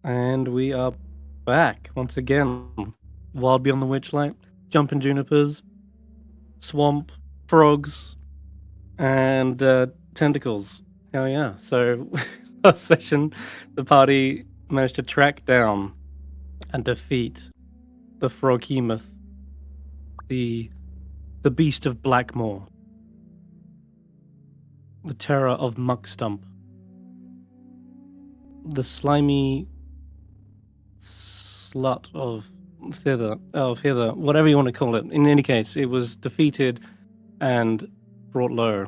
And we are back once again. Wild Beyond the Witchlight, jumping junipers, swamp, frogs, and tentacles. Hell yeah. So, last session, the party managed to track down and defeat the froghemoth, the, the beast of Blackmoor, the terror of Muckstump, the slimy slut of hither, whatever you want to call it. In any case, it was defeated and brought low.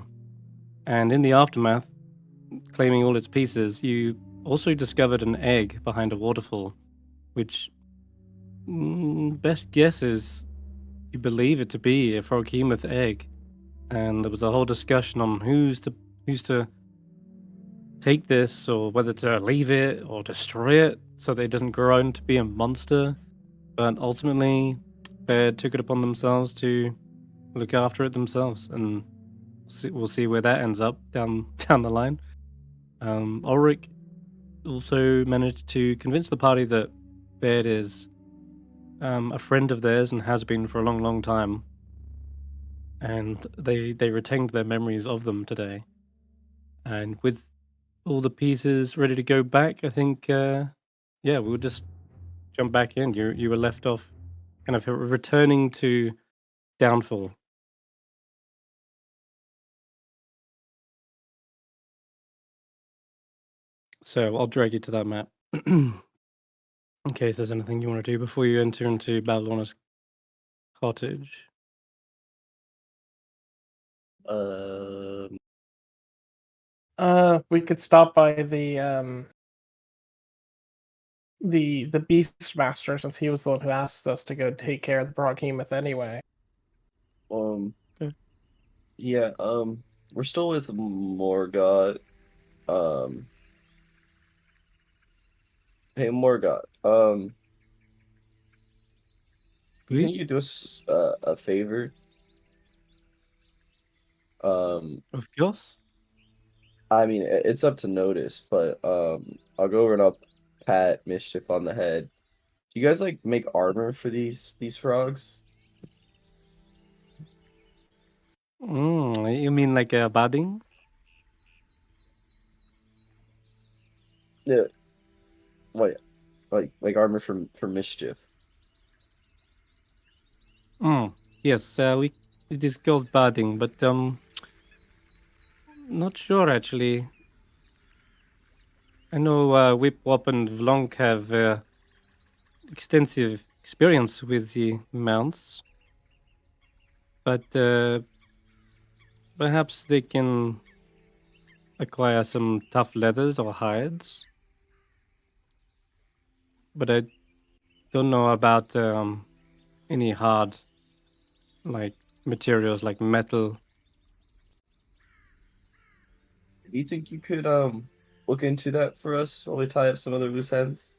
And in the aftermath, claiming all its pieces, you also discovered an egg behind a waterfall, which best guess is you believe it to be a froghemoth egg. And there was a whole discussion on who's to take this, or whether to leave it or destroy it so that it doesn't grow into be a monster. But ultimately, Bear took it upon themselves to look after it themselves, and we'll see where that ends up down the line. Ulric also managed to convince the party that Baird is a friend of theirs and has been for a long, long time, and they retained their memories of them today. And with all the pieces ready to go back, I think, we'll just jump back in. You were left off, kind of returning to Downfall. So I'll drag you to that map. In case there's anything you want to do before you enter into Babylon's cottage. We could stop by the Beast Master, since he was the one who asked us to go take care of the Broghemoth anyway. Okay. Yeah, we're still with Morgoth. Hey Morgoth, can you do us a favor? Of course. I mean, it's up to Notus, but I'll go over and I'll pat Mischief on the head. Do you guys like make armor for these frogs? You mean like a budding? Yeah, like armor for Mischief. Yes, it is called budding, but not sure actually. I know Whip Wop and Vlonk have extensive experience with the mounts, but perhaps they can acquire some tough leathers or hides. But I don't know about any hard like materials like metal. Do you think you could look into that for us while we tie up some other loose ends?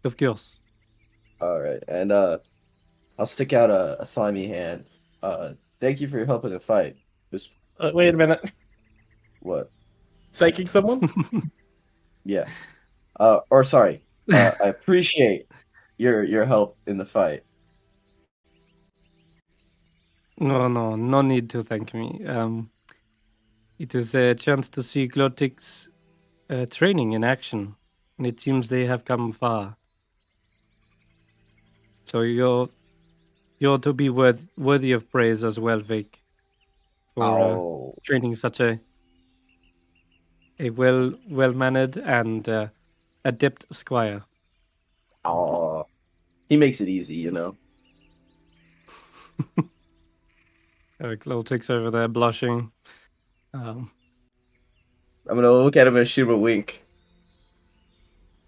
Of course. All right, and I'll stick out a slimy hand. Thank you for your help in the fight. Just Wait a minute. what? Thanking someone? Yeah. Or sorry. I appreciate your help in the fight. No need to thank me. It is a chance to see Glottic's training in action, and it seems they have come far. So you're to be worthy of praise as well, Vaike, for training such a well mannered and adept squire. Oh, he makes it easy, you know. Glottic's over there blushing. I'm gonna look at him and shoot him a wink.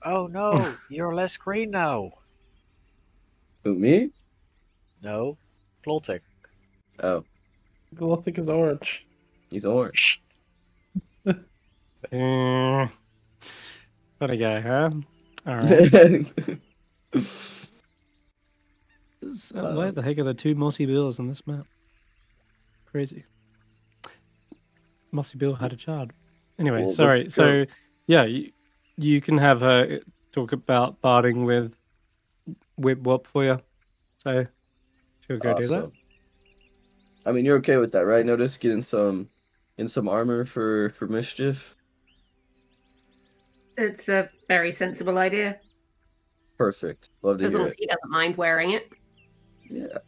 Oh no, you're less green now. Who, me? No, Glottic. Oh, Glottic is orange. he's orange. What a guy, huh? All right. So, why the heck are there two mossy bills on this map? Crazy. Mossy Bill had a child. Anyway, Well, sorry. let's go. So Yeah, you can have her talk about barding with Whip Wop for you. So she'll go do that. Awesome. I mean, you're okay with that, right? Notice getting some armor for mischief. It's a very sensible idea, Perfect. Love to as hear long as it. he doesn't mind wearing it. Yeah. It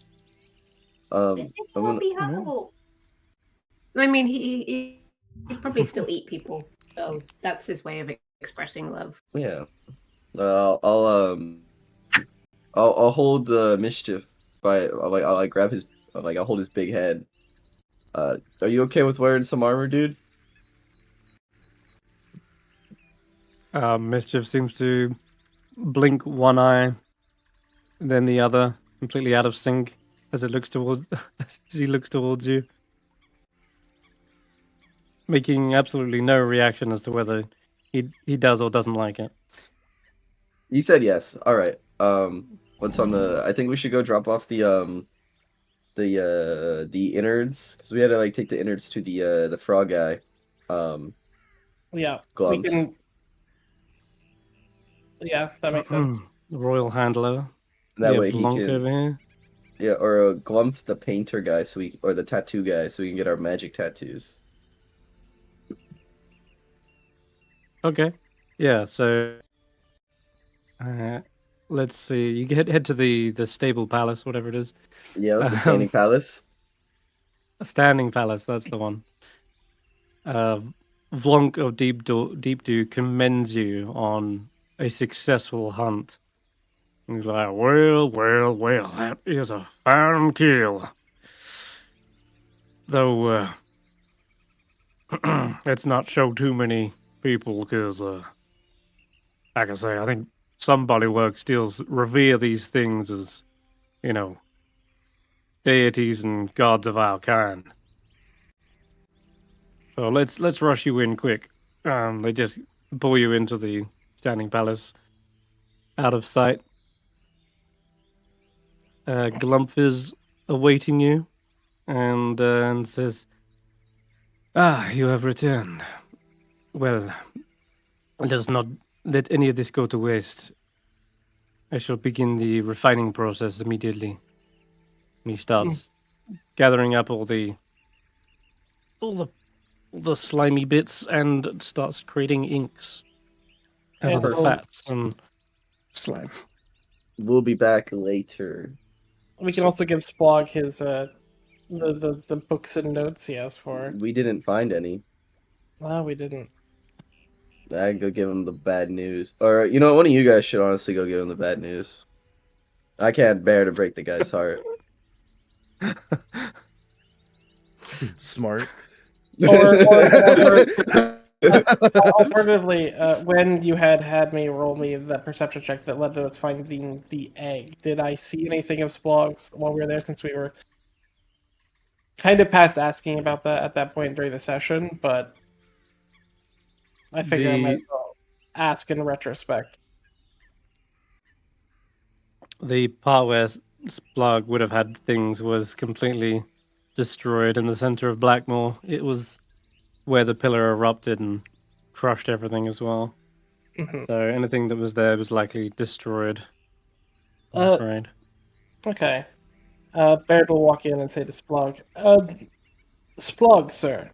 I'm won't gonna. be harmful. I mean, he'd probably still eat people, so that's his way of expressing love. Yeah. I'll hold mischief by I'll grab his I'll hold his big head. Are you okay with wearing some armor, dude? Mischief seems to blink one eye, then the other, completely out of sync as it looks towards. She looks towards you, making absolutely no reaction as to whether he does or doesn't like it. You said yes. All right. What's on the? I think we should go drop off the innards because we had to like take the innards to the frog guy. Yeah, we Glums. can. Yeah, that makes sense. The royal handler. That We way have he Lonk can. over here. Yeah, or Glump the painter guy, or the tattoo guy, so we can get our magic tattoos. Okay. Yeah. So, let's see. You head to the stable palace, whatever it is. Yeah, the standing palace. A standing palace. That's the one. Vlonk of Deep Dew commends you on a successful hunt. He's like, well, that is a fine kill. Though, let's not show too many people, because, like I say, I think some bodywork still revere these things as, deities and gods of our kind. So let's rush you in quick. They just pull you into the standing palace, out of sight. Glumph is awaiting you, and says, "Ah, you have returned. Well, let us not let any of this go to waste. I shall begin the refining process immediately." And he starts gathering up all the slimy bits and starts creating inks out of the Perfect. fats and slime. We'll be back later. We can also give Splog his the books and notes he asked for. We didn't find any. No, we didn't. I can go give him the bad news. Or you know, one of you guys should honestly go give him the bad news. I can't bear to break the guy's heart. Smart. Alternatively, when you had me roll me that perception check that led to us finding the egg, did I see anything of Splogs while we were there? Since we were kind of past asking about that at that point during the session, but I figure I might as well ask in retrospect. The part where Splug would have had things was completely destroyed in the center of Blackmore. It was where the pillar erupted and crushed everything as well. Mm-hmm. So anything that was there was likely destroyed, I'm afraid. Okay. Baird will walk in and say to Splug, Splug, sir,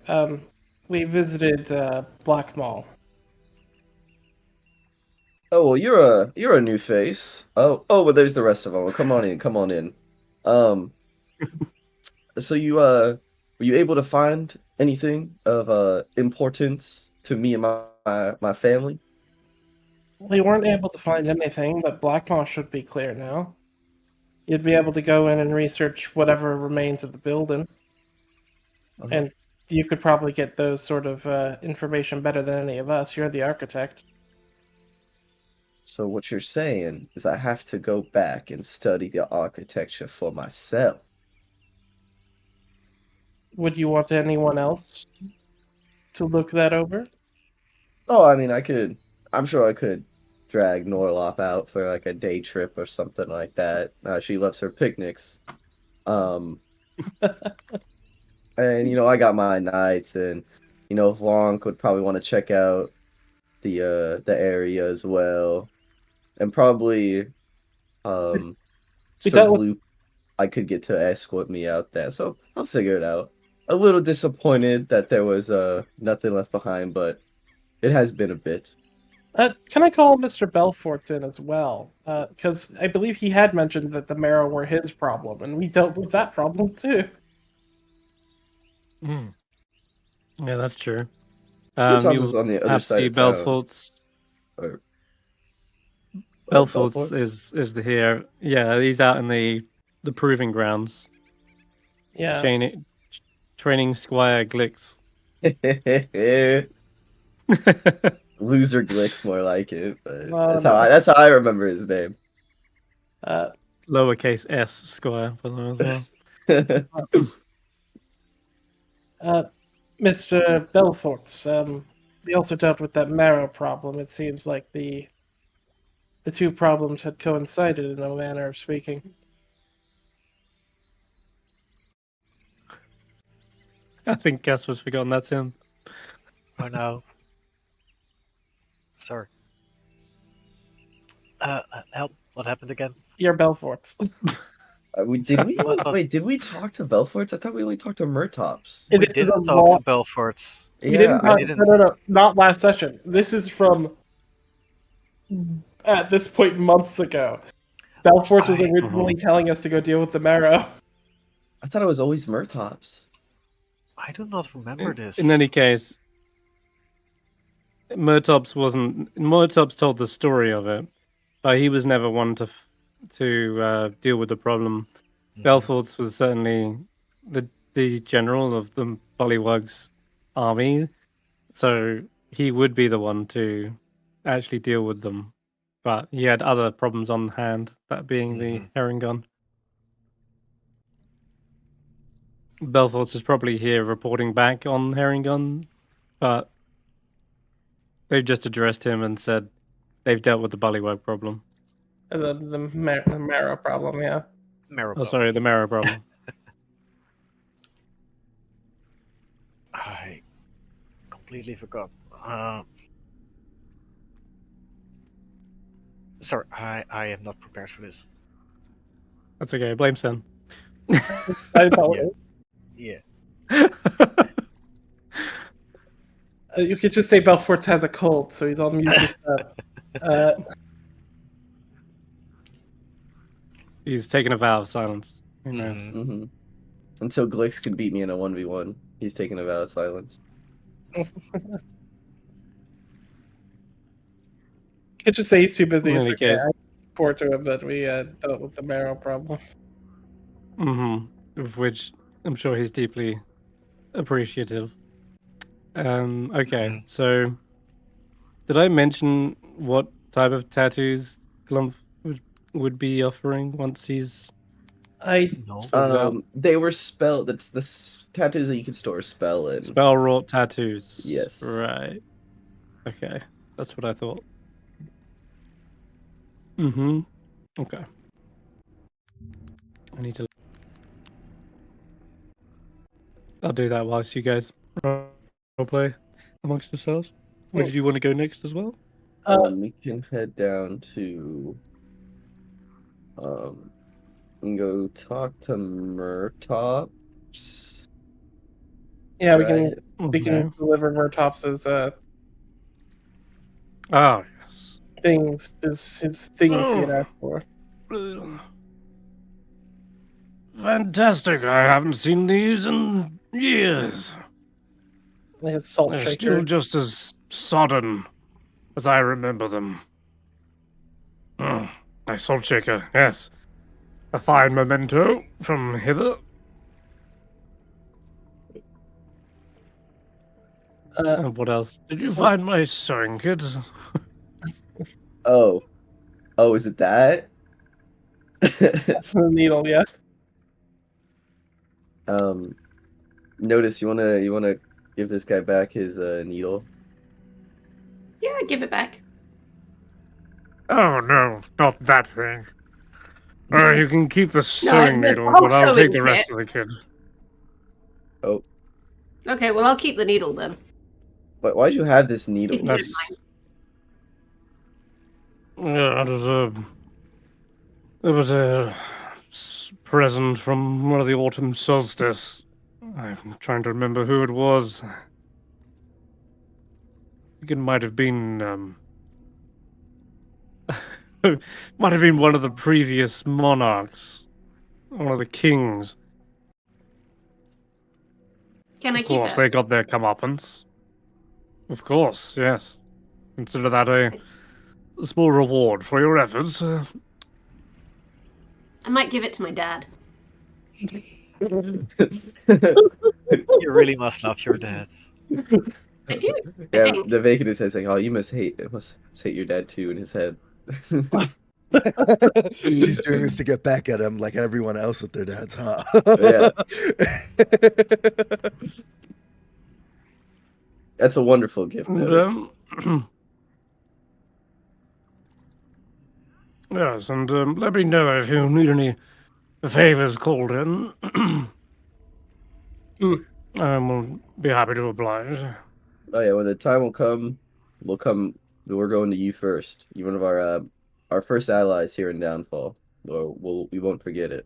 we visited Blackmall. Oh well, you're a new face. Oh, but there's the rest of them. Well, come on in. So you were you able to find anything of importance to me and my family? We weren't able to find anything, but Blackmall should be clear now. You'd be able to go in and research whatever remains of the building. Okay. And you could probably get those sort of information better than any of us. You're the architect. So what you're saying is I have to go back and study the architecture for myself. Would you want anyone else to look that over? Oh, I mean, I'm sure I could drag Norloff out for like a day trip or something like that. She loves her picnics. And I got my nights, and Vlonk would probably want to check out the area as well, and probably some dealt with- loop I could get to escort me out there. So I'll figure it out. A little disappointed that there was nothing left behind, but it has been a bit. Can I call Mr. Belfort in as well? Because I believe he had mentioned that the marrow were his problem, and we dealt with that problem too. Yeah, that's true. Sometimes You it's on the other perhaps side see of town. Belfort's. Or- Belfort's Belfort's? is the here. Yeah, he's out in the proving grounds, Yeah. training Squire Glix. Loser Glix, more like it. But No, that's how I remember his name. Lowercase s Squire for them as well. Mr. Belfort, we also dealt with that marrow problem. It seems like the two problems had coincided in a manner of speaking. I think Casper's forgotten that's him. Oh no. Sorry. Help. What happened again? You're Belfort's. Did we talk to Belforts? I thought we only talked to Murtops. We This is didn't a talk law- to Belforts. We Yeah, didn't I talk- didn't. No, not last session. This is from at this point months ago. Belfort was originally telling us to go deal with the marrow. I thought it was always Murtops. I do not remember this. In any case, Murtops told the story of it, but he was never one to deal with the problem. Belfort's was certainly the general of the Bullywugs army, so he would be the one to actually deal with them. But he had other problems on hand, that being the herring gun. Belfort's is probably here reporting back on herring gun, but they've just addressed him and said they've dealt with the Bullywug problem. The marrow problem, yeah. Oh, sorry, the marrow problem. I completely forgot. Sorry, I am not prepared for this. That's okay. Blame Sen. I apologize. Yeah. You could just say Belfort has a cold, so he's on mute. He's taken a vow of silence. Who knows? Mm-hmm. Until Glix can beat me in a 1v1, he's taking a vow of silence. You could just say he's too busy. In It's any okay. case. I report to him that we dealt with the marrow problem. Of which I'm sure he's deeply appreciative. Okay, so did I mention what type of tattoos Glump would be offering once he's No. sorted out? They were spell. That's the tattoos that you can store a spell in. Spell wrought tattoos. Yes. Right. Okay, that's what I thought. Okay. I need to. I'll do that whilst you guys roleplay amongst yourselves. Where did you want to go next as well? We can head down to and go talk to Murtops. Yeah, right? we can deliver Murtops's Oh yes. things, his things he had asked for. Fantastic! I haven't seen these in years. His salt They're shaker. still just as sodden as I remember them. My salt shaker, yes. A fine memento from hither. And what else? Did you find my sewing kit? Oh, is it that? The needle, yeah. Notice you wanna give this guy back his needle. Yeah, give it back. Oh no, not that thing. You can keep the sewing the needle, whole but I'll take sewing the rest kit. of the kit. Oh, Okay, well, I'll keep the needle then. why'd you have this needle? If you don't That's mind. Yeah, it was a present from one of the autumn solstice. I'm trying to remember who it was. I think it might have been might have been one of the previous monarchs, one of the kings. Can I Of keep course, it? they got their comeuppance. Of course, yes. Consider that a small reward for your efforts. I might give it to my dad. You really must love your dads. I do. I Yeah, think. the vacant is saying, "Oh, you must hate your dad too." In his head. She's doing this to get back at him like everyone else with their dads, huh? Yeah. That's a wonderful gift, And, Notus. yes, and let me know if you need any favors called in. We'll be happy to oblige. Oh yeah, when the time will come, we'll come. We're going to you first. You're one of our first allies here in Downfall. We won't forget it.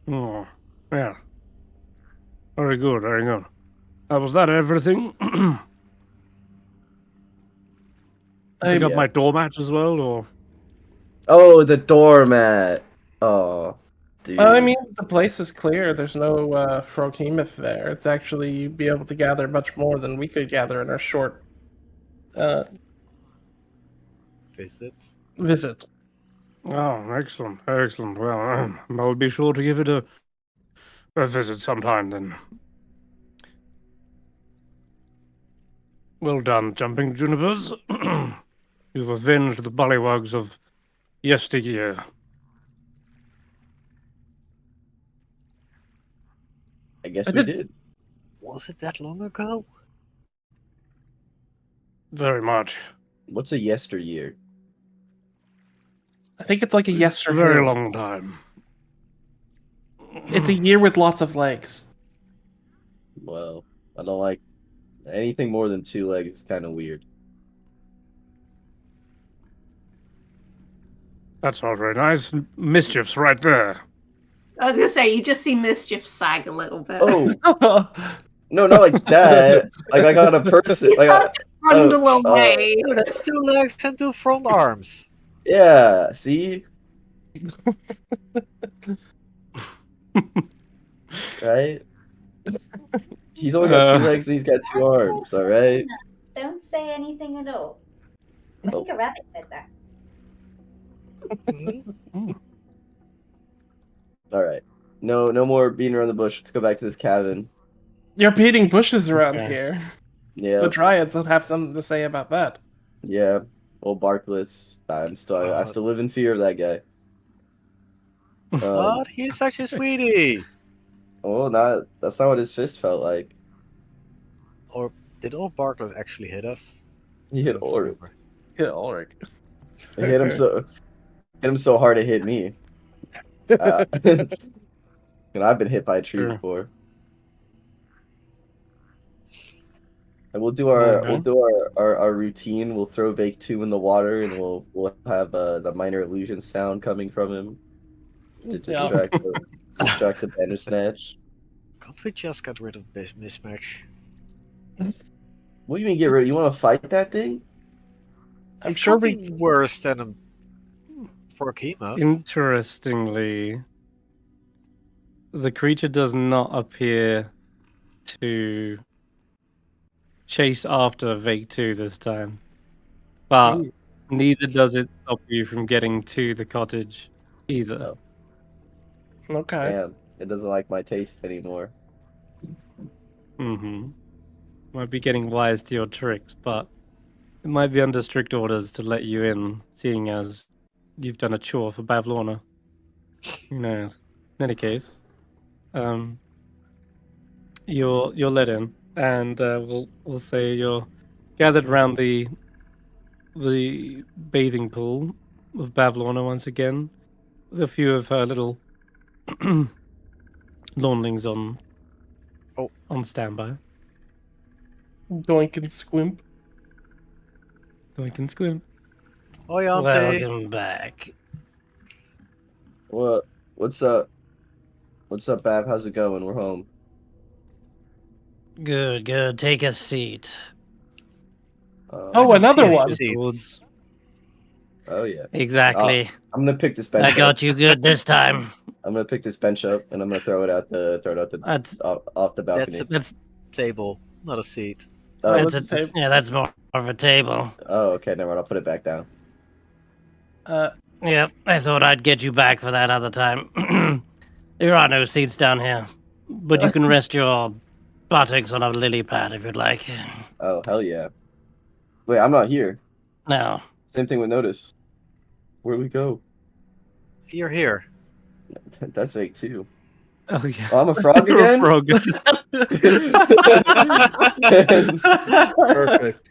Oh, yeah. Very good, very good. Was that everything? Pick up yeah. my doormat as well, or? Oh, the doormat. Oh, dude. I mean, the place is clear. There's no Froghemoth there. It's actually you'd be able to gather much more than we could gather in our short Visit. visit. Oh, excellent, excellent. Well, I'll be sure to give it a visit sometime then. Well done, jumping Junipers. You've avenged the bullywugs of yesteryear. I guess I we did- did. Was it that long ago? Very much. What's a yesteryear? I think it's like a yes It's or a very no. long time. It's a year with lots of legs. Well, I don't like anything more than 2 legs. Is kind of weird. That's not very nice. Mischief's right there. I was gonna say you just see Mischief sag a little bit. Oh no, not like that. Like I got a person. He Like starts to trundle away. No, that's 2 legs and 2 front arms. yeah. See, right? He's only got 2 legs and he's got 2 arms. All right. Don't say anything at all. I think a rabbit said that. All right. No more beating around the bush. Let's go back to this cabin. You're beating bushes around Okay. here. Yeah. The Dryads will have something to say about that. Yeah. Old Barkless. I still live in fear of that guy. What? He's such a sweetie. Oh, that's not what his fist felt like. Or did old Barkless actually hit us? He hit Let's Ulric. remember. Yeah, Ulric. It hit him so hard it hit me. And I've been hit by a tree Sure. before. And we'll do our routine. We'll throw Vaike 2 in the water, and we'll have the minor illusion sound coming from him to distract the Bandersnatch. Can't we just get rid of this mismatch? What do you mean get rid? You want to fight that thing? I'm It's sure probably worse than a Froghemoth. Interestingly, the creature does not appear to chase after Vaike 2 this time. But neither does it stop you from getting to the cottage either. No. Okay. Damn, it doesn't like my taste anymore. Mm-hmm. Might be getting wise to your tricks, but it might be under strict orders to let you in, seeing as you've done a chore for Bavlorna. Who knows? In any case, you're let in, and we'll say you're gathered around the bathing pool of Bavlorna once again, with a few of her little lawnlings on standby. Doink and squimp. So I can squint. Oi, Auntie. Welcome back. What's up? What's up, Bav? How's it going? We're home. Good, good. Take a seat. Oh, I can see another a one. seats. Oh yeah. Exactly. I'm gonna pick this bench. I got you good this time. I'm gonna pick this bench up and I'm gonna throw it out the That's off the balcony. that's Table, not a seat. Oh, that's a table. yeah, that's more of a table. oh, okay, never mind. I'll put it back down. Yep, I thought I'd get you back for that other time. There are no seats down here, but you can rest your buttocks on a lily pad if you'd like. Oh, hell yeah. Wait, I'm not here. Now, Same thing with Notus. Where'd we go? You're here. That's fake too. oh yeah, Oh, I'm a frog You're a again? frog. Perfect.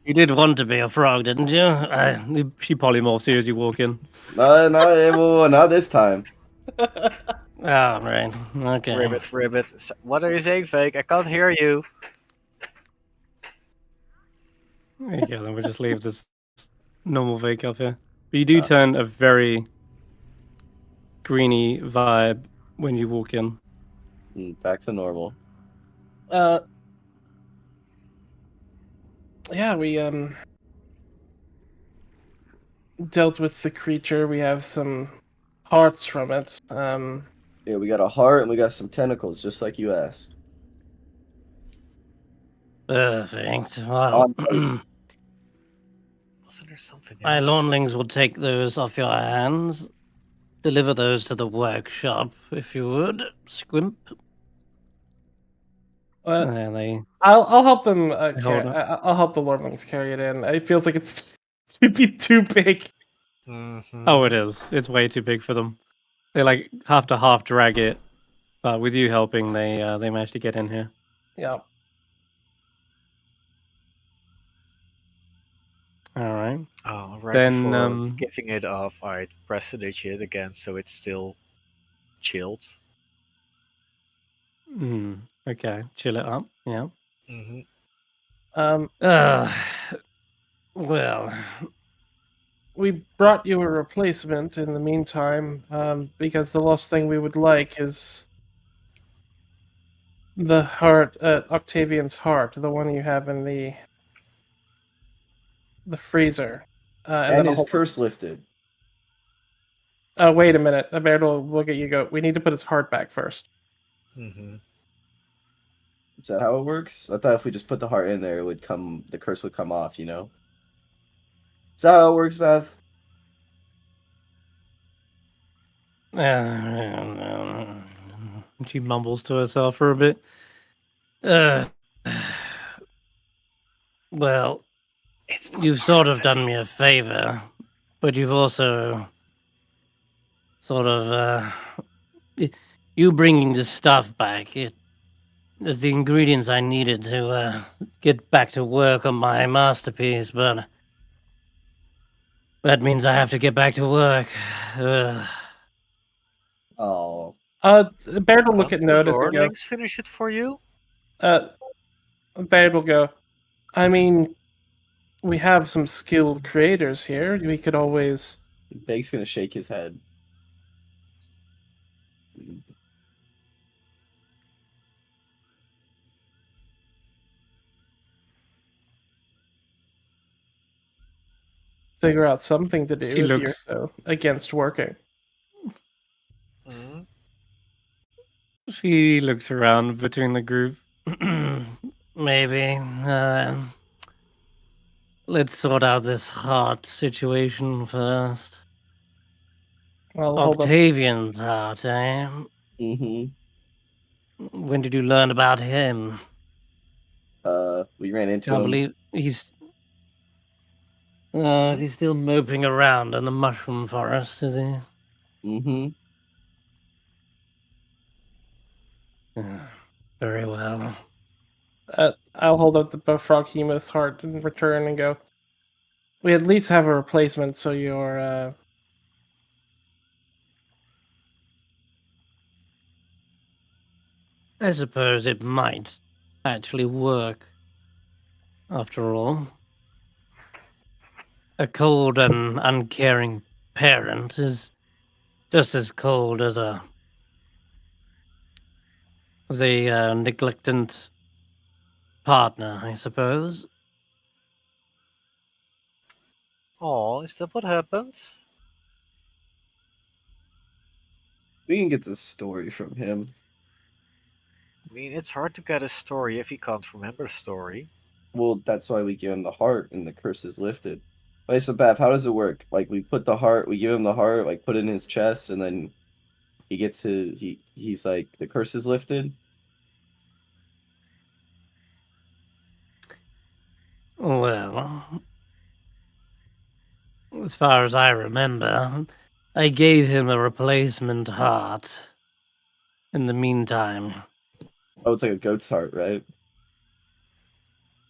You did want to be a frog, didn't you? She polymorphs you as you walk in. No, not this time. Oh, right. Okay. Ribbit. What are you saying, Vaike? I can't hear you. There you go. Then we'll just leave this normal Vaike up here. But you do turn a very greeny vibe when you walk in. Back to normal. Yeah, we dealt with the creature. We have some hearts from it. Yeah, we got a heart and we got some tentacles, just like you asked. Perfect. Well, Nice. Wasn't there something my else? lawnlings will take those off your hands. Deliver those to the workshop, if you would. Squimp. And they I'll help them. Hold up. I'll help the Lordlings carry it in. It feels like it's to be too big. Mhm. Oh, it is. It's way too big for them. They like have to half drag it, but with you helping, they manage to get in here. Yeah. All right. Oh, right Then, before giving it off, I pressed it again so it's still chilled. Okay, chill it up. Yeah. Mm-hmm. Well, We brought you a replacement in the meantime, because the last thing we would like is the heart, Octavian's heart, the one you have in the freezer. And then his curse lifted. wait a minute. Baird will look at you. Go. We need to put his heart back first. Mm-hmm. Is that how it works? I thought if we just put the heart in there, the curse would come off, you know? Is that how it works, Bav? she mumbles to herself for a bit. Well, you've sort of done me a favor, but you've also sort of you bringing this stuff back. It's the ingredients I needed to get back to work on my masterpiece, but that means I have to get back to work. Oh. Baird will look at The Notus and go. Lordlings finish it for you? Baird will go. I mean, we have some skilled creators here. We could always. Bake's gonna shake his head. Figure out something to do She if you're looks- so against working. Mm-hmm. She looks around between the group. Maybe. Let's sort out this heart situation first. Well, hold up. Octavian's heart, eh? Mm-hmm. When did you learn about him? We ran into Can't him. believe he's still moping around in the mushroom forest, is he? Mm-hmm. Very well. I'll hold up the Froghemoth's heart in return and go. We at least have a replacement, so you're. I suppose it might actually work, after all. A cold and uncaring parent is just as cold as a neglectant partner, I suppose. Oh, is that what happened? We can get the story from him. I mean, it's hard to get a story if you can't remember a story. Well, that's why we give him the heart and the curse is lifted. Wait, so Bav, how does it work? Like we put the heart, we give him the heart, like put it in his chest, and then he gets he's like the curse is lifted. Well, as far as I remember, I gave him a replacement heart. In the meantime. Oh, it's like a goat's heart, right?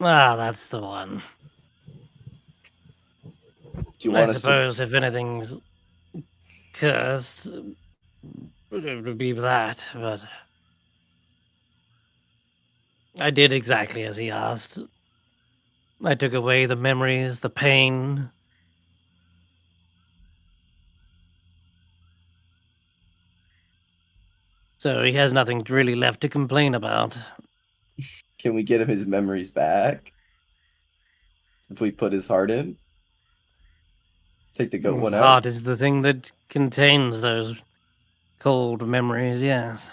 Ah, that's the one. Do you I want us to? suppose if anything's cursed, it would be that, but I did exactly as he asked. I took away the memories, the pain. So he has nothing really left to complain about. Can we get him his memories back if we put his heart in? Take the goat His one out. heart is the thing that contains those cold memories, yes.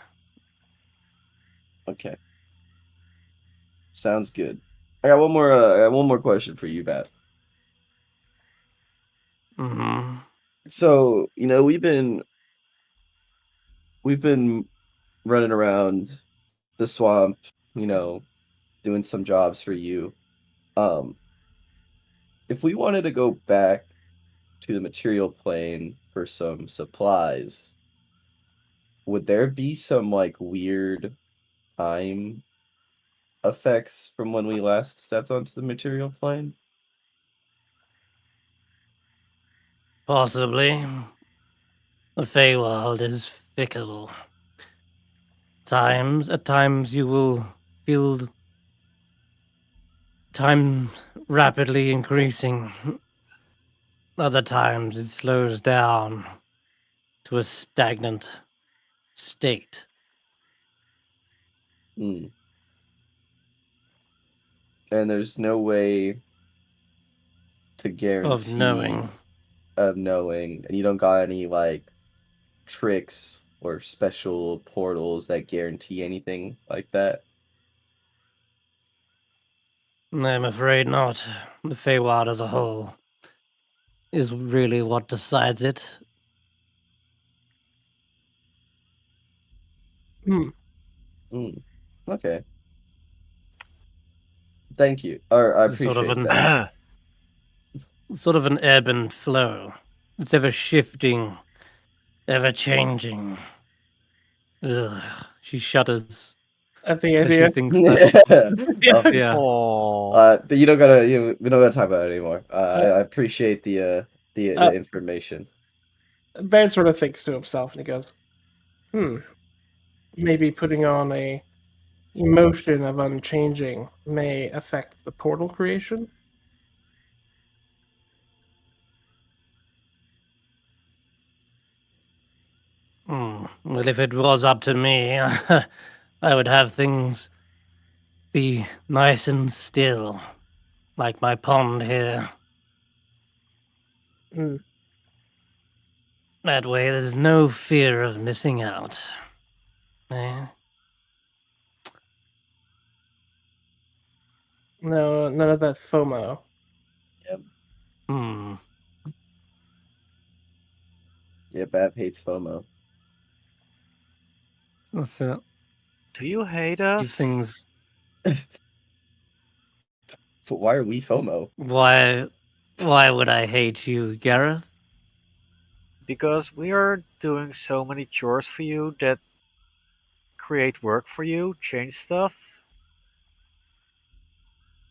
Okay, sounds good. I got one more. I got one more question for you, Bat. Mm-hmm. So we've been running around the swamp, doing some jobs for you. Um, if we wanted to go back to the material plane for some supplies, would there be some like weird time effects from when we last stepped onto the material plane? Possibly. The Feywild is fickle. At times you will feel time rapidly increasing. Other times it slows down to a stagnant state. Hmm. And there's no way to Of knowing. knowing, and you don't got any like tricks or special portals that guarantee anything like that. I'm afraid not. The Feywild as a whole is really what decides it. Hmm. Okay. Thank you. Or I It's sort of appreciate an that. sort of an ebb and flow. It's ever shifting, ever changing. Ugh, she shudders At the as she idea. thinks that. Oh, Yeah. Oh, you don't gotta. We don't gotta talk about it anymore. I appreciate the Uh, information. Baird sort of thinks to himself and he goes, maybe putting on a emotion of unchanging may affect the portal creation. Well, if it was up to me, I would have things be nice and still, like my pond here. Hmm. That way, there's no fear of missing out. Eh? No, none of that FOMO. Yep. Hmm. Yeah, Bav hates FOMO. That's it. do you hate Keep us? things. So why are we FOMO? Why would I hate you, Garreth? Because we are doing so many chores for you that create work for you, change stuff.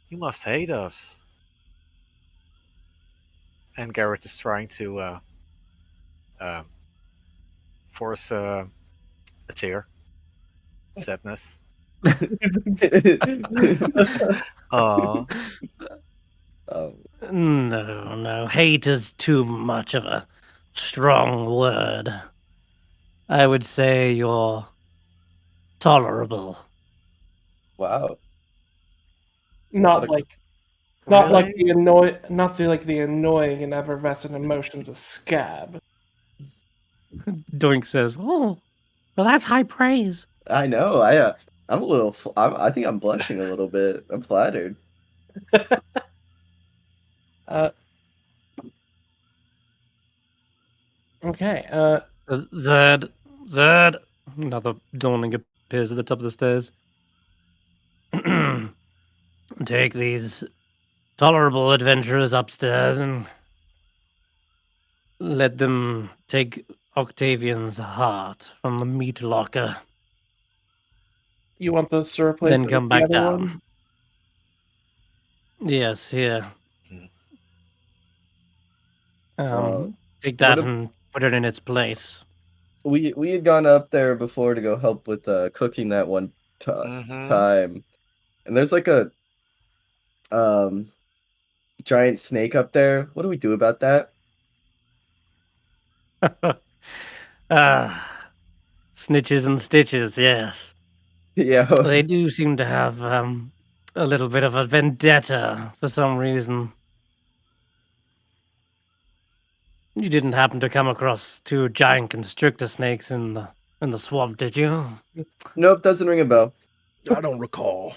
You must hate us. And Garrett is trying to um force a tear. Sadness. Aw. No. Hate is too much of a strong word. I would say you're tolerable. Wow. Not What a- like not like Really? the annoying and effervescent emotions of Scab. Doink says, "Oh, well, that's high praise." I know. I'm a little. I think I'm blushing a little bit. I'm flattered. Uh, okay. Zed. Another dawning appears at the top of the stairs. Take these tolerable adventurers upstairs and let them take Octavian's heart from the meat locker. You want this to replace Then it come with the back other down. one? Yes, here. Uh, Take that what and put it in its place. we had gone up there before to go help with cooking that one time, and there's like a giant snake up there. What do we do about that? Snitches and stitches, yes. Yeah. They do seem to have a little bit of a vendetta for some reason. You didn't happen to come across 2 giant constrictor snakes in the swamp, did you? Nope, doesn't ring a bell. I don't recall.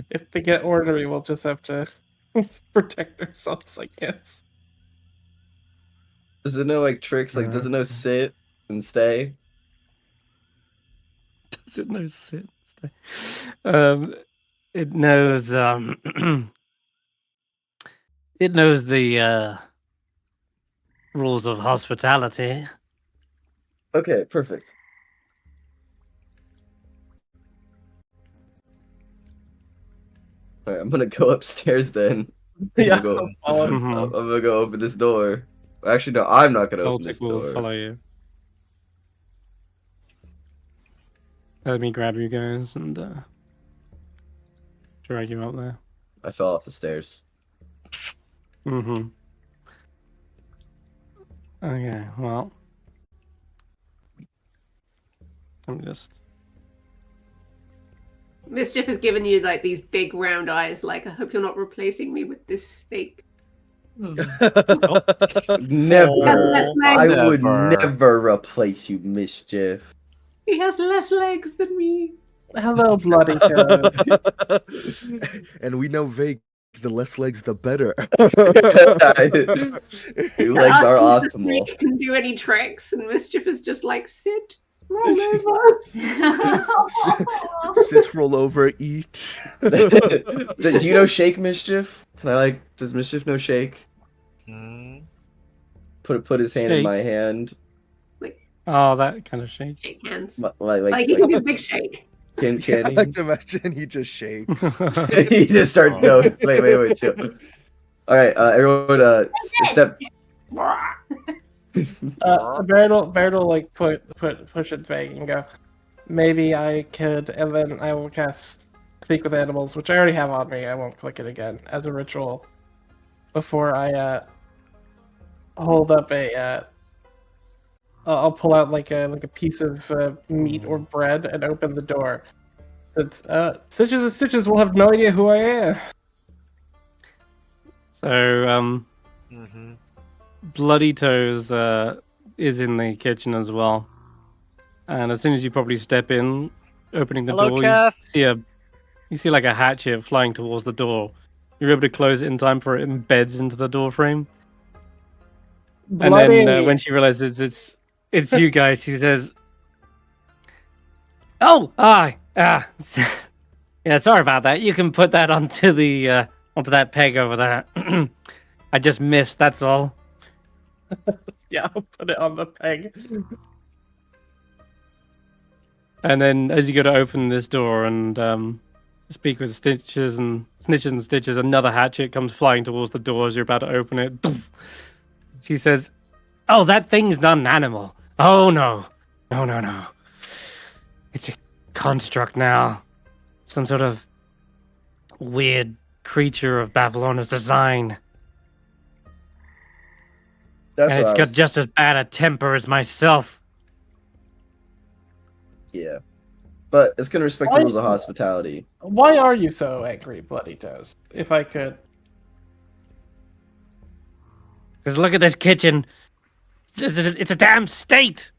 If they get ornery, we'll just have to protect ourselves, I guess. Does it know like tricks? Like, does it know sit and stay? Does it know sit? Stay? It knows it knows the rules of hospitality. Okay, perfect. All right, I'm gonna go upstairs then. Yeah. Go- I'll follow. I'm gonna go open this door. Actually, no, I'm not gonna open Baltic this will door. follow you. Let me grab you guys and drag you up there. I fell off the stairs. Mm-hmm. Okay, well. I'm just... Mischief has given you like these big round eyes, like I hope you're not replacing me with this snake. Never. Less I legs. would Never. never replace you, Mischief. He has less legs than me. Hello, bloody toad. And we know Vaike, the less legs, the better. Your legs are Asking if the optimal. snake can do any tricks, and Mischief is just like sit, roll over. Sit, roll over, eat. Do you know Shake, Mischief? Does Mischief know Shake? Put his hand in Shake? my hand. Oh, that kind of shake. Shake hands. Like Like he can do a big shake. Can I he? like to imagine he just shakes. He just starts no. Wait, chill. All right, everyone, step. Baird will like push it vague and go, maybe I could, and then I will cast Speak with Animals, which I already have on me. I won't click it again as a ritual before I hold up a. I'll pull out like a piece of meat or bread and open the door. It's Stitches and Stitches will have no idea who I am. So, Bloody Toes is in the kitchen as well. And as soon as you probably step in, opening the Hello, door, Chef. you see like a hatchet flying towards the door. You're able to close it in time for it embeds into the door frame. Bloody. And then when she realizes it's you guys, she says, "Oh, yeah, sorry about that. You can put that onto the onto that peg over there. I just missed. That's all." Yeah, I'll put it on the peg. And then as you go to open this door and speak with Snitches and Stitches, another hatchet comes flying towards the door as you're about to open it. She says, "Oh, that thing's not an animal. Oh, no. No. It's a construct now. Some sort of weird creature of Babylon's design. That's And what it's I got was. just as bad a temper as myself. Yeah, but it's gonna respect the rules of hospitality. Why are you so angry, Bloody Toes? If I could. Because look at this kitchen. It's a damn state.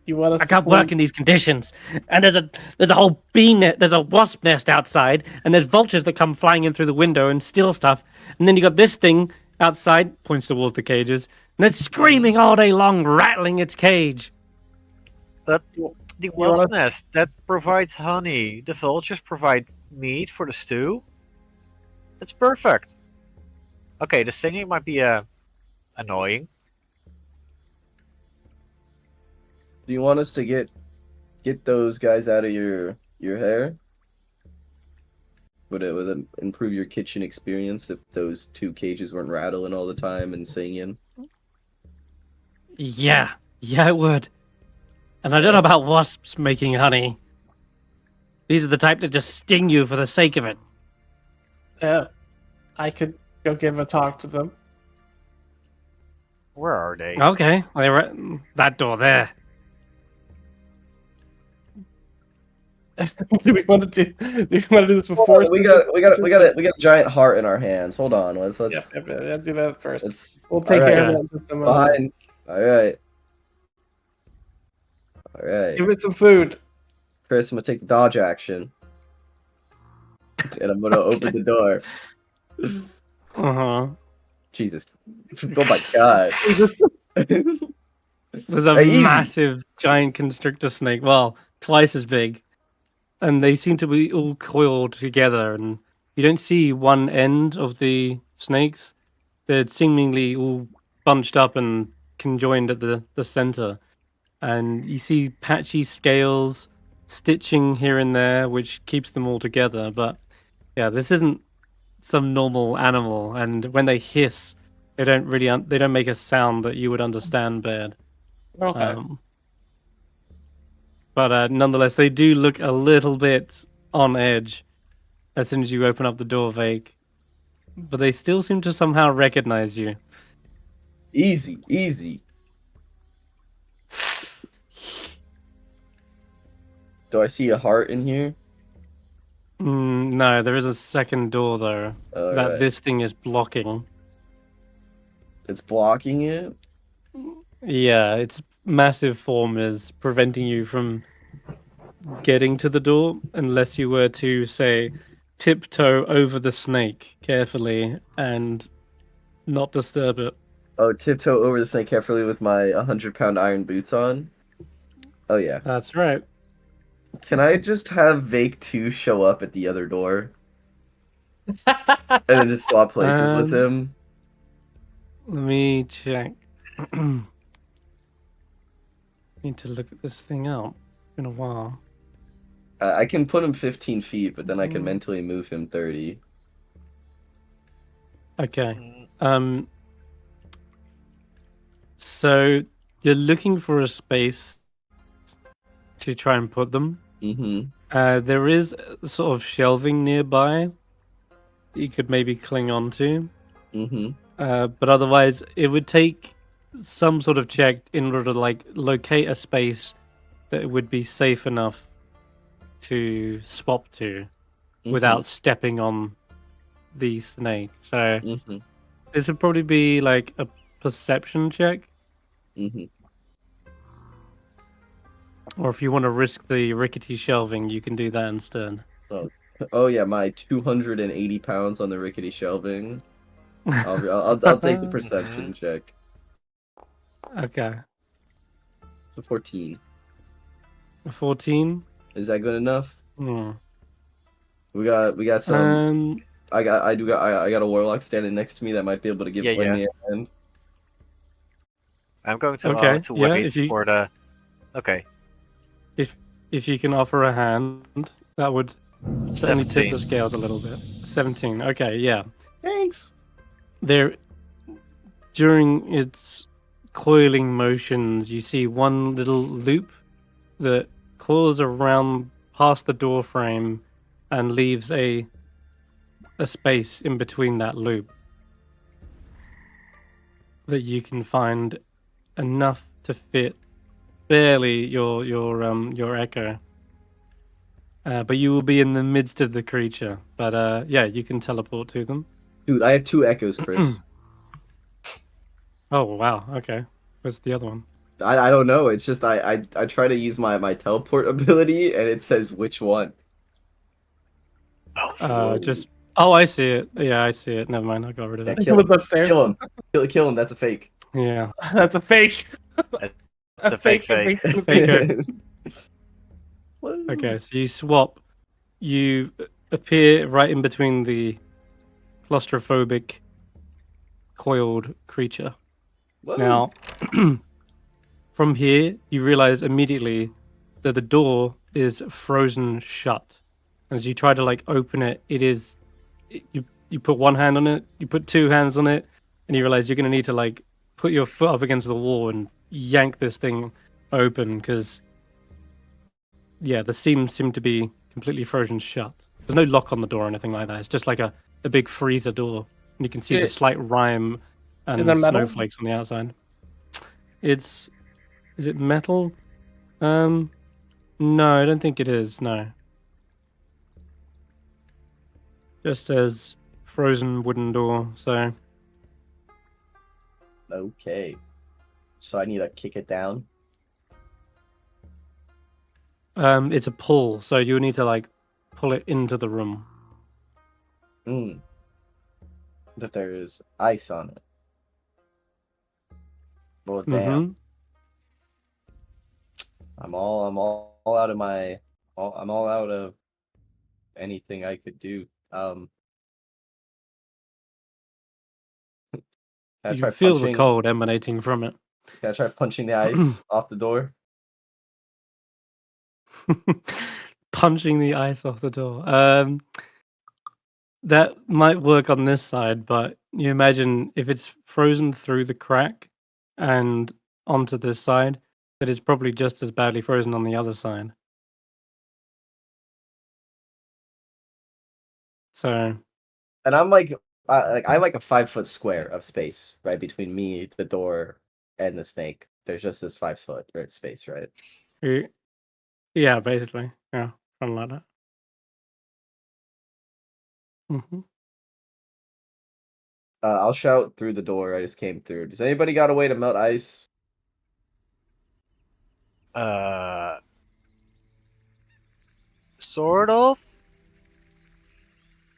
You want us I to can't clean- work in these conditions. And there's a whole bee net. There's a wasp nest outside, and there's vultures that come flying in through the window and steal stuff. And then you got this thing outside, points towards the cages, and it's screaming all day long, rattling its cage. The wanna- wasp nest that provides honey. The vultures provide meat for the stew. It's perfect. Okay, the singing might be annoying. Do you want us to get those guys out of your hair? Would it improve your kitchen experience if those 2 cages weren't rattling all the time and singing? Yeah, it would. And I don't know about wasps making honey. These are the type that just sting you for the sake of it. Yeah, I could go give a talk to them. Where are they? Okay, they're at that door there. Do we want to do this before? We got a giant heart in our hands. Hold on, let's Yeah, do that first. We'll all take right, care of that in just a moment. Fine. All right. Give it some food. Chris, I'm gonna take the dodge action, and I'm gonna open the door. Jesus! Oh my god! There's a Hey, easy. massive giant constrictor snake. Well, twice as big, and they seem to be all coiled together. And you don't see one end of the snakes; they're seemingly all bunched up and conjoined at the center. And you see patchy scales, stitching here and there, which keeps them all together. But yeah, this isn't some normal animal. And when they hiss, they don't really they don't make a sound that you would understand, Baird. Okay. But nonetheless, they do look a little bit on edge as soon as you open up the door, Vaike. But they still seem to somehow recognize you. Easy. Do I see a heart in here? No, there is a second door though that this thing is blocking. It's blocking it. Yeah, its massive form is preventing you from getting to the door unless you were to, say, tiptoe over the snake carefully and not disturb it. Oh, tiptoe over the snake carefully with my 100-pound iron boots on. Oh yeah. That's right. Can I just have Vaike 2 show up at the other door? And then just swap places with him? Let me check. Need to look at this thing out. It's been a while. I can put him 15 feet, but then I can mentally move him 30. Okay. So you're looking for a space to try and put them. Mm-hmm. There is a sort of shelving nearby that you could maybe cling onto. Mm-hmm. But otherwise, it would take some sort of check in order to like locate a space that would be safe enough to swap to without stepping on the snake. So this would probably be like a perception check. Or if you want to risk the rickety shelving, you can do that instead. Oh yeah, my 280 pounds on the rickety shelving. I'll take the perception check. Okay. So 14. 14. Is that good enough? Hmm. We got some. I got a warlock standing next to me that might be able to give me a hand. I'm going to wait for the. Okay. If you can offer a hand, that would certainly tip the scales a little bit. 17. Okay, yeah. Thanks. There, during its coiling motions, you see one little loop that coils around past the door frame and leaves a a space in between that loop that you can find enough to fit barely your echo. But you will be in the midst of the creature. But yeah, you can teleport to them. Dude, I have 2 echoes, Chris. Oh wow, okay. Where's the other one? I don't know. It's just I try to use my teleport ability, and it says which one. Whoa. Just oh, I see it. Yeah, I see it. Never mind, I got rid of Yeah, it. It kill was him. upstairs. Kill him. Kill him. That's a fake. Yeah. That's a fake. It's a fake. Faker. Whoa. Okay, so you swap. You appear right in between the claustrophobic coiled creature. Whoa. Now, from here, you realize immediately that the door is frozen shut. As you try to like open it, you put one hand on it, you put 2 hands on it, and you realize you're going to need to like put your foot up against the wall and yank this thing open because yeah, the seams seem to be completely frozen shut. There's no lock on the door or anything like that. It's just like a big freezer door, and you can see the slight rime and Is it metal? snowflakes on the outside. Is it metal? No, I don't think it is. No, just says frozen wooden door. So Okay. So I need to kick it down. it's a pull. So you need to like pull it into the room. But there is ice on it. Well, damn. Mhm. I'm all out of my. I'm all out of anything I could do. Can I You try feel punching? the cold emanating from it. Can I try punching the ice off the door? Punching the ice off the door. That might work on this side, but you imagine if it's frozen through the crack and onto this side, that it's probably just as badly frozen on the other side. So And I'm like, I like a 5-foot square of space right between me, the door, and the snake. There's just this 5-foot space, right? yeah, basically, yeah, something like that. Hmm. I'll shout through the door I just came through. Does anybody got a way to melt ice? Sort of.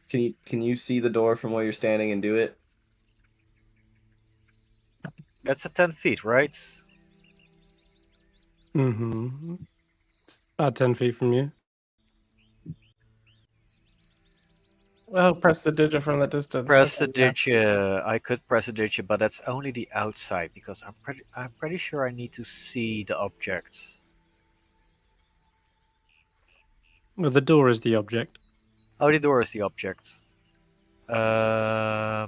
Can you see the door from where you're standing and do it? That's a 10 feet, right? Mm-hmm. About 10 feet from you. Well, press the digit from the distance. Press the Okay, yeah. digit. I could press the digit, but that's only the outside because I'm pretty sure I need to see the objects. Well, the door is the object. Oh, the door is the object. I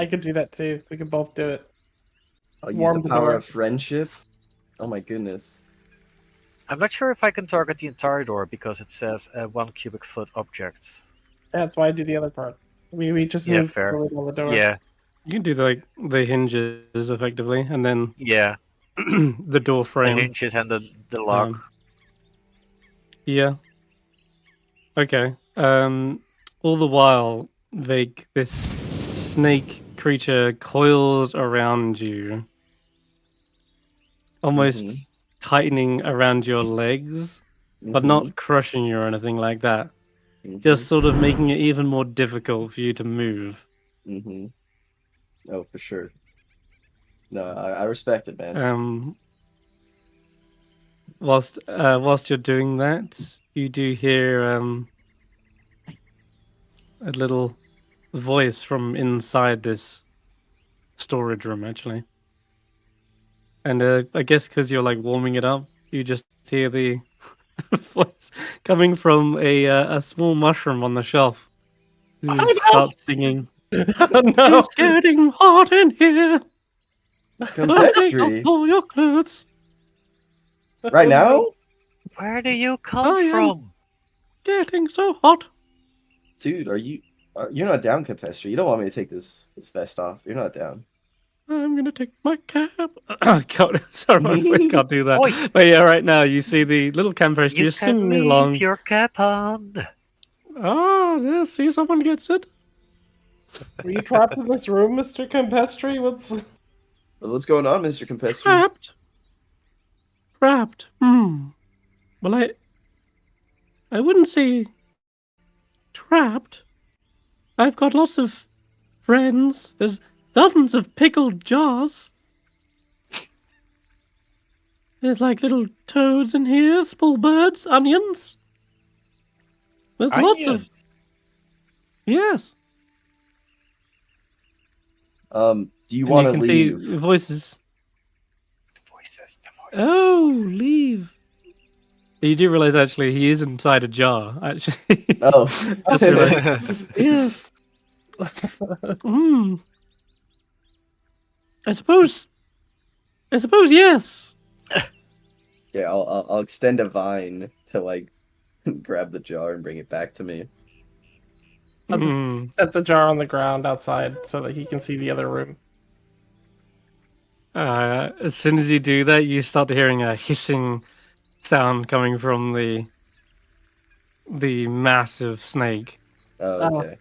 could do that too. We could both do it. I'll use Warm the the power door. of friendship. Oh my goodness. I'm not sure if I can target the entire door because it says 1 cubic foot object. That's why I do the other part. We just Yeah, moved fair. the door. Yeah, You can do the hinges effectively, and then yeah. the door The frame. hinges and the lock. Yeah. Okay. All the while, Vaike, this snake creature coils around you, almost Mhm. tightening around your legs, but not crushing you or anything like that. Mhm. Just sort of making it even more difficult for you to move. Mhm. Oh, for sure. No, I respect it, man. Whilst you're doing that, you do hear a little voice from inside this storage room, actually. And I guess because you're like warming it up, you just hear the voice coming from a small mushroom on the shelf, who no! starts singing. Oh no! It's getting hot in here. Take off Campestry. all your clothes. Right now? Where do you come I am from? getting so hot. Dude, you're not down, Campestre? You don't want me to take this vest off? You're not down. I'm gonna take my cap. Oh, God, sorry, my voice can't do that. Oi. But yeah, right now you see the little campfire You just can singing leave along. your cap on. Oh, yeah, see, someone gets it. Were you trapped in this room, Mr. Campestre? What's going on, Mr. Campestre? Trapped. Well, I wouldn't say trapped. I've got lots of friends. There's dozens of pickled jars. There's like little toads in here, small birds, onions. There's lots of... Onions. Yes. Do you And want you to can see leave? the voices. The voices. Oh, the voices. leave. You do realize actually he is inside a jar. Actually. Oh. Just realized. Yes. I suppose yes. Yeah, I'll extend a vine to like grab the jar and bring it back to me. I'll just set the jar on the ground outside so that he can see the other room. As soon as you do that, you start hearing a hissing sound coming from the massive snake. Oh, okay.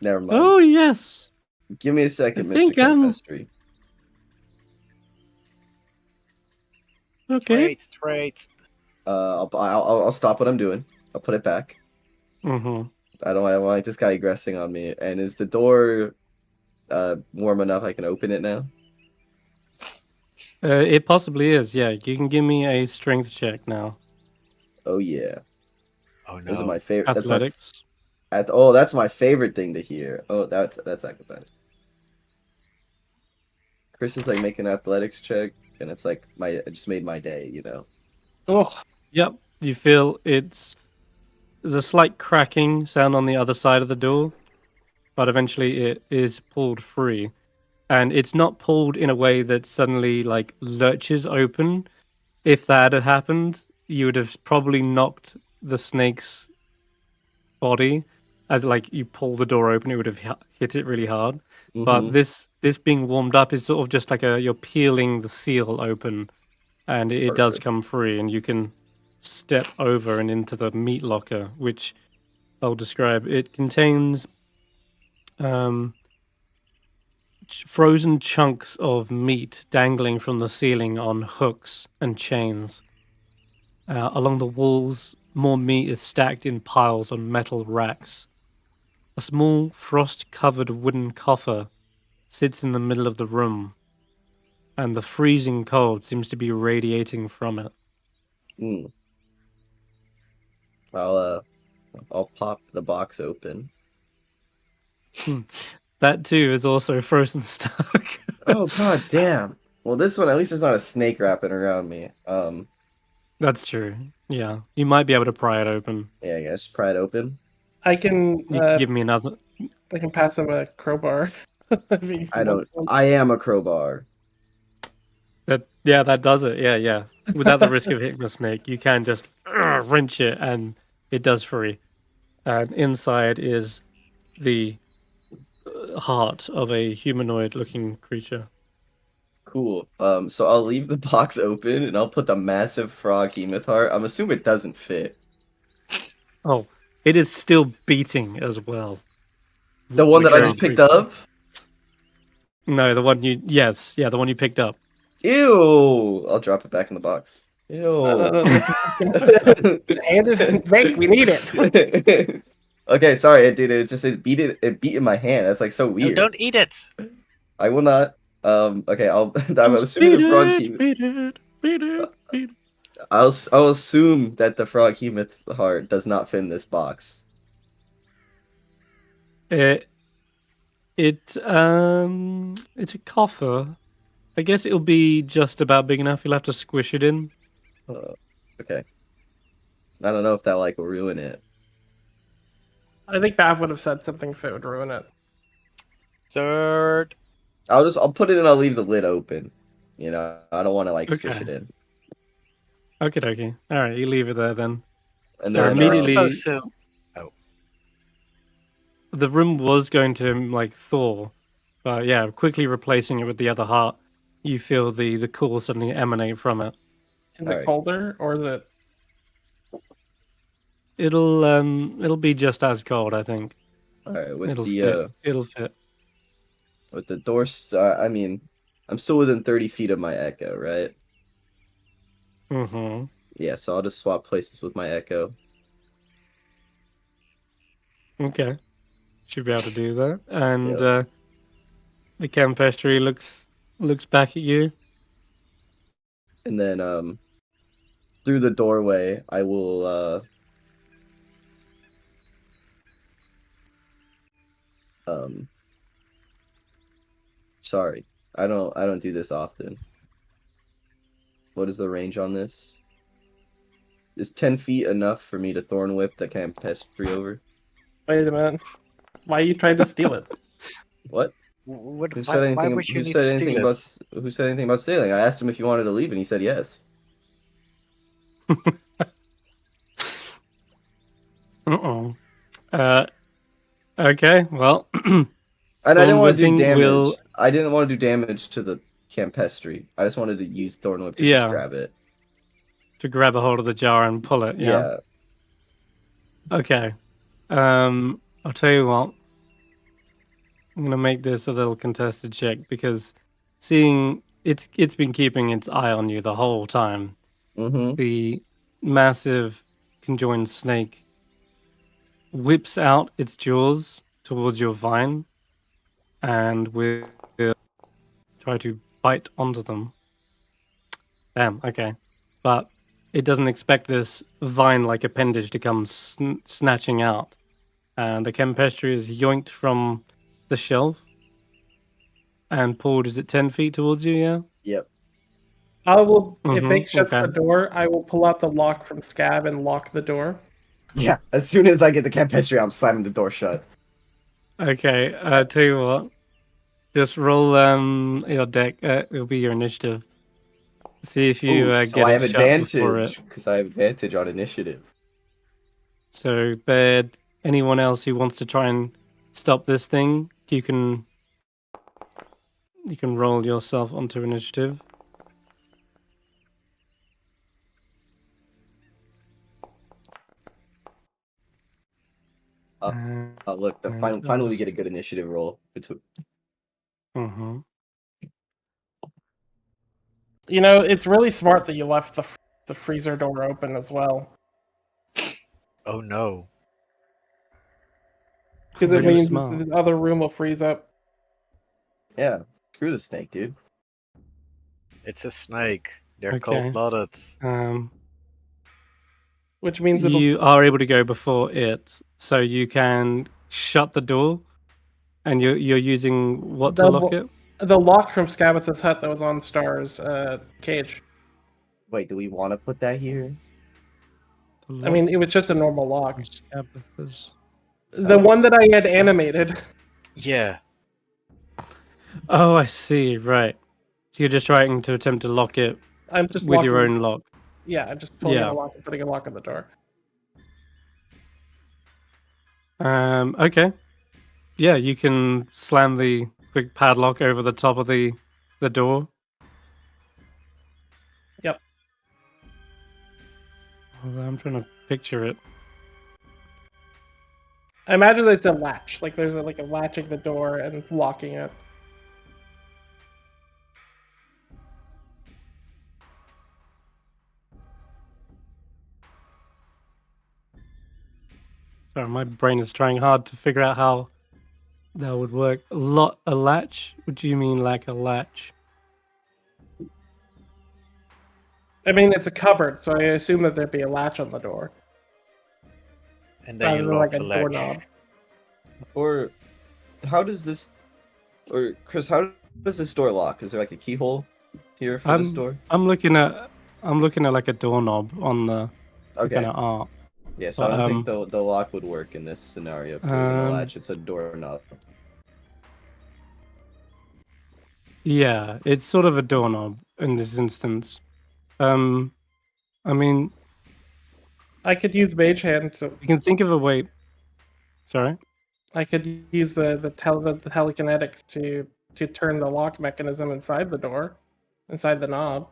Never mind. Oh yes. Give me a second, I think, Mr. Campestre. Okay. Traits. I'll stop what I'm doing. I'll put it back. Mm-hmm. I don't like this guy aggressing on me. And is the door warm enough I can open it now? It possibly is. Yeah, you can give me a strength check now. Oh yeah. Oh no. Those are my favorite. Athletics. That's my favorite thing to hear. Oh, that's acrobatic. Chris is like making an athletics check, and it's like I just made my day, you know. Oh, Yep. You feel there's a slight cracking sound on the other side of the door, but eventually it is pulled free. And it's not pulled in a way that suddenly like lurches open. If that had happened, you would have probably knocked the snake's body. As like you pull the door open, it would have hit it really hard. But this being warmed up is sort of just like you're peeling the seal open, and it does Perfect. come free, and you can step over and into the meat locker, which I'll describe. It contains frozen chunks of meat dangling from the ceiling on hooks and chains. Along the walls, more meat is stacked in piles on metal racks. A small frost-covered wooden coffer sits in the middle of the room, and the freezing cold seems to be radiating from it. I'll pop the box open. That too is also frozen stuck. Oh god damn. Well, this one at least there's not a snake wrapping around me. That's true. Yeah, you might be able to pry it open. Yeah, I guess pry it open. I can. You can give me another. I can pass him a crowbar. I don't. I am a crowbar. That does it. Yeah. Without the risk of hitting the snake, you can just wrench it, and it does free. And inside is the heart of a humanoid-looking creature. Cool. So I'll leave the box open and I'll put the massive frog hemoth heart. I'm assuming it doesn't fit. Oh, it is still beating as well. The one that I just picked up? No, the one you. Yes, yeah, the one you picked up. Ew! I'll drop it back in the box. Ew. Hand it, Vaike, we need it. Okay, sorry, dude. It beat in my hand. That's like so No, weird. don't eat it. I will not. Okay, I'm assuming the frog hemoth. Beat it. I'll assume that the frog hemoth heart does not fit in this box. It's a coffer. I guess it'll be just about big enough. You'll have to squish it in. Okay. I don't know if that like will ruin it. I think Bav would have said something if it would ruin it. Third. I'll put it in. I'll leave the lid open. You know, I don't want to like squish it in. Okay. All right, you leave it there then. And So then immediately- Supposed to. the room was going to like thaw, but yeah, quickly replacing it with the other heart, you feel the cool suddenly emanate from it. Is All it right. colder or is it? It'll be just as cold, I think. All right, with It'll the fit. It'll fit. with the door. I mean, I'm still within 30 feet of my echo, right? Mm-hmm. Yeah, so I'll just swap places with my echo. Okay. Should be able to do that. And Yep. the Campestry looks back at you. And then through the doorway, I will sorry. I don't do this often. What is the range on this? Is 10 feet enough for me to thorn whip the Campestry over? Wait a minute. Why are you trying to steal it? What? What, Who why, said why anything? would you Who need said to anything steal about? it? Who said anything about sailing? I asked him if he wanted to leave, and he said yes. Uh-oh. Okay, well, And I didn't Thorn want to do whipping damage. will- I didn't want to do damage to the Campestry. I just wanted to use thorn whip to Yeah. just grab it. to grab a hold of the jar and pull it, yeah? Okay. I'll tell you what. I'm gonna make this a little contested check because seeing it's been keeping its eye on you the whole time. Mm-hmm. The massive conjoined snake whips out its jaws towards your vine and will try to bite onto them. Damn, okay. But it doesn't expect this vine-like appendage to come snatching out. And the Campestry is yoinked from the shelf and pulled, is it 10 feet towards you, yeah? Yep. I will. If Mhm, Vaike shuts okay. the door, I will pull out the lock from Scab and lock the door. Yeah. As soon as I get the Campestry, I'm slamming the door shut. Okay, tell you what. Just roll your deck. It'll be your initiative. See if you Ooh, so get I it have shut before it. advantage because I have advantage on initiative. So, Baird, anyone else who wants to try and stop this thing, you can roll yourself onto initiative. Look, finally we get a good initiative roll. Mm-hmm. You know, it's really smart that you left the freezer door open as well, Oh no. because it Very means smart. the other room will freeze up. Yeah. Screw the snake, dude. It's a snake. They're Okay. cold-blooded. Which means it'll. You are able to go before it, so you can shut the door, and you're using what to lock it? The lock from Scabbath's hut that was on Star's cage. Wait, do we want to put that here? I mean, it was just a normal lock. Scabbath's. The one that I had animated. Yeah. Oh, I see. Right. So you're just trying to attempt to lock it I'm just with your locking- own lock. Yeah, I'm just pulling Yeah. out a lock and putting a lock on the door. Okay. Yeah, you can slam the quick padlock over the top of the door. Yep. Although I'm trying to picture it. I imagine there's a latch, like there's a latching the door and locking it. Sorry, my brain is trying hard to figure out how that would work. A latch? What do you mean, like a latch? I mean, it's a cupboard, so I assume that there'd be a latch on the door. And then you Rather than lock like the a latch. doorknob. Or how does this? Or Chris, how does this door lock? Is there like a keyhole here for this door? I'm looking at like a doorknob on the Okay. kind of art. Yeah, so I don't think the lock would work in this scenario because there isn't a latch. It's a doorknob. Yeah, it's sort of a doorknob in this instance. I mean, I could use Mage Hand to. you can think of a way. Sorry. I could use the telekinetics to turn the lock mechanism inside the door, inside the knob.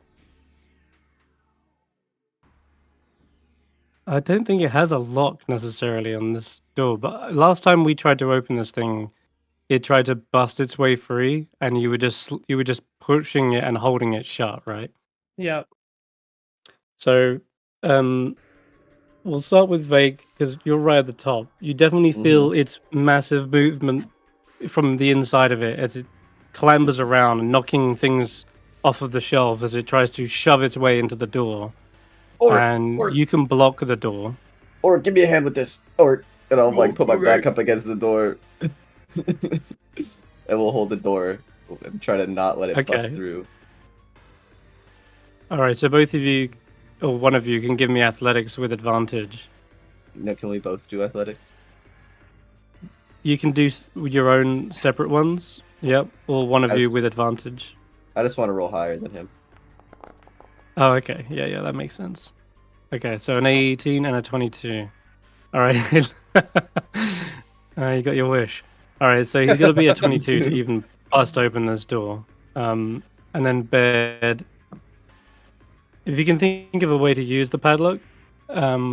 I don't think it has a lock necessarily on this door, but last time we tried to open this thing, it tried to bust its way free, and you were just pushing it and holding it shut, right? Yeah. So, we'll start with Vaike because you're right at the top. You definitely feel its massive movement from the inside of it as it clambers around and knocking things off of the shelf as it tries to shove its way into the door. And you can block the door. Or give me a hand with this. Or and I'll like put my Okay. back up against the door. And we'll hold the door and try to not let it bust Okay. through. All right, so both of you, or one of you, can give me athletics with advantage. Now, can we both do athletics? You can do your own separate ones. Yep, or one of you As- with advantage. I just want to roll higher than him. Oh, okay. Yeah, that makes sense. Okay, so an 18 and a 22. All right. You got your wish. All right, so he's got to be a 22 to even bust open this door. And then Bed, if you can think of a way to use the padlock,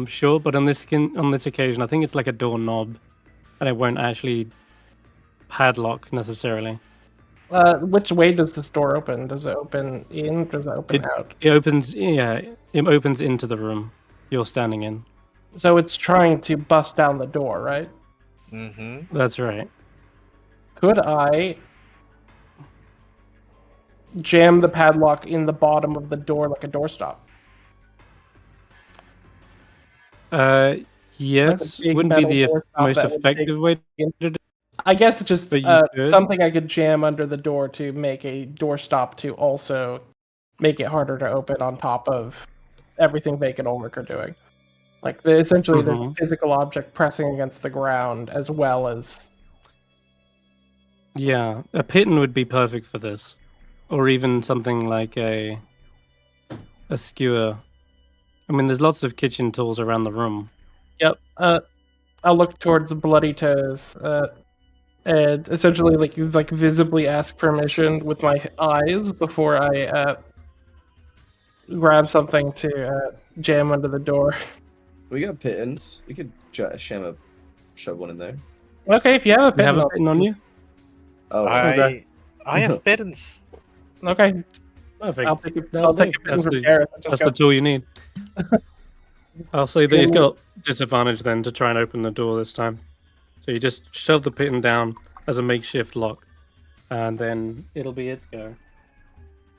sure. But on this occasion, I think it's like a doorknob, and it won't actually padlock necessarily. Which way does this door open? Does it open in? Does it open out? It opens, yeah, it opens into the room you're standing in. So it's trying to bust down the door, right? Mm-hmm. That's right. Could I jam the padlock in the bottom of the door like a doorstop? Yes, big wouldn't be metal the doorstop most that would effective way to do it. I guess it's just But you could. something I could jam under the door to make a doorstop to also make it harder to open on top of everything Vaike and Ulric are doing. Like essentially there's a physical object pressing against the ground as well as Yeah, a piton would be perfect for this, or even something like a skewer. I mean, there's lots of kitchen tools around the room. Yep. I'll look towards Bloody Toes, and essentially like visibly ask permission with my eyes before I grab something to jam under the door. We got pittons. We could shove one in there. Okay, if you have a You pin, have a piton on you? Oh, Okay. I have pittance. okay, Perfect. I'll take a That'll pin do. from Garreth. and just That's go, the tool you need. I'll say that he's got disadvantage then to try and open the door this time. So you just shove the piton down as a makeshift lock, and then it'll be its go.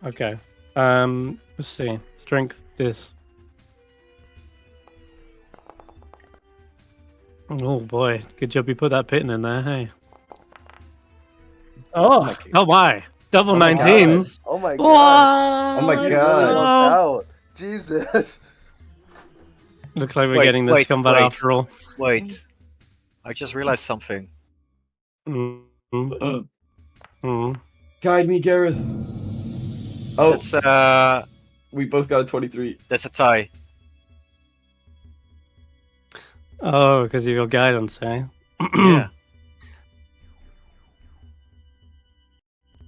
Okay. Let's see. Strength dis. Oh boy, good job you put that piton in there, hey. Oh, Oh my! Double Oh my 19s! Oh my god. What? Oh my You really God. lucked out. Jesus. Looks like we're Wait, getting this wait, combat wait. after all. Wait, I just realized something. Mm. Mm. Guide me, Garreth. Oh, That's we both got a 23. that's a tie. Oh, because of your guidance, eh? Yeah.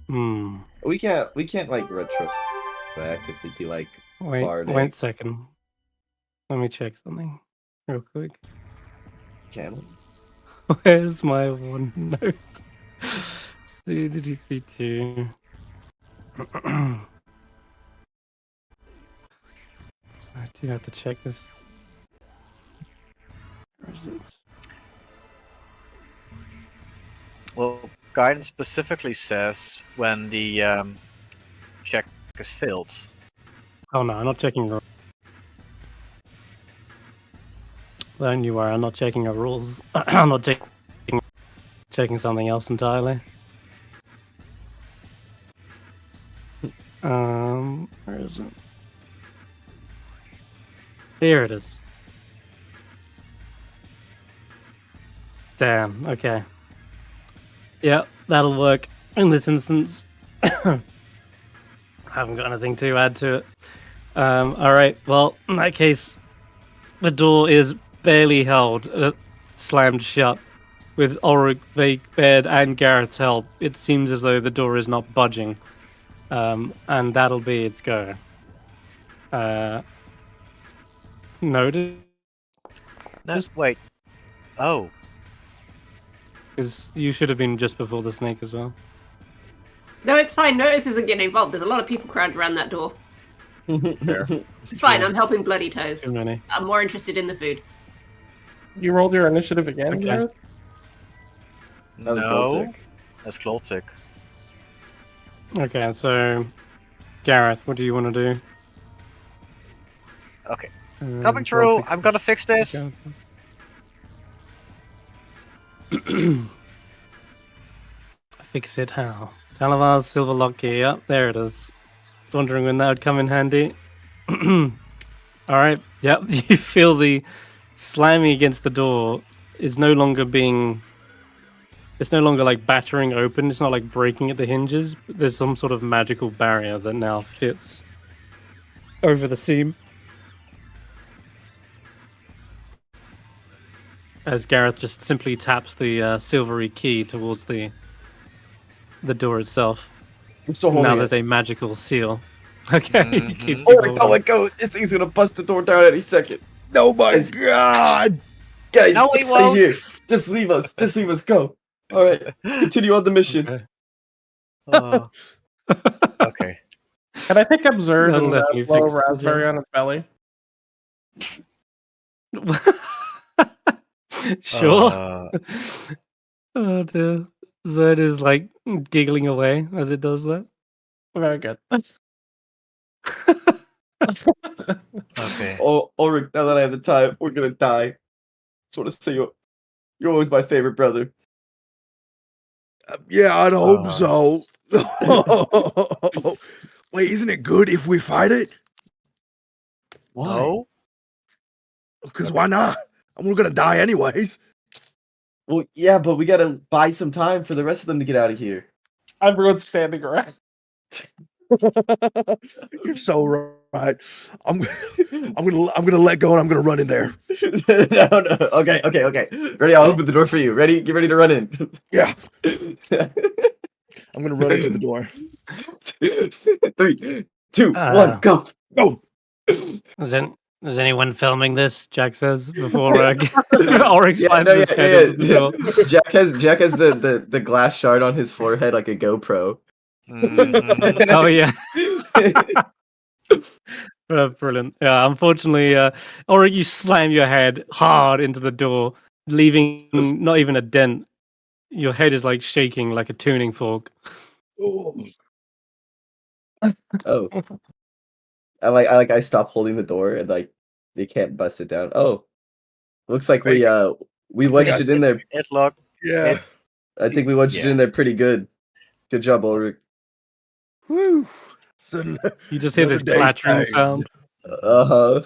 Hmm. We can't like retro back if we do like Wait Bardic. a second. Let me check something real quick. Can we? Where's my one note? 2. I do have to check this. Where is it? Well, guidance specifically says when the check is failed. Oh no, I'm not checking rules. Don't you worry, I'm not checking our rules. I'm not checking something else entirely. Where is it? Here it is. Damn, okay. Yeah, that'll work in this instance. I haven't got anything to add to it. Alright, well, in that case, the door is barely held, slammed shut, with Ulric, Vaike, Baird, and Garreth's help, it seems as though the door is not budging. And that'll be its go. Noted. No, wait. Oh, Because you should have been just before the snake as well. No, it's fine. Notus isn't getting involved. There's a lot of people crowded around that door. fair. It's fine. I'm helping Bloody Toes. Too many. I'm more interested in the food. You rolled your initiative again, Okay. Garreth? That was No, Voltic. that's Cloltic. Okay, so Garreth, what do you want to do? Okay, coming through. I'm gonna fix this. Fix it how? Talavar's silver lock key. Yep, there it is. I was wondering when that would come in handy. All right. Yep. You feel the slamming against the door is no longer being. It's no longer like battering open. It's not like breaking at the hinges. There's some sort of magical barrier that now fits over the seam. As Garreth just simply taps the silvery key towards the door itself. I'm still holding Now it. there's a magical seal. Okay. he keeps Oh, holding let go! This thing's gonna bust the door down any second. Oh my Guys. god! Guys, No, he stay won't. here. Just leave us. Just leave us. Go. All right. Continue on the mission. Okay. Okay. Can I pick up Zerd That'll and definitely blow fix the raspberry job. on his belly? Sure. Uh, Oh dear. Zed is like giggling away as it does that. Very good. okay. Oh, Ulric, now that I have the time, we're gonna die. Just want to say you're always my favorite brother. Yeah, I'd hope Uh. so. Wait, isn't it good if we fight it? No. Because why not? We're gonna die anyways. Well, yeah, but we gotta buy some time for the rest of them to get out of here. Everyone's standing around. You're so right. I'm gonna let go and I'm gonna run in there. No. Okay. Ready? I'll open the door for you. Ready? Get ready to run in. Yeah, I'm gonna run into the door. 3, 2, 1, go. Go. Is anyone filming this? Jack says before Ulric Yeah, slams no, his head yeah. into the door. Jack has the glass shard on his forehead like a GoPro. Mhm. Oh yeah. Brilliant. Yeah, unfortunately, Ulric, you slam your head hard into the door, leaving not even a dent. Your head is like shaking like a tuning fork. Oh. I stop holding the door and like they can't bust it down. Oh. Looks like we wedged it in there. It looked. Yeah. I think we wedged it in there pretty good. Good job, Ulric. Woo. You just hear this Another day's clattering saved. sound. Uh-huh.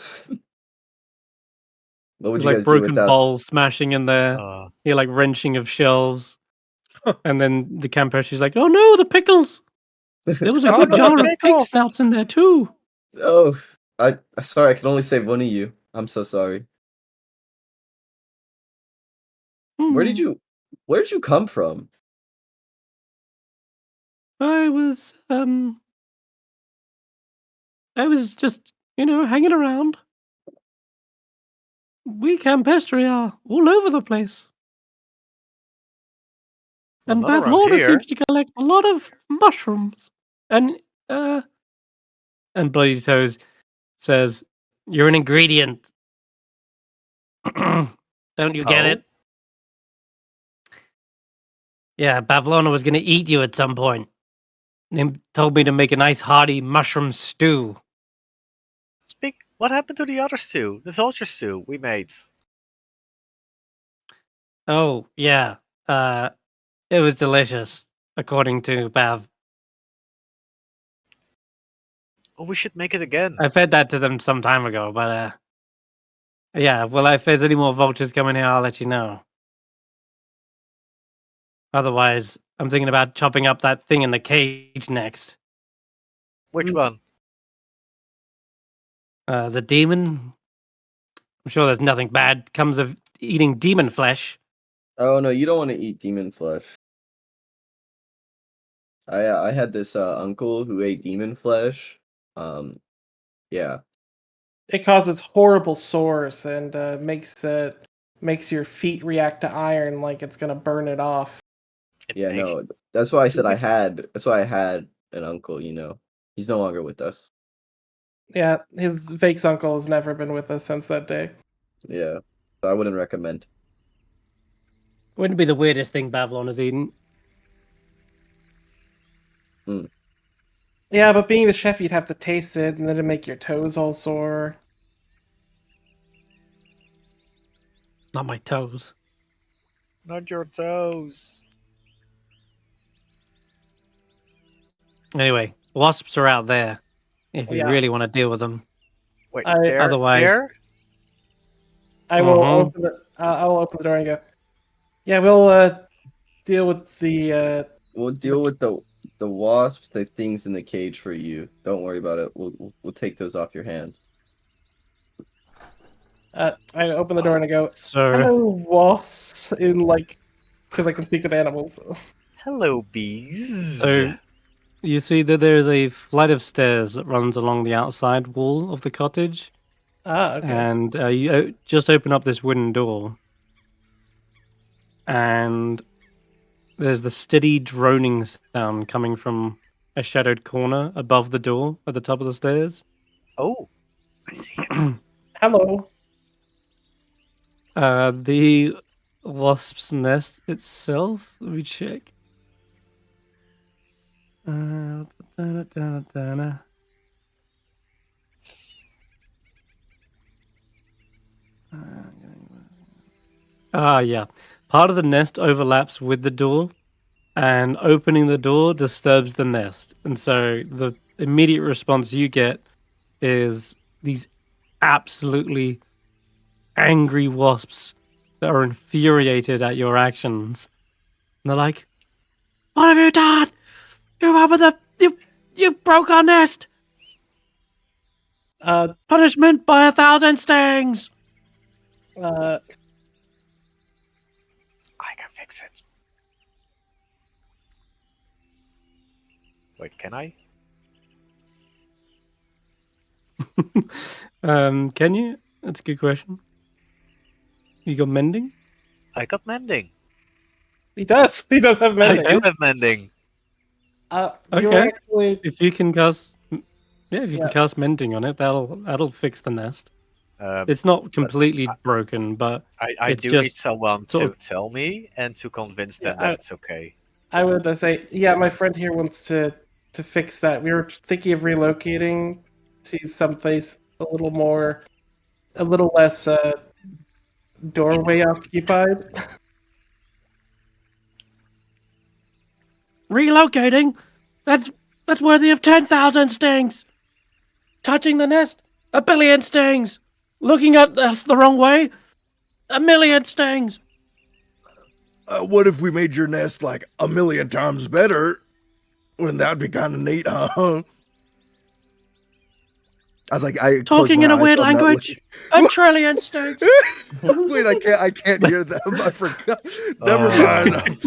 What would There's you like guys do broken without? bowls smashing in there. Uh, You're like wrenching of shelves. And then the camper, she's like, "Oh no, the pickles! There was a Oh, good no, jar the of pig pickles!" snouts in there too." Oh, I sorry, I can only save one of you. I'm so sorry. Where did you come from? I was just, hanging around. We Campestri are all over the place. well, And not around Bavlorna here. seems to collect a lot of mushrooms. And Bloody Toes says, "You're an ingredient. Don't you get Oh. it? Yeah, Bavlorna was going to eat you at some point. They told me to make a nice hearty mushroom stew." What happened to the other stew? The vulture stew we made. Oh, yeah. It was delicious, according to Bav. Oh, we should make it again. I fed that to them some time ago, but yeah, well, if there's any more vultures coming here, I'll let you know. Otherwise, I'm thinking about chopping up that thing in the cage next. Which one? The demon. I'm sure there's nothing bad comes of eating demon flesh. Oh no, you don't want to eat demon flesh. I had this uncle who ate demon flesh. Yeah. It causes horrible sores and makes your feet react to iron like it's gonna burn it off. Yeah, no. That's why I said I had. That's why I had an uncle. He's no longer with us. Yeah, his Vake's uncle has never been with us since that day. Yeah, so I wouldn't recommend. Wouldn't be the weirdest thing Babylon has eaten. Yeah, but being the chef, you'd have to taste it, and then it'd make your toes all sore. Not my toes. Not your toes. Anyway, wasps are out there. If you Yeah. really want to deal with them. Wait, Otherwise- there? I will Mhm. open the. I'll open the door and go. Yeah, we'll deal with the. We'll deal with the wasps, the things in the cage for you. Don't worry about it. We'll take those off your hands. I open the door and I go. So, Hello, wasps, because I can speak with animals. Hello, bees. so you see that there is a flight of stairs that runs along the outside wall of the cottage. Ah, okay. And you just open up this wooden door. And there's the steady droning sound coming from a shadowed corner above the door at the top of the stairs. Oh, I see it. Hello. The wasp's nest itself. Let me check. Yeah. Part of the nest overlaps with the door, and opening the door disturbs the nest. And so the immediate response you get is these absolutely angry wasps that are infuriated at your actions. And they're like, "What have you done? You broke our nest. Punishment by 1,000 stings." Uh, I can fix it. Wait, can I? Can you? That's a good question. You got mending? I got mending. he does. He does have mending. I do have mending. You're Okay. actually. If you can cast, if you Yeah. can cast mending on it, that'll fix the nest. Um, It's not completely broken, but I it's do need just someone sort to tell me and to convince them Yeah, that it's okay. I would say, yeah, my friend here wants to fix that. We were thinking of relocating to someplace a little less doorway occupied. relocating. That's worthy of 10,000 stings. Touching the nest, 1,000,000,000 stings. Looking at us the wrong way, 1,000,000 stings. What if we made your nest like 1,000,000 times better? Wouldn't that be kind of neat, huh? I was like, I closed Talking my in a eyes, weird so I'm not language, 1,000,000,000,000 stings. Wait, I can't hear them. I forgot. Never mind.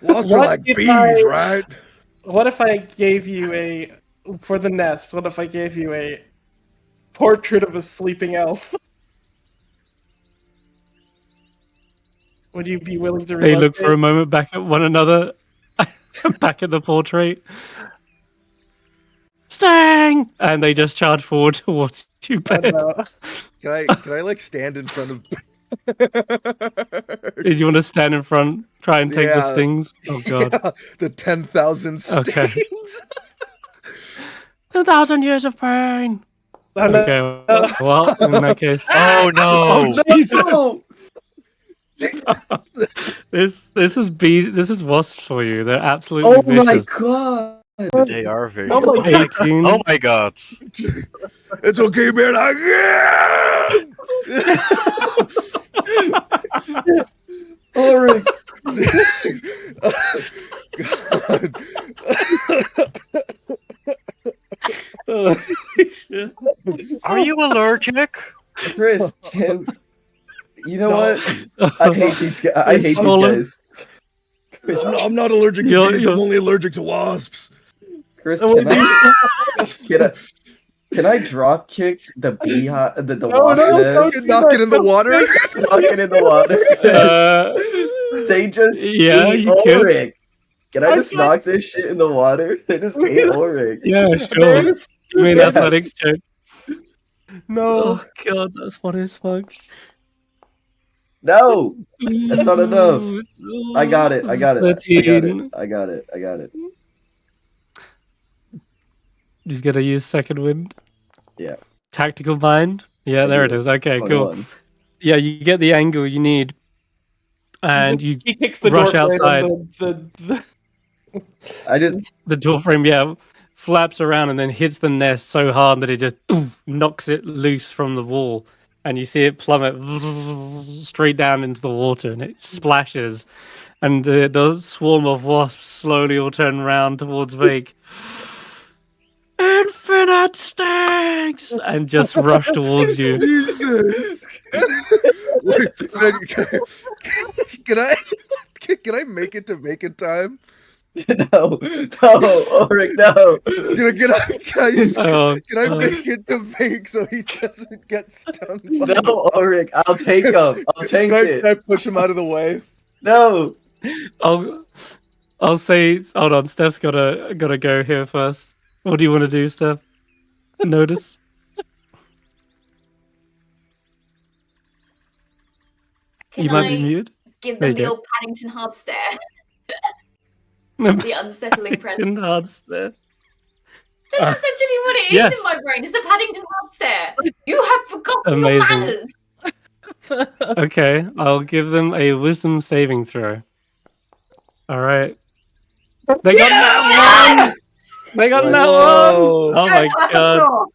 Wasps are What like if bees, I- right? What if I gave you for the nest? What if I gave you a portrait of a sleeping elf? Would you be willing to They relocate? look for a moment back at one another, back at the portrait. Stang! And they just charge forward towards you, I Ben. don't know. Can I like stand in front of? Do you want to stand in front, try and take the Yeah. stings? Oh god. Yeah, the 10,000 stings. Okay. 10,000 years of pain. Oh, no. Okay, well, in that case. Oh no! Oh, Jesus! This is wasps for you. They're absolutely Oh my vicious. god! They are very. Oh my god! 18. Oh my god! It's okay, man. Ulric! Holy shit. Are you allergic? Chris, You know No. what? I hate these guys. I hate these guys. Chris, I'm not allergic to bees. I'm only allergic to wasps. Chris, can I drop kick the the wasp nest? Knock it in the water. Knock it in the water. They just ate Ulric. Can I just knock this shit in the water? They just ate Ulric. Yeah, sure. Give me an athletics check. No. Oh god, that's funny as fuck. No, that's not enough. I got it. I got it. 13. I got it. He's gonna use second wind. Yeah. Tactical mind. Yeah, there it is. Okay, cool. 21. Yeah, you get the angle you need, and you He kicks the rush door outside. The door frame, yeah, flaps around and then hits the nest so hard that it just knocks it loose from the wall, and you see it plummet straight down into the water, and it splashes, and the swarm of wasps slowly all turn around towards Vaike. Infinite stings! And just rush towards you. Jesus! Wait, can I make it to vacant time? No, Ulric, no. Can I make it to Vaike so he doesn't get stung? No, Ulric, I'll take him. I'll take it. Can I push him out of the way? No. I'll say. Hold on, Steph's gotta go here first. What do you want to do, Steph? Notus? Can you might be muted. Give them the old Paddington hard stare. The unsettling presence. Hard stare. That's essentially what it is in my brain. It's a Paddington hard stare. You have forgotten your manners. Okay, I'll give them a wisdom saving throw. All right. They got that one. They got that one. Oh my god.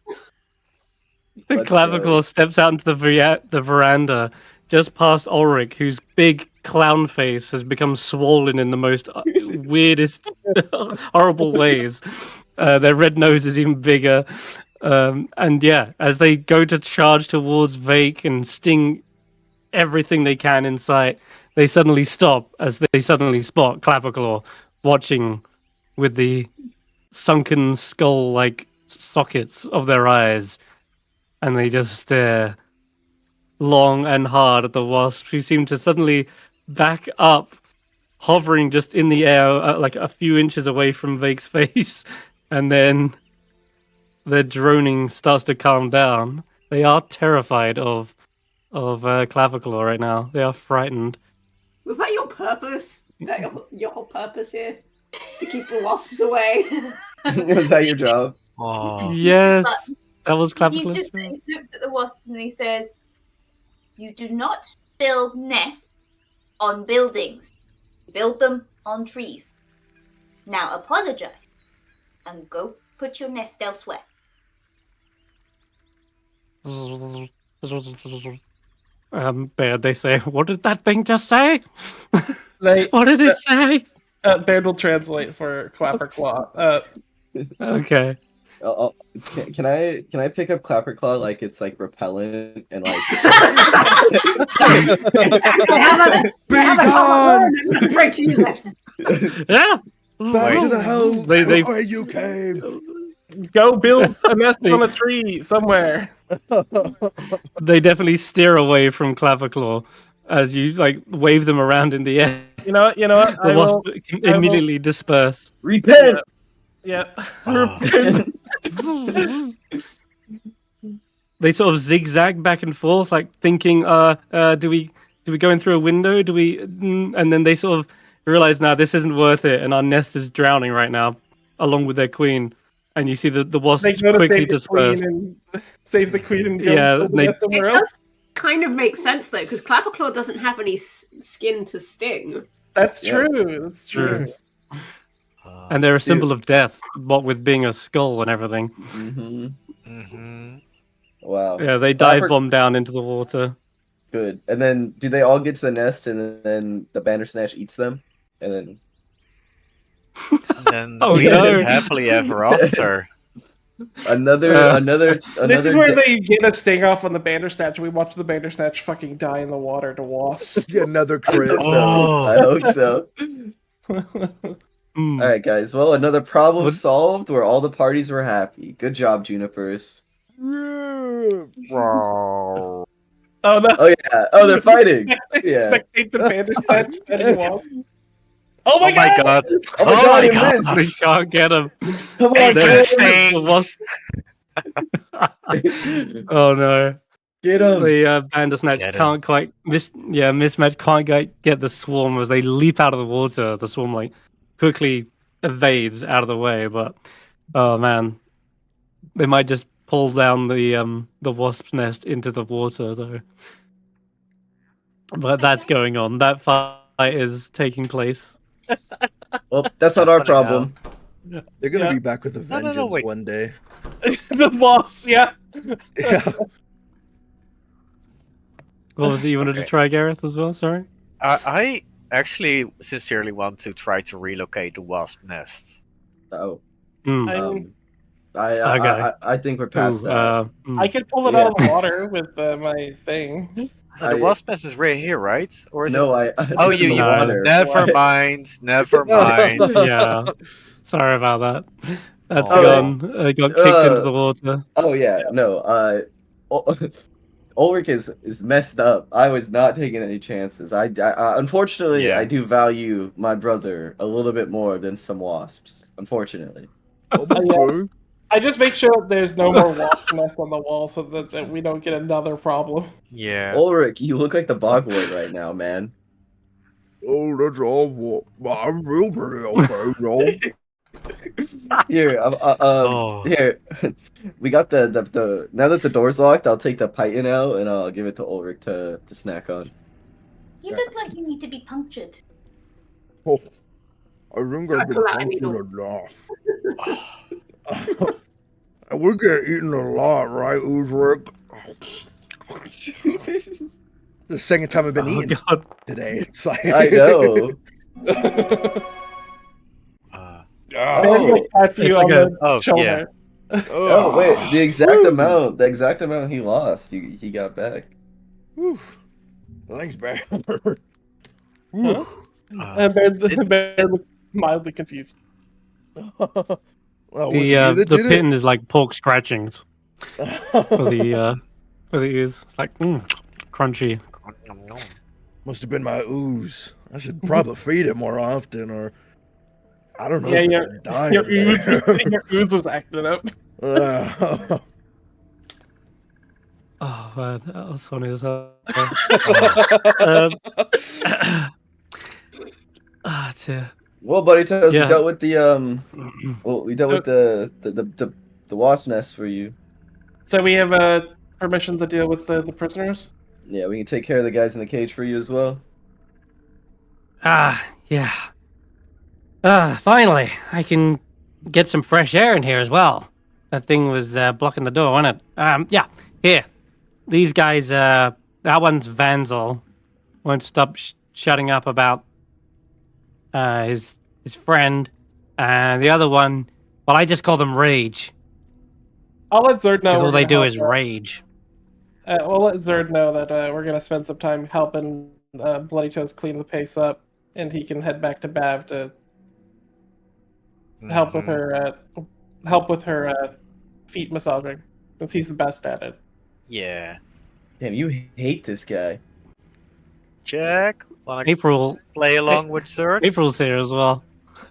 The Clavicle steps out into the veranda, just past Ulric, whose big clown face has become swollen in the most weirdest, horrible ways. Their red nose is even bigger. And yeah, as they go to charge towards Vaike and sting everything they can in sight, they suddenly stop as they suddenly spot Clapperclaw watching with the sunken skull-like sockets of their eyes, and they just stare long and hard at the wasps, who seem to suddenly back up, hovering just in the air, like a few inches away from Vaike's face, and then their droning starts to calm down. They are terrified of Clavicle right now. They are frightened. Was that your purpose? Your whole purpose here? To keep the wasps away? Was that your job? Oh. Yes, that was Clavicle. He looks at the wasps and he says, "You do not build nests on buildings. Build them on trees. Now apologize and go put your nest elsewhere." Baird, they say, what did that thing just say? What did it say? Baird will translate for Clapperclaw. Okay. Can I pick up Clapperclaw like it's like repellent and like? Yeah. Back to the house where you came. Go build a nest on a tree somewhere. They definitely steer away from Clapperclaw as you like wave them around in the air. You know what? The wasp can immediately disperse. Repent. Yeah. They sort of zigzag back and forth, like thinking, do we go in through a window? Do we? And then they sort of realize, now this isn't worth it, and our nest is drowning right now, along with their queen. And you see the wasps quickly disperse. Save the queen and go somewhere else. It does kind of make sense though, because Clapperclaw doesn't have any skin to sting. That's true. That's true. And they're a symbol of death, what with being a skull and everything. Wow. Yeah, they dive bomb down into the water. Good. And then do they all get to the nest and then the Bandersnatch eats them? And then we live happily ever after. Another. This is where they get a sting off on the Bandersnatch. We watch the Bandersnatch fucking die in the water to wasps. Another I crit. hope so. I hope so. Hmm. All right, guys. Well, another problem What- solved where all the parties were happy. Good job, Junipers. Roar. Oh no! Oh yeah. Oh, they're fighting. Yeah. Spectate the Bandersnatch fighting wasps. Oh my Oh my god! god! Oh my god, he They missed. can't get him. Come on, Infinite man. stings. Oh no. Get him. The Bandersnatch Get can't quite mismatch can't get the swarm as they leap out of the water. The swarm like quickly evades out of the way, but oh man, they might just pull down the wasp's nest into the water though. But that's going on. That fight is taking place. Well, that's not our problem. They're gonna Yeah. be back with a No, vengeance wait. one day. The wasp, yeah. Yeah. What was it you wanted to Okay. try, Garreth, as well? Sorry. I actually sincerely want to try to relocate the wasp nest. Oh. Hmm. I think we're past Ooh, that. I could pull it out of the water with my thing. No, the wasp nest is right here, right? Or is No, it? I. Oh, it's in you. the No. water. Never mind. Never mind. Yeah. Sorry about that. That's Oh. gone. Got kicked into the water. Oh yeah, no. Ulric is messed up. I was not taking any chances. Unfortunately, Yeah. I do value my brother a little bit more than some wasps. Unfortunately. Okay. I just make sure there's no more wasp nests on the wall so that we don't get another problem. Yeah. Ulric, you look like the Bogward right now, man. Oh, that's awful. I'm real pretty okay, yo. Here, Oh. here. We got the now that the door's locked, I'll take the python out and I'll give it to Ulric to snack on. You look like you need to be punctured. Oh, I think I've been pull out a punctured enough. We get eaten a lot, right, Ulric? The second time I've been Oh eaten god. today. It's like I know. Ben like pats It's you like on a- the oh, shoulder. Oh wait, the exact amount he lost, he got back. Whew. Thanks, man. Huh? And Ben looked mildly confused. Well, was The it you that the did pin is like pork scratchings for it? the ooze. It's like crunchy. Must have been my ooze. I should probably feed it more often, or I don't know. Yeah, if your- it's dying Your ooze, there. your ooze was acting up. Oh man, that was funny as hell. Ah, dear. Well, buddy, Toes, Yeah. we dealt with the we dealt with the wasp nest for you. So we have permission to deal with the prisoners? Yeah, we can take care of the guys in the cage for you as well. Yeah. Finally, I can get some fresh air in here as well. That thing was blocking the door, wasn't it? Yeah. Here, these guys. That one's Vanzel. Won't stop shutting up about his friend, and the other one. Well, I just call them Rage I'll let Zerd know. because all we're they gonna do help is out. rage. We'll let Zerd know that we're gonna spend some time helping Bloody Toes clean the pace up, and he can head back to Bav to help with her feet massaging, since he's the best at it. Yeah. Damn, you hate this guy. Jack, wanna April. play along with Zerd? April's here as well.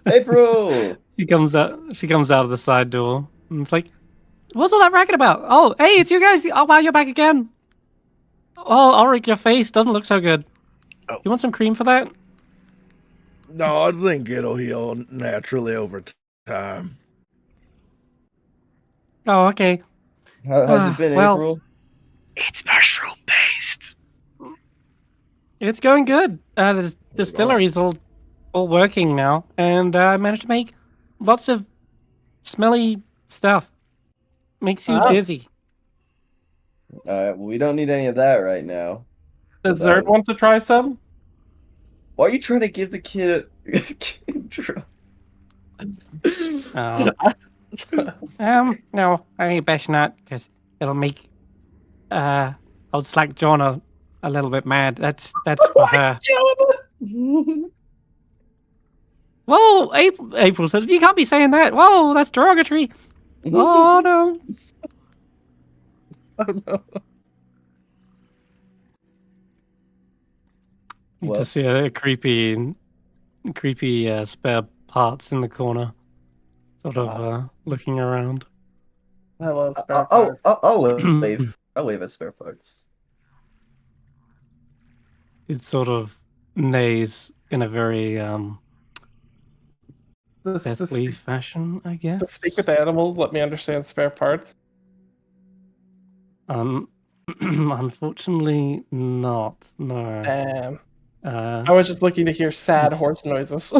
April. She comes out. She comes out of the side door, and it's like, "What's all that racket about? Oh, hey, it's you guys! Oh, wow, you're back again. Oh, Ulric, your face doesn't look so good. Oh. You want some cream for that? No, I think it'll heal naturally over time. Oh, okay. How's it been, well- April? It's mushroom based. It's going good. The distillery's all working now, and I managed to make lots of smelly stuff. Makes you Oh. dizzy. We don't need any of that right now. Does Zerd want to try some? Why are you trying to give the kid a drug? Oh, No, I think best not, because it'll make old Slack John a little bit mad. That's for her. Whoa, April says, you can't be saying that. Whoa, that's derogatory. Oh, no. Oh no. You Well. just see a creepy spare parts in the corner, sort of looking around. I love spare parts. I'll wave. I'll wave at spare parts. It sort of neighs in a very This deathly fashion, I guess. to speak with animals, let me understand spare parts. Unfortunately not. No. Damn. Uh, I was just looking to hear sad horse noises.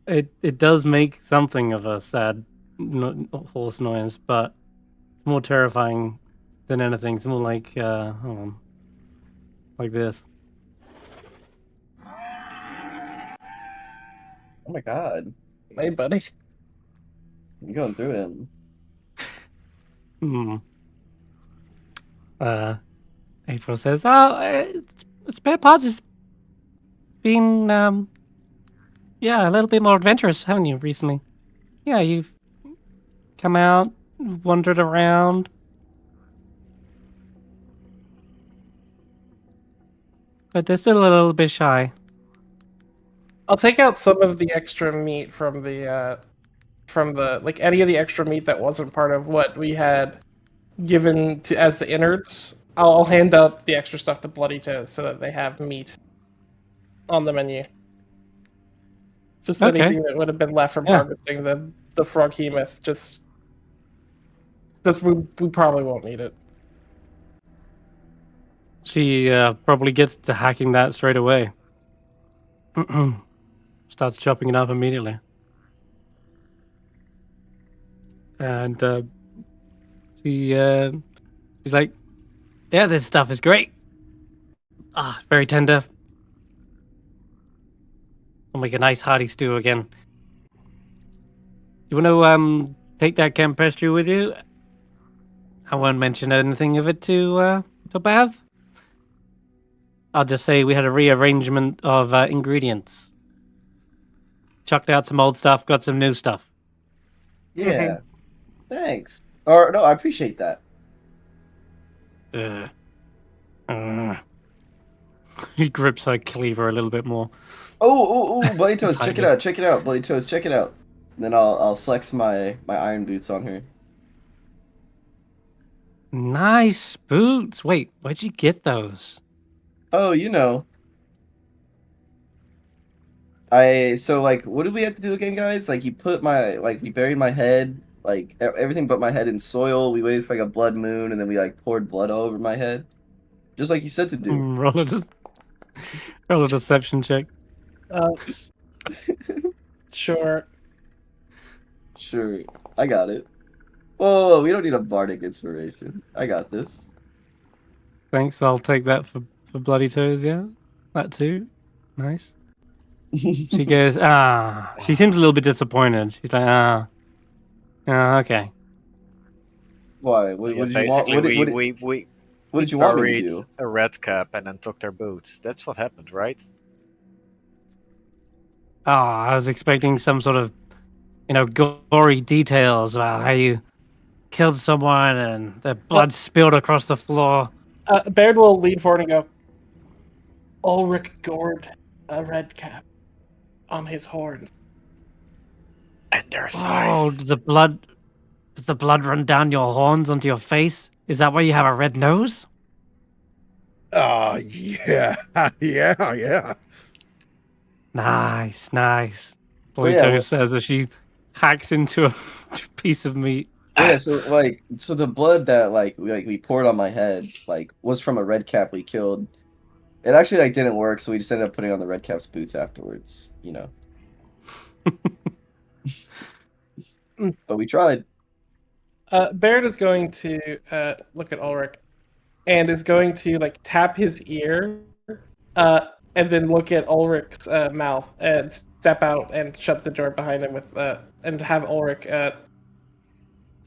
it does make something of a sad horse noise, but it's more terrifying than anything. It's more like hold on, like this. Oh my god. Hey, buddy. You're going through it. Hmm. April says, "Oh, spare parts has been yeah, a little bit more adventurous, haven't you, recently? Yeah, you've come out, wandered around." But they're still a little bit shy. I'll take out some of the extra meat from the like any of the extra meat that wasn't part of what we had given to as the innards. I'll hand out the extra stuff to Bloody Toes so that they have meat on the menu. Just Okay. anything that would have been left from Yeah. harvesting the froghemoth. Just we probably won't need it. She probably gets to hacking that straight away. Starts chopping it up immediately. And she's like, yeah, this stuff is great. Ah, very tender. I'll make a nice hearty stew again. You want to take that campestry with you? I won't mention anything of it to Bath. I'll just say we had a rearrangement of ingredients. Chucked out some old stuff, got some new stuff. Yeah. Thanks. Or no, I appreciate that. He grips her cleaver a little bit more. Oh, Bloody Toes, check it out, check it out, Bloody Toes, check it out. Then I'll flex my iron boots on her. Nice boots. Wait, where'd you get those? Oh, you know. So like, what did we have to do again, guys? Like, we buried my head, like everything but my head in soil. We waited for like a blood moon, and then we like poured blood all over my head, just like you said to do. Roll a deception check. Sure. Sure, I got it. Whoa, we don't need a bardic inspiration. I got this. Thanks, I'll take that for Bloody Toes, yeah? That too. Nice. She goes, she seems a little bit disappointed. She's like, okay. Why? What did you want? What did you want me to do? A red cap and then took their boots. That's what happened, right? Oh, I was expecting some sort of, gory details about how you killed someone and the blood spilled across the floor. Baird will lean forward and go, Ulric gored a red cap on his horns. And their Oh, does the blood run down your horns onto your face? Is that why you have a red nose? Oh, yeah. Yeah. Nice. Well, yeah, Polito says as she hacks into a piece of meat. Yeah, so the blood that we poured on my head was from a red cap we killed. It actually didn't work, so we just ended up putting on the red cap's boots afterwards, But we tried. Baird is going to look at Ulric and is going to tap his ear and then look at Ulric's mouth and step out and shut the door behind him with and have Ulric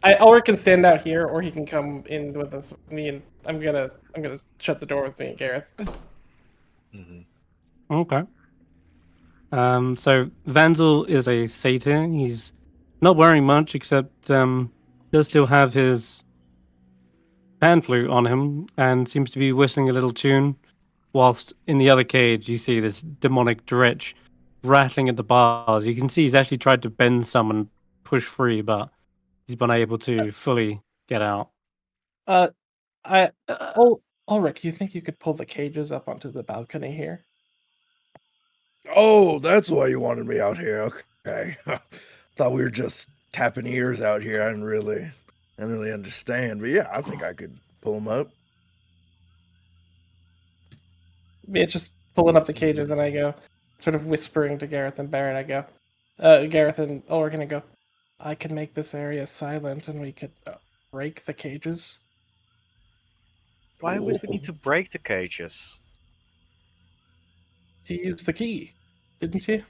Ulric can stand out here, or he can come in with us. Me and I'm gonna shut the door with me and Garreth. Hmm. Okay. So Vandal is a satyr. He's not wearing much except does still have his pan flute on him and seems to be whistling a little tune. Whilst in the other cage, you see this demonic dretch rattling at the bars. You can see he's actually tried to bend some and push free, but he's been able to fully get out. Uh, Ulric, you think you could pull the cages up onto the balcony here? Oh, that's why you wanted me out here. Okay. Thought we were just tapping ears out here. I didn't really understand. But yeah, I think I could pull them up. Yeah, just pulling up the cages, and I go, sort of whispering to Garreth and Barrett. I go, Garreth and Ulric, and I go, I can make this area silent, and we could break the cages. Why would we need to break the cages? You used the key, didn't you?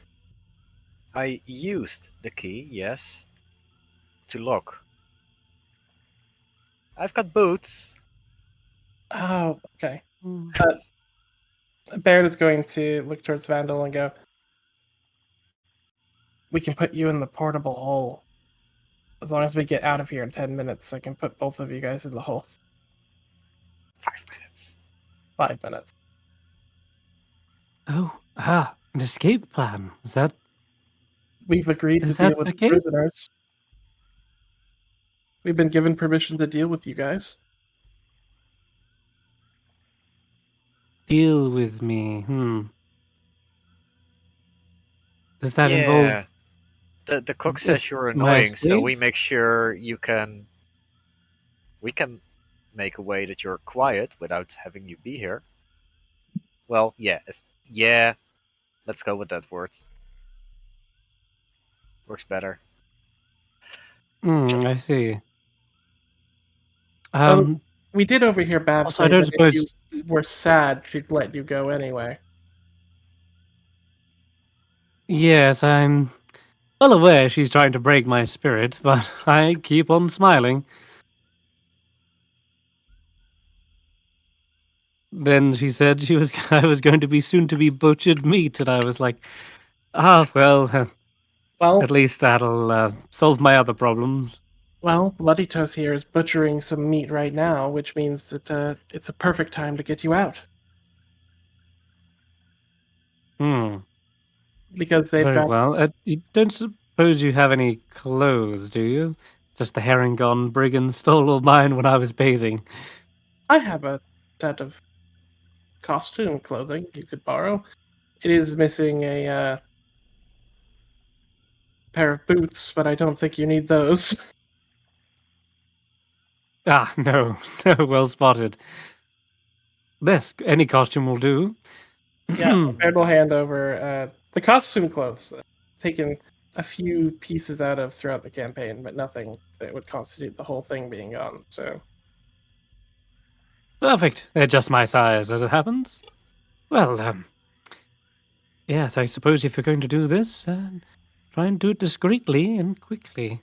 I used the key, yes, to lock. I've got boots. Oh, okay. Barrett is going to look towards Vandal and go, we can put you in the portable hole. As long as we get out of here in 10 minutes, I can put both of you guys in the hole. 5 minutes. 5 minutes. Oh, an escape plan. Is that We've agreed to Is deal that with the the case? prisoners. We've been given permission to deal with you guys. deal with me? Does that involve Yeah. The cook Yes, says you're my annoying, so escape? we make sure we can make a way that you're quiet without having you be here. Well, yeah, yeah. Let's go with that word. Works better. Just I see. We did overhear Bav Also, I say don't that if you suppose. were sad, she'd let you go anyway. Yes, I'm well aware she's trying to break my spirit, but I keep on smiling. Then she said I was going to be soon to be butchered meat, and I was like, well, Well, at least that'll solve my other problems. Bloody Toast here is butchering some meat right now, which means that it's a perfect time to get you out. Hmm. Because they've Very got... well. You don't suppose you have any clothes, do you? Just the herring-gone brigand stole all mine when I was bathing. I have a set of costume clothing you could borrow. It is missing a pair of boots, but I don't think you need those. Ah, no, no, well spotted. This, any costume will do. Yeah, Baird will hand over the costume clothes, taken a few pieces out of throughout the campaign, but nothing that would constitute the whole thing being gone. So, Perfect. They're just my size, as it happens. Well, yes, I suppose if you're going to do this, try and do it discreetly and quickly.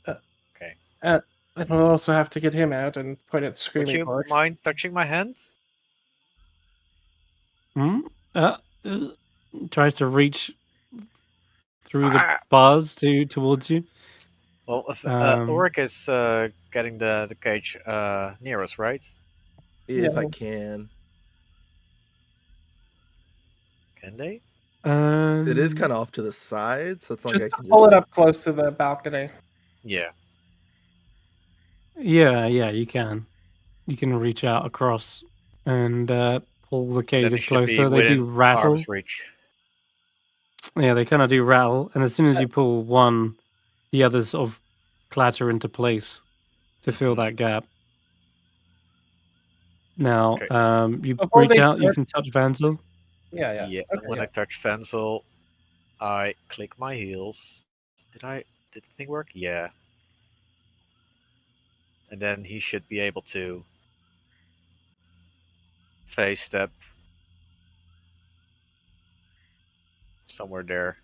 okay. and we'll also have to get him out and point at Would Screaming you Torch. mind touching my hands? Hmm? Uh, uh, Tries to reach through the Ah! bars towards you. Well, if, Um, Ulric is getting the cage near us, right? If I Yeah. can. Can they? It is um, kind of off to the side, so it's not like Just I can pull just. it up close to the balcony. Yeah. yeah, you can. You can reach out across and pull the Then he cages should be closer. They do within rattle. arm's reach. Yeah, they kind of do rattle, and as soon as you pull one, the others sort of clatter into place to fill Mhm. that gap. Now, Okay. you Before reach they out, you start- can touch Vansel. Yeah, Yeah. Okay, And when yeah. I touch Fenzel, I click my heels. Did the thing work? Yeah. And then he should be able to face step somewhere there.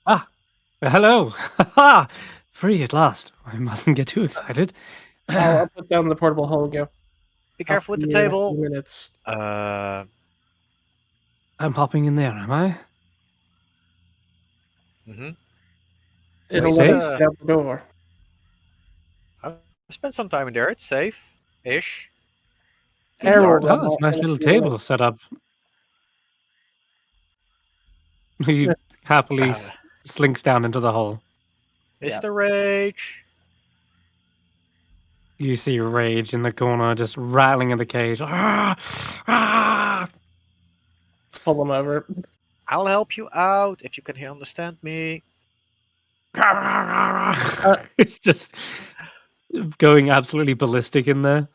Ah, hello. free at last. I mustn't get too excited. I'll put down the portable hole and go. Be I'll careful with the see you in a table. few minutes. I'm hopping in there, am I? Mm-hmm. It'll Wait, let safe? us out the door. I've spent some time in there. It's safe-ish. Harold, Oh, it's a nice little table set up. He happily slinks down into the hole. Mr. Rage. You see Rage in the corner, just rattling in the cage. Ah! Ah! Pull him over. I'll help you out if you can understand me. It's just going absolutely ballistic in there.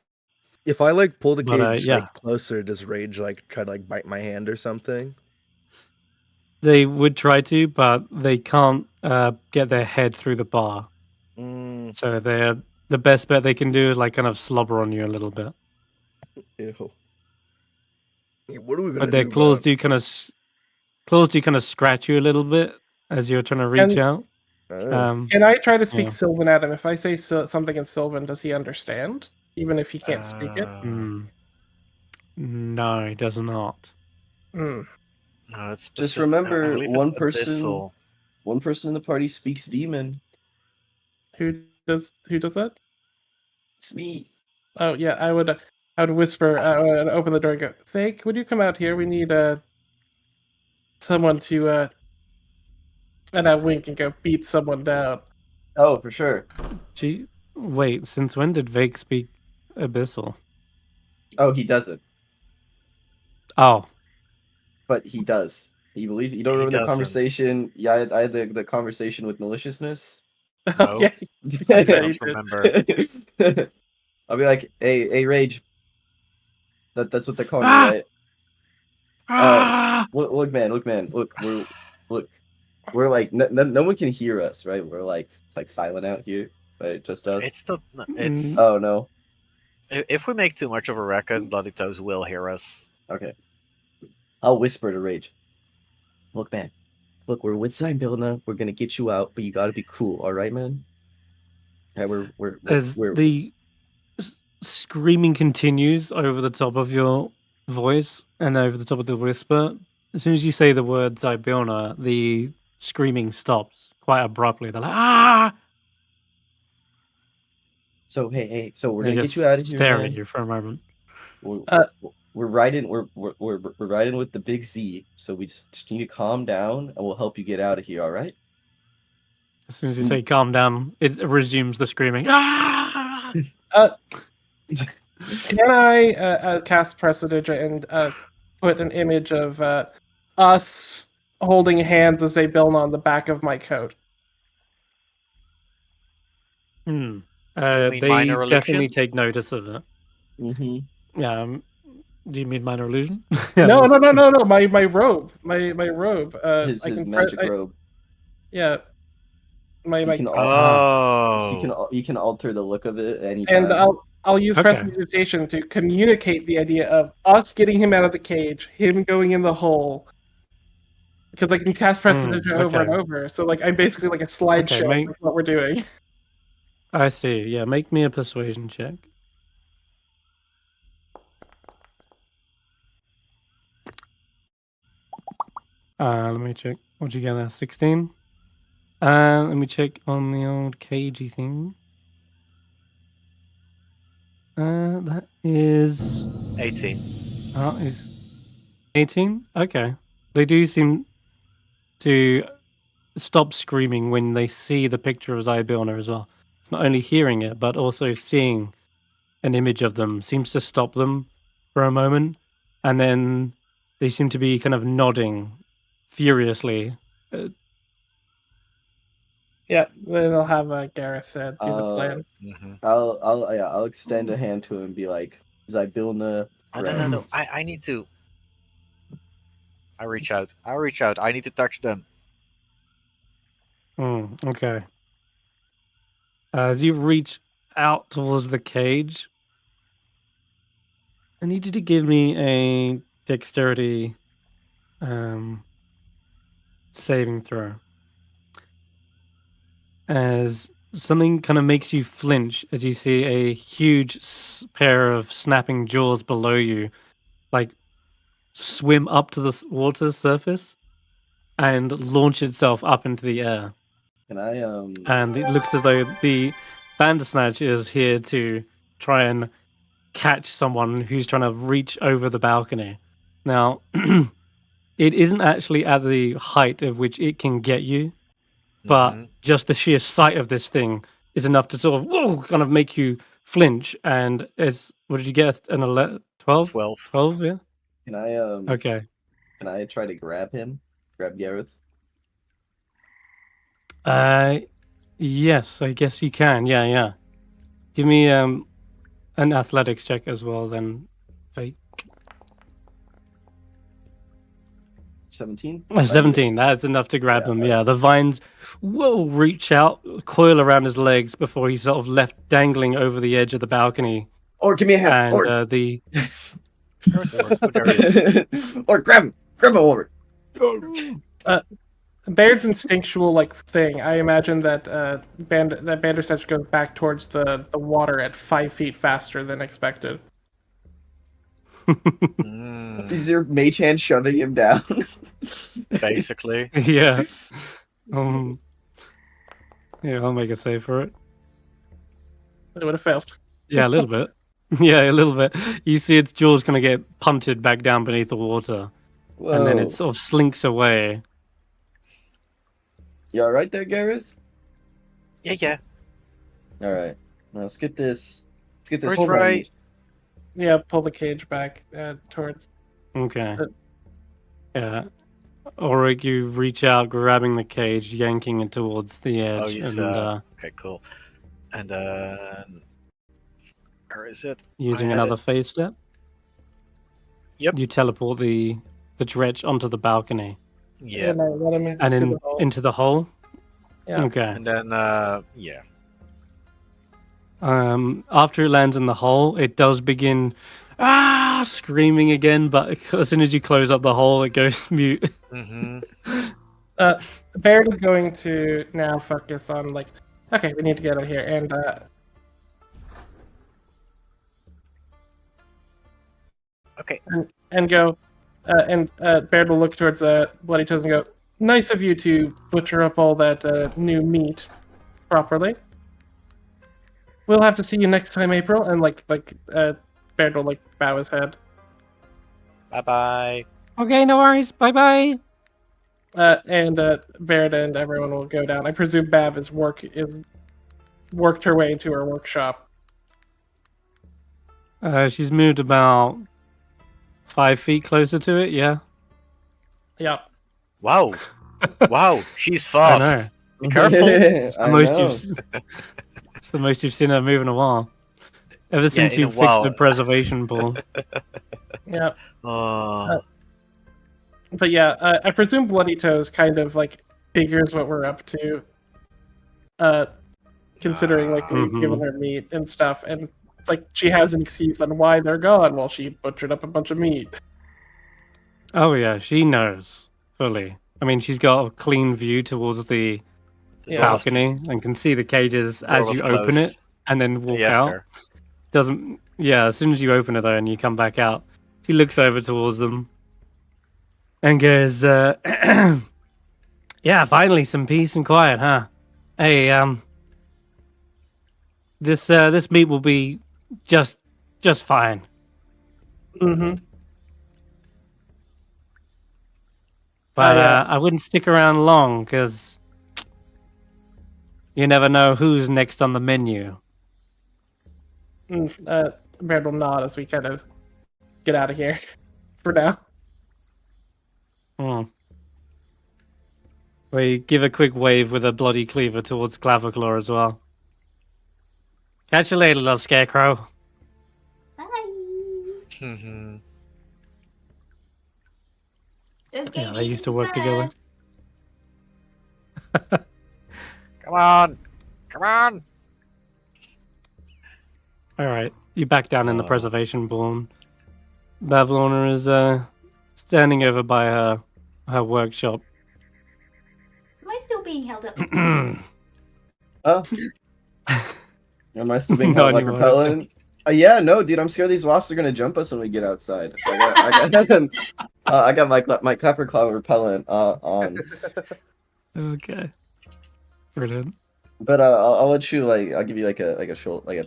If I like pull the But, cage yeah. like closer, does Rage like try to like bite my hand or something? They would try to, but they can't get their head through the bar. Mm, So the best bet they can do is like kind of slobber on you a little bit. ew. Yeah, what are we gonna But their do? claws Man? do kind of scratch you a little bit as you're trying to reach out. Oh. Can I try to speak Yeah. Sylvan at him? If I say something in Sylvan, does he understand? Even if he can't speak it? No, he does not. Hmm. No, it's Just specific. I remember, believe one it's person abyssal. in the party speaks demon. Who does that? It's me. Oh yeah, I would whisper, and open the door and go, Vaike, would you come out here? We need someone to and I wink and go beat someone down. Oh, for sure. Gee, wait, since when did Vaike speak Abyssal? Oh, he doesn't, Oh, but he does. You believe? You don't He remember the doesn't. conversation? Yeah, I had the conversation with maliciousness. No. yeah, I yeah, don't you did. remember. I'll be like, hey, Rage. That's what they call me, Ah! right? ah! Look, man, look, we're like no one can hear us, right? We're like it's like silent out here, right? Just us. It's not. It's Oh no. if we make too much of a racket, Bloody Toes will hear us. Okay. I'll whisper to Rage. Look, man. Look, we're with Zaelong. We're gonna get you out, but you gotta be cool, all right, man? Yeah, As the screaming continues over the top of your voice and over the top of the whisper, as soon as you say the word Zaelong, the screaming stops quite abruptly. They're like, ah! So hey, so we're They gonna get just you out of here, stare at man. you for a moment. We're riding. We're riding with the big Z. So we just need to calm down, and we'll help you get out of here. All right? As soon as you say calm down, it resumes the screaming. Ah! Can I cast Presage and put an image of us holding hands as they build on the back of my coat? mean They minor definitely illusion? take notice of it. Mm-hmm. Do you mean minor illusion? No. My robe, my robe. His I can magic robe. yeah. My He can Oh. you can alter the look of it and anytime. I'll use Okay. prestidigitation to communicate the idea of us getting him out of the cage, him going in the hole. Because I can cast prestidigitation over and okay. over, so like I'm basically like a slideshow make- of what we're doing. I see. Yeah, make me a persuasion check. Let me check. What'd you get there? 16? Let me check on the old cagey thing. That is 18. is 18? Okay. They do seem to stop screaming when they see the picture of Zaelong as well. It's not only hearing it, but also seeing an image of them seems to stop them for a moment, and then they seem to be kind of nodding furiously. Yeah, then I'll have Garreth do the plan. Mm-hmm. I'll extend a hand to him and be like, Zaelong, No. friends. I need to. I reach out. I need to touch them. Okay. As you reach out towards the cage, I need you to give me a dexterity saving throw. As something kind of makes you flinch as you see a huge pair of snapping jaws below you, like swim up to the water surface and launch itself up into the air. Can I And it looks as though the Bandersnatch is here to try and catch someone who's trying to reach over the balcony. Now, it isn't actually at the height at which it can get you, but just the sheer sight of this thing is enough to sort of kind of make you flinch. And it's what did you get? An 12? 12. 12, yeah. can I Okay. can I try to grab him? Grab Garreth? Yes, I guess you can. Yeah. Give me an athletics check as well, then. Vaike. 17? 17. That's enough to grab him. Yeah, the vines will reach out, coil around his legs before he's sort of left dangling over the edge of the balcony. Or give me a hand. And the or grab him. Grab him over. Baird's instinctual thing. I imagine that Bandersnatch goes back towards the water at 5 feet faster than expected. Is your mage hand shoving him down? Basically. Yeah. Yeah, I'll make a save for it. It would have failed. Yeah, a little bit. Yeah, a little bit. You see its jaws kind of get punted back down beneath the water. Whoa. And then it sort of slinks away. You alright there, Garreth? Yeah. Alright. Now let's get this Where's whole right? Yeah, pull the cage back towards. Okay. Yeah. Ulric, you reach out, grabbing the cage, yanking it towards the edge. Oh, you saw. Okay, cool. And where is it? Using another phase step. Yep. You teleport the dredge onto the balcony. Yeah. And I let him And into the hole. into the hole? Yeah. Okay. And then yeah. After it lands in the hole, it does begin screaming again, but as soon as you close up the hole, it goes mute. Baird is going to now focus on okay, we need to get out of here, and Okay. and go, and Baird will look towards Bloody Toes and go, "Nice of you to butcher up all that new meat properly. We'll have to see you next time, April." And Baird will bow his head. Bye. Okay, no worries. Bye. And Baird and everyone will go down. I presume Bab is worked her way into her workshop. She's moved about 5 feet closer to it, yeah. Yeah. Wow. She's I know. fast. Be careful. It's the most you've seen her move in a while. Ever since in you a fixed while. the preservation pool. Yeah. Oh. But yeah, I presume Bloody Toes kind of figures what we're up to, considering we've given her meat and stuff, and she has an excuse on why they're gone while she butchered up a bunch of meat. Oh yeah, she knows fully. I mean, she's got a clean view towards the balcony and can see the cages as you open it and then walk out. Fair. Doesn't. Yeah, as soon as you open it though and you come back out, she looks over towards them and goes, "Yeah, finally some peace and quiet, huh? Hey, this meat will be just fine." Mm-hmm. But I wouldn't stick around long because you never know who's next on the menu. Baird will nod as we kind of get out of here for now. We give a quick wave with a bloody cleaver towards Claviclaw as well. Catch you later, little scarecrow. Bye. Mhm. Don't get Yeah, they used to eaten work together. first. Come on. Alright, you back down in the preservation pool. Bavlorna is standing over by her workshop. Am I still being held up? Oh, Am I still being Not held like anymore. repellent? Yeah, no, dude. I'm scared these wasps are gonna jump us when we get outside. I got my clapper claw repellent on, Okay. Brilliant. but I'll let you I'll give you like a shoulder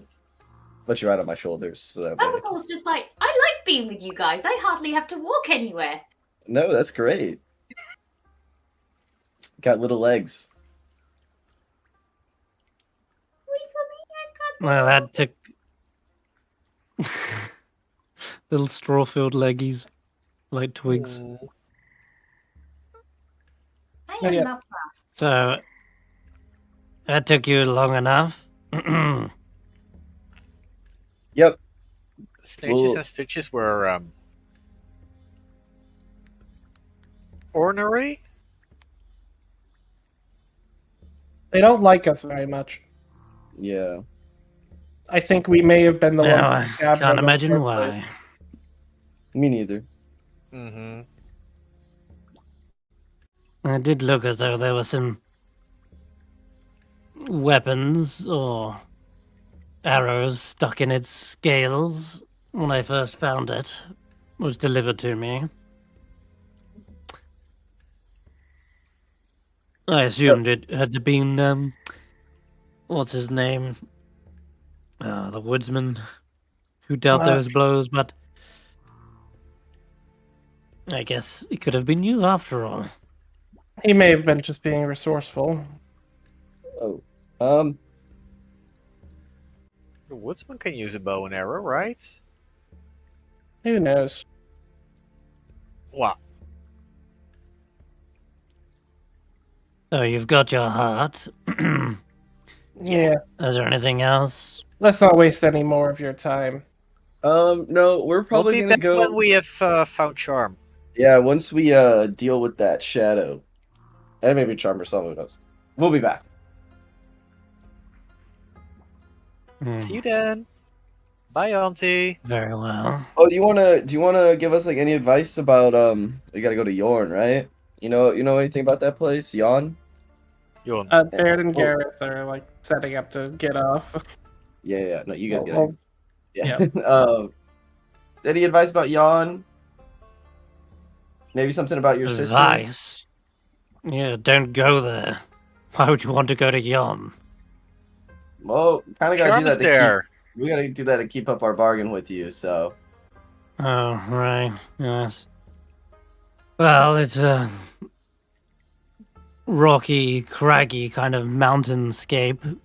let you ride on my shoulders so that way. Abigail's just like, I like being with you guys. I hardly have to walk anywhere. No, that's great. Got little legs. Wait for me, I've got Well, that took little straw-filled leggies, like twigs. I am Yeah. not fast. So that took you long enough. Yep. Snitches Well- and Stitches were ornery. They don't like us very much. Yeah. I think we may have been the Now, ones. I that grabbed can't them in the imagine first why. place. Me neither. Mm-hmm. It did look as though there were some weapons or arrows stuck in its scales when I first found it. Was delivered to me. I assumed it had been, what's his name? The woodsman who dealt those blows, but I guess it could have been you after all. He may have been just being resourceful. Oh. The woodsman can use a bow and arrow, right? Who knows? What? So you've got your heart. Yeah. Is there anything else? Let's not waste any more of your time. No, we're probably We'll be gonna back go. when we have found charm. Yeah, once we deal with that shadow, and maybe charm or something, who knows? We'll be back. See you then. Bye, Auntie. Very well. Oh, do you wanna give us like any advice about we gotta go to Yorn, right? You know anything about that place, Yon? Yon. Baird and Oh. Garreth are like setting up to get off. Yeah. No, you guys get Well, it. Yeah. Any advice about Yon? Maybe something about your sister. Advice? Yeah, don't go there. Why would you want to go to Yon? Well, kind of gotta do Charm that. is there. We gotta do that to keep up our bargain with you. So. Oh, right. Yes. Well, it's a rocky, craggy kind of mountainscape.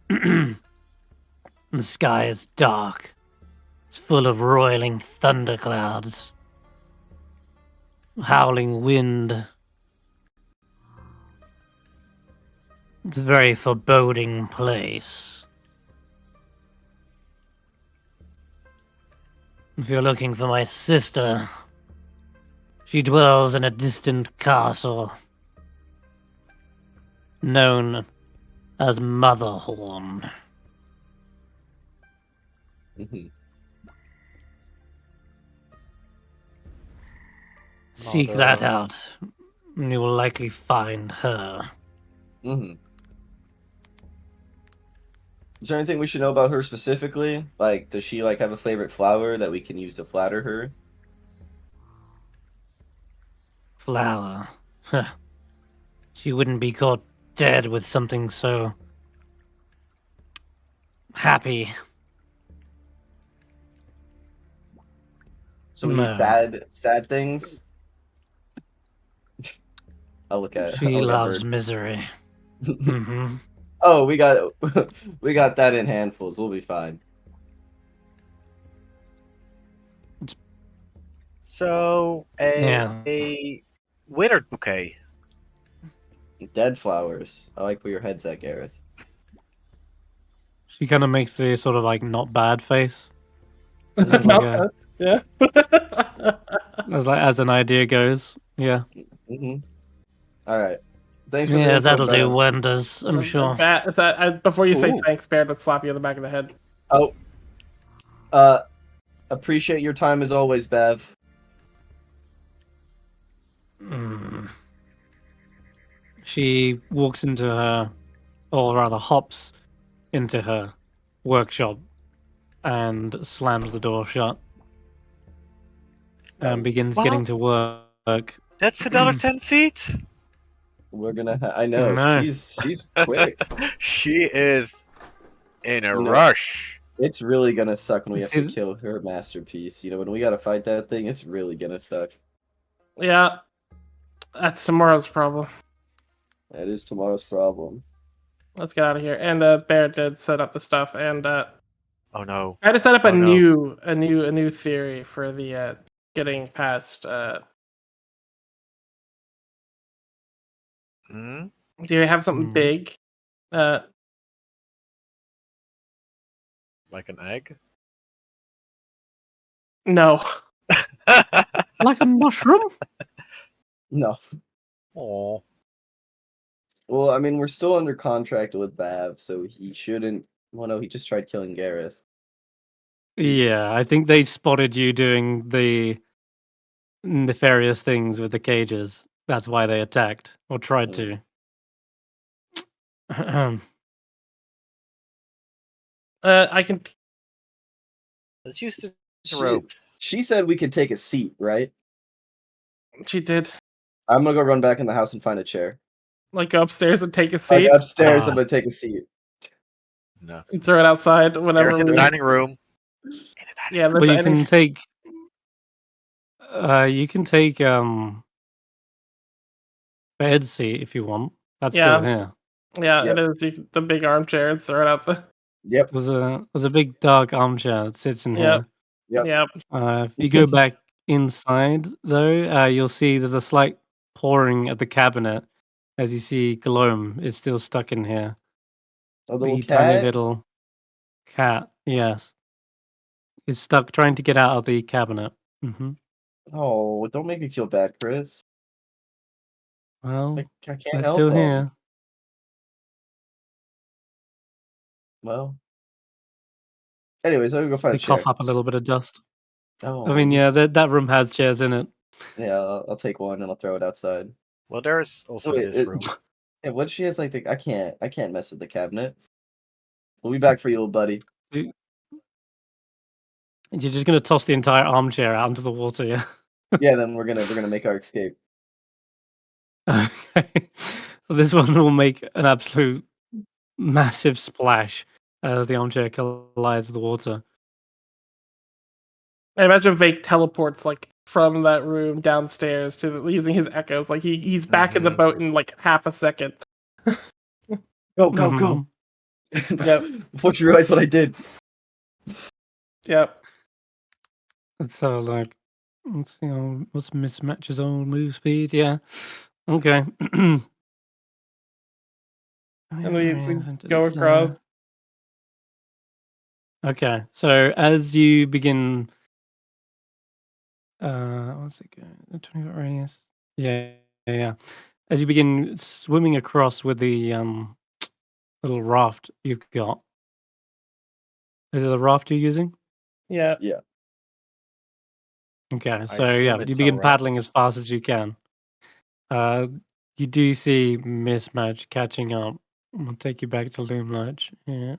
The sky is dark. It's full of roiling thunderclouds. Howling wind. It's a very foreboding place. If you're looking for my sister, she dwells in a distant castle known as Motherhorn. Mhm. Seek that out, and you will likely find her. Mhm. Is there anything we should know about her specifically? Like, does she like have a favorite flower that we can use to flatter her? Flower. Huh. She wouldn't be caught dead with something so happy. So we No. need sad things. I'll look at. She I'll look at loves Bird. misery. Hmm. Oh, we got we got that in handfuls. We'll be fine. So, a withered bouquet. Dead flowers. I like where your head's at, Garreth. She kind of makes the sort of like not bad face. As Not like that- yeah. as an idea goes. Yeah. All right. Thanks for the Yeah, info, that'll do Ben. wonders, I'm sure. Before you say Ooh. thanks, Baird, let's slap you in the back of the head. Oh. Appreciate your time as always, Bev. Mm. She walks into her, or rather hops into her workshop and slams the door shut and begins Well- getting to work. That's another 10 feet. We're gonna. I know No. she's quick. She is in a You know- rush. It's really gonna suck when we have to See- kill her masterpiece. When we gotta fight that thing, it's really gonna suck. Yeah, that's tomorrow's problem. That is tomorrow's problem. Let's get out of here. And Bear did set up the stuff, and Oh no. I had to set up Oh, no. a new theory for the getting past. Hmm? Do you have something Mhm. big? Like an egg? No. Like a mushroom? No. Oh. Well, I mean, we're still under contract with Bav, so he shouldn't. Well, no, he just tried killing Garreth. Yeah, I think they spotted you doing the nefarious things with the cages. That's why they attacked or tried to. I can. Let's use the She, ropes. she said we could take a seat, right? She did. I'm gonna go run back in the house and find a chair. Like go upstairs and take a Like seat upstairs, Ah. I'm gonna take a seat. No. and throw it outside whenever. There's in the we- dining room. Yeah, the Well, you dining- can take. Bed seat if you want. That's Yeah. still here. Yeah, Yep. it is the big armchair and throw it out the. Yep. There's a big dark armchair that sits in Yep. here. Yep. Yep. If you go back inside, though, you'll see there's a slight pouring at the cabinet as you see Gloam is still stuck in here. A little The tiny cat. little cat, yes. Is stuck trying to get out of the cabinet. Oh, don't make me feel bad, Chris. Well, I can't they're help still them. here. Well. Anyways, I'm gonna go find They a chair. cough up a little bit of dust. Oh, I mean, yeah, that room has chairs in it. Yeah, I'll take one and I'll throw it outside. Well, there's also Wait, this room. Yeah, what she has like I can't mess with the cabinet. We'll be back for you, little buddy. You're just gonna toss the entire armchair out into the water, yeah? Yeah, then we're gonna make our escape. Okay. So this one will make an absolute massive splash as the armchair collides with the water. I imagine Vaike teleports like from that room downstairs to using his echoes. Like he's back in the Mhm. boat in like half a second. Go, go. Yep. Before you realize what I did. Yep. So like, let's see, what's Mismatch's old move speed? Yeah. Okay. And we go across. Okay, so as you begin, what's it going? 20-foot radius. Yeah. As you begin swimming across with the little raft you've got. Is it a raft you're using? Yeah. Okay, so assume yeah, it's you a begin raft. paddling as fast as you can. You do see Mismatch catching up. I'll take you back to Loom Lodge. Yeah.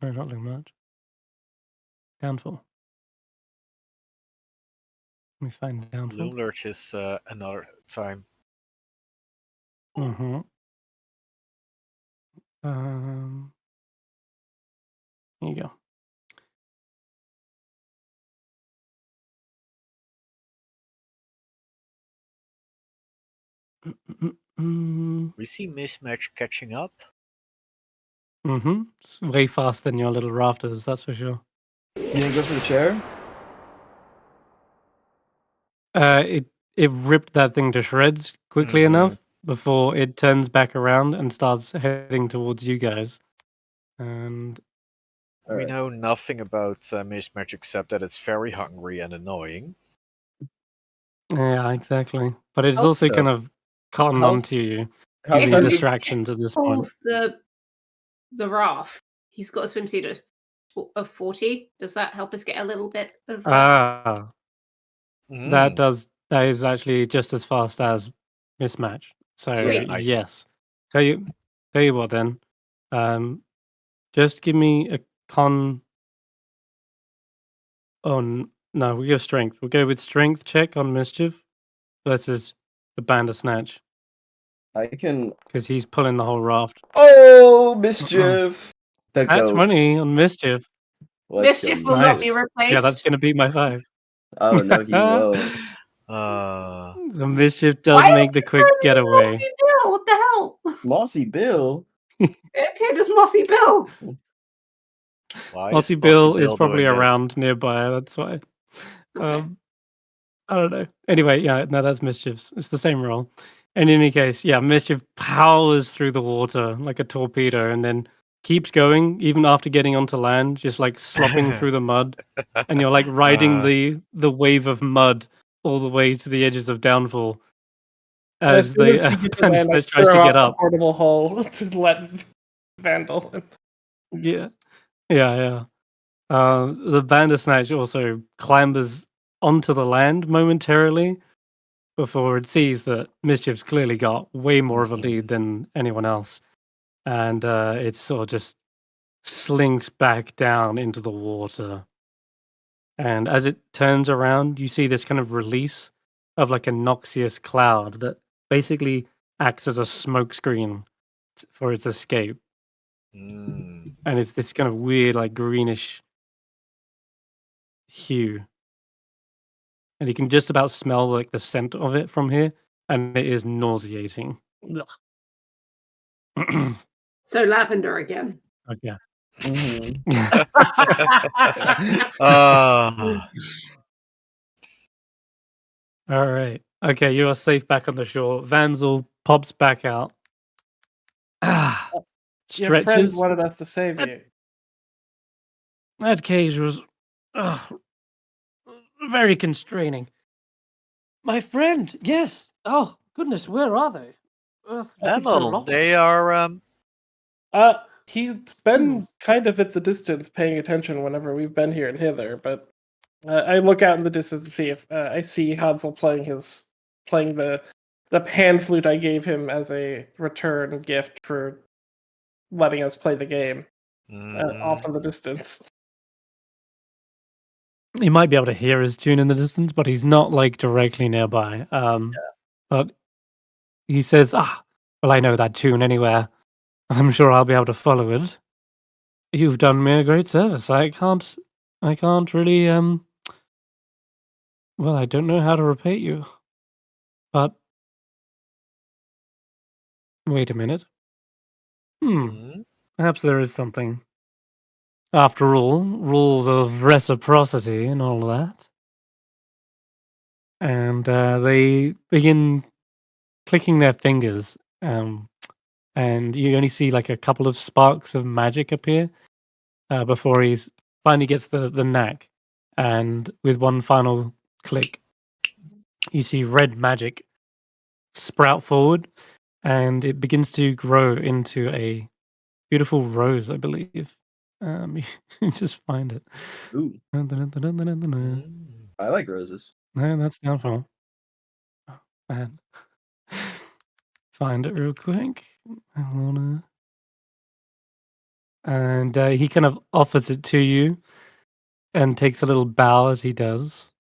No, not Loom Lodge. Downfall. Let me find Downfall. Loom Lurch is another time. Mm-hmm. Here you go. We see Mismatch catching up. Mm-hmm. It's way faster than your little rafters, that's for sure. You gonna go for the chair? It ripped that thing to shreds quickly Mhm. enough before it turns back around and starts heading towards you guys. And We Alright. know nothing about Mismatch except that it's very hungry and annoying. yeah, exactly. But it's also Also, kind of cotton how- onto you, How giving you fast is distractions at this point. Pulls the raft. He's got a swimsuit of 40. Does that help us get a little bit of? That Mm. that is actually just as fast as Mismatch. So Sweet. Nice. yes. Tell you what then. Just give me a con. On no, we go strength. We'll go with strength check on mischief versus the Bandersnatch I can. because he's pulling the whole raft. Oh, mischief! The That's goat. money on mischief. Let's Mischief go. will not be Nice. replaced. Yeah, that's gonna beat my 5. Oh no, he won't. The mischief does Why make is the it quick turning getaway. Mossy Bill? What the hell? Mossy Bill. It appeared as Mossy Bill. Why is Mossy Bill is Bill probably doing this? around nearby. That's why. Okay. I don't know. Anyway, yeah, no, that's mischief. It's the same roll. In any case, yeah, mischief powers through the water like a torpedo, and then keeps going even after getting onto land, just like slopping through the mud, and you're like riding the wave of mud all the way to the edges of downfall As as soon they as we get to land, I tries to throw get out up. the portable hole to let Vandal. Yeah, yeah. The Bandersnatch also clambers onto the land momentarily before it sees that Mischief's clearly got way more of a lead than anyone else. And it sort of just slinks back down into the water. And as it turns around, you see this kind of release of like a noxious cloud that basically acts as a smokescreen for its escape. Mm. And it's this kind of weird, like greenish hue. And you can just about smell like the scent of it from here, and it is nauseating. Okay. So lavender again. Mhm. Ah. All right. Okay, you are safe back on the shore. Vanzel pops back out. Ah, Your friend stretches. wanted us to save you. That cage was very constraining. My friend, yes. Oh goodness, where are they? Earth took so Emil, long. they are He's been kind of at the distance, paying attention whenever we've been here and hither. But I look out in the distance to see if I see Hansel playing the pan flute I gave him as a return gift for letting us play the game off in the distance. He might be able to hear his tune in the distance, but he's not like directly nearby. But he says, well, I know that tune anywhere. I'm sure I'll be able to follow it. You've done me a great service. I can't really, well, I don't know how to repay you. But wait a minute. Perhaps there is something. After all, rules of reciprocity and all that. And they begin clicking their fingers, and you only see like a couple of sparks of magic appear before he finally gets the knack. And with one final click, you see red magic sprout forward, and it begins to grow into a beautiful rose, I believe. You just find it. Ooh, No, I like roses. that's downfall. Oh, man. Find it real quick. And he kind of offers it to you and takes a little bow as he does.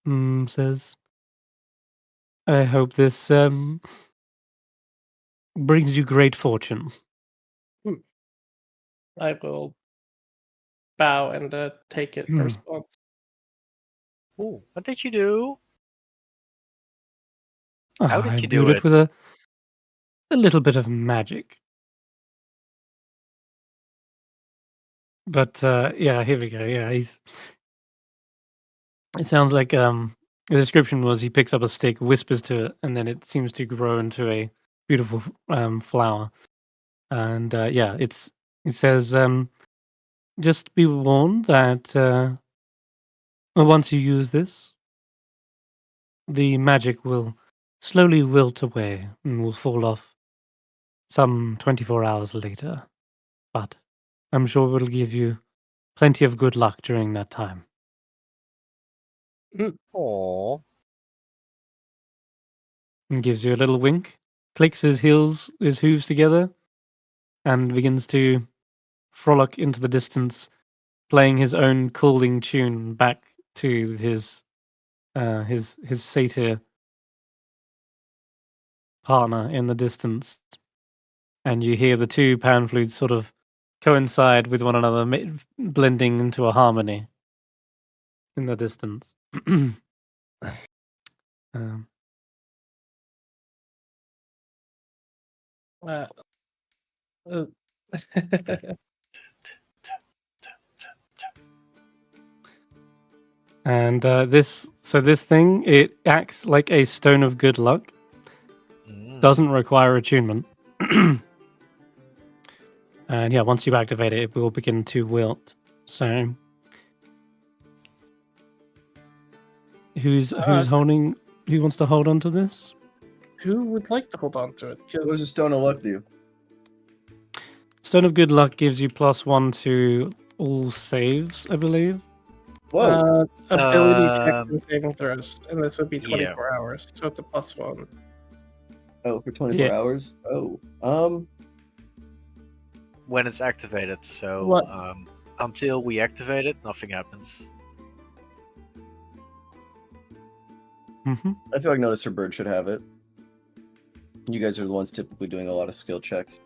Says, I hope this brings you great fortune. I will bow and take it in response. Ooh, what did you do? How did I you do imbued it with it? a little bit of magic. But yeah, here we go. Yeah, it sounds like the description was he picks up a stick, whispers to it, and then it seems to grow into a beautiful flower. And yeah, it says just be warned that once you use this, the magic will slowly wilt away and will fall off some 24 hours later. But I'm sure it'll give you plenty of good luck during that time. Aww. And gives you a little wink, clicks his hooves together, and begins to frolic into the distance, playing his own cooling tune back to his satyr partner in the distance, and you hear the two pan flutes sort of coincide with one another, blending into a harmony in the distance. um, Uh, and this thing, it acts like a stone of good luck. Doesn't require attunement. And yeah, once you activate it, it will begin to wilt. So, who's holding? Who wants to hold on to this? Who would like to hold on to it? What does a stone of luck do? Stone of good luck gives you +1 to all saves, I believe. Whoa. Ability checks and saving throws, and this would be 24 hours, so it's a +1. Oh, for 24 Yeah. hours? Oh. When it's activated, so What? until we activate it, nothing happens. Mm-hmm. I feel like Notus or Bird should have it. You guys are the ones typically doing a lot of skill checks.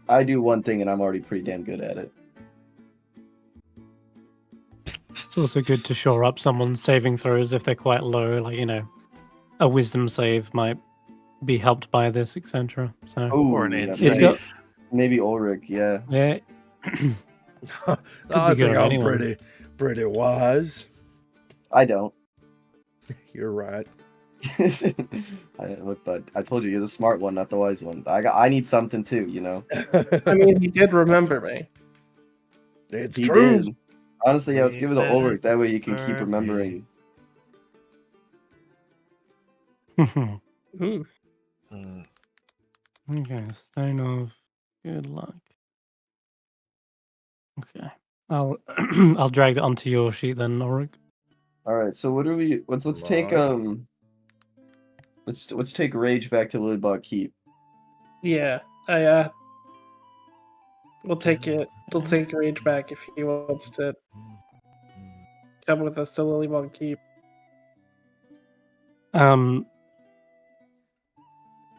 I do one thing and I'm already pretty damn good at it. It's also good to shore up someone's saving throws if they're quite low, like, a wisdom save might be helped by this, etc. So, Or an yeah, int It's got- save. maybe Ulric, yeah. yeah. I be good think on I'm anyone. pretty wise. I don't. You're right. Look, bud, I told you you're the smart one, not the wise one. I need something too, I mean, he did remember me. It's He true. did. Honestly, yeah, let's give it to Ulric. That way you can keep Remember remembering. Ooh. Mm. Okay, stone of good luck. Okay, I'll I'll drag that onto your sheet then, Ulric. All right, so what do we? Let's take Right. let's take Rage back to Lilybog Keep. Yeah, we'll take it. We'll take Rage back if he wants to come with us to Lilybog Keep.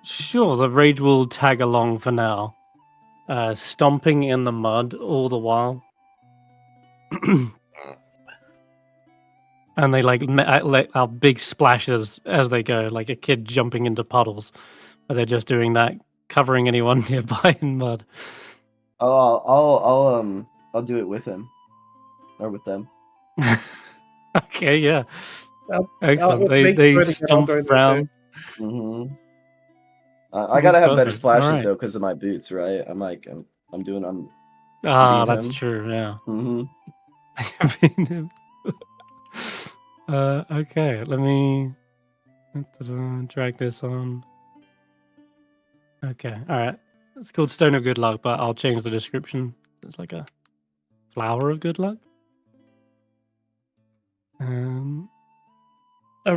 Sure, the rage will tag along for now, stomping in the mud all the while. And they let out big splashes as they go, like a kid jumping into puddles. But they're just doing that, covering anyone nearby in mud. Oh, I'll do it with him, or with them. Okay, yeah. I'll Excellent. make They sure to get all stomp joined in around. Mm-hmm. I gotta have better Perfect. splashes Alright. though, because of my boots, right? I'm doing. Ah, beat that's him. true, yeah. Mm-hmm. Okay, let me drag this on. Okay, alright. It's called Stone of Good Luck, but I'll change the description. It's like a flower of good luck. A And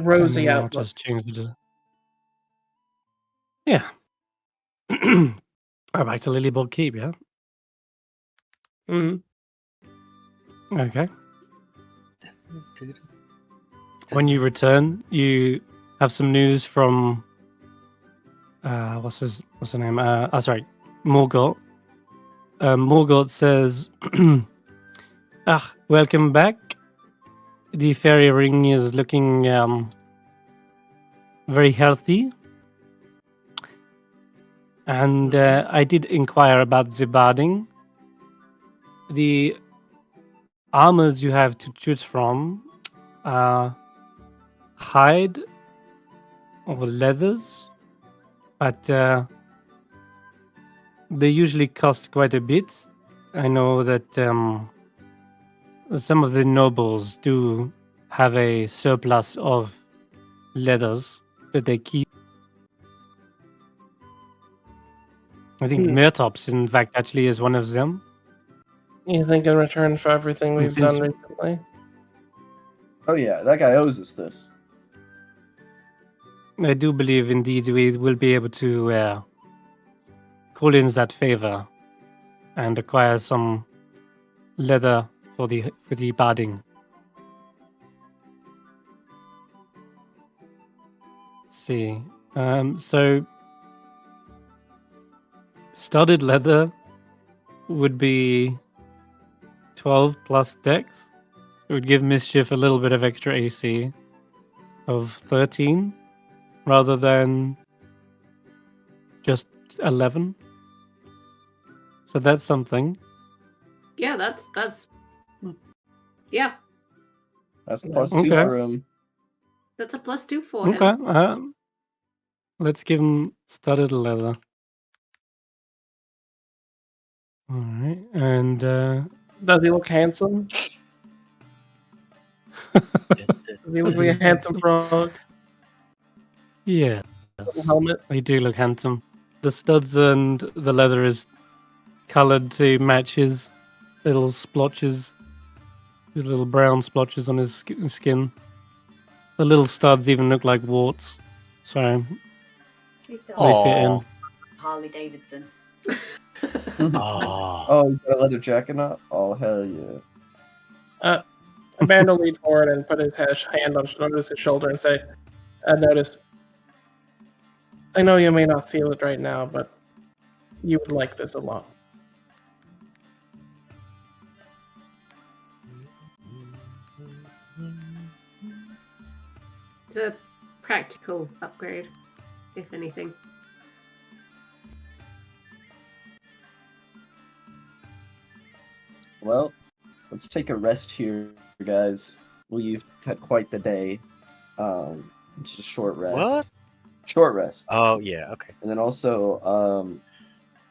rosy then I'll outlook. just change the. Yeah. Alright, back to Lilybog Keep, yeah? Mhm. Okay. When you return, you have some news from what's her name? Sorry, Morgott. Morgott says, welcome back. The fairy ring is looking very healthy. And I did inquire about the barding. The armors you have to choose from are hide or leathers, but they usually cost quite a bit. I know that some of the nobles do have a surplus of leathers that they keep. I think Murtops, in fact, actually is one of them. You think in return for everything And we've since- done recently? Oh yeah, that guy owes us this. I do believe, indeed, we will be able to call in that favor and acquire some leather for the badding. Let's see. So studded leather would be 12 plus dex. It would give Mischief a little bit of extra AC of 13 rather than just 11. So that's something. Yeah, that's yeah, That's plus 2 Okay. for him. that's a +2 for Okay. him. Let's give him studded leather. All right. And Does he look handsome? Does he look like a handsome frog? yeah, Little helmet. they do look handsome. The studs and the leather is colored to match his little splotches, his little brown splotches on his skin. The little studs even look like warts. So He's still they fit in. Aw. Harley Davidson. Oh. Oh, you got a leather jacket now? Oh, hell yeah. Amanda will lean forward and put his hand on Notus's shoulder and say, Notus, I know you may not feel it right now, but you would like this a lot. It's a practical upgrade, if anything. Well, let's take a rest here, guys. We've had quite the day. Just a short rest. What? Short rest. Oh, yeah, okay. And then also,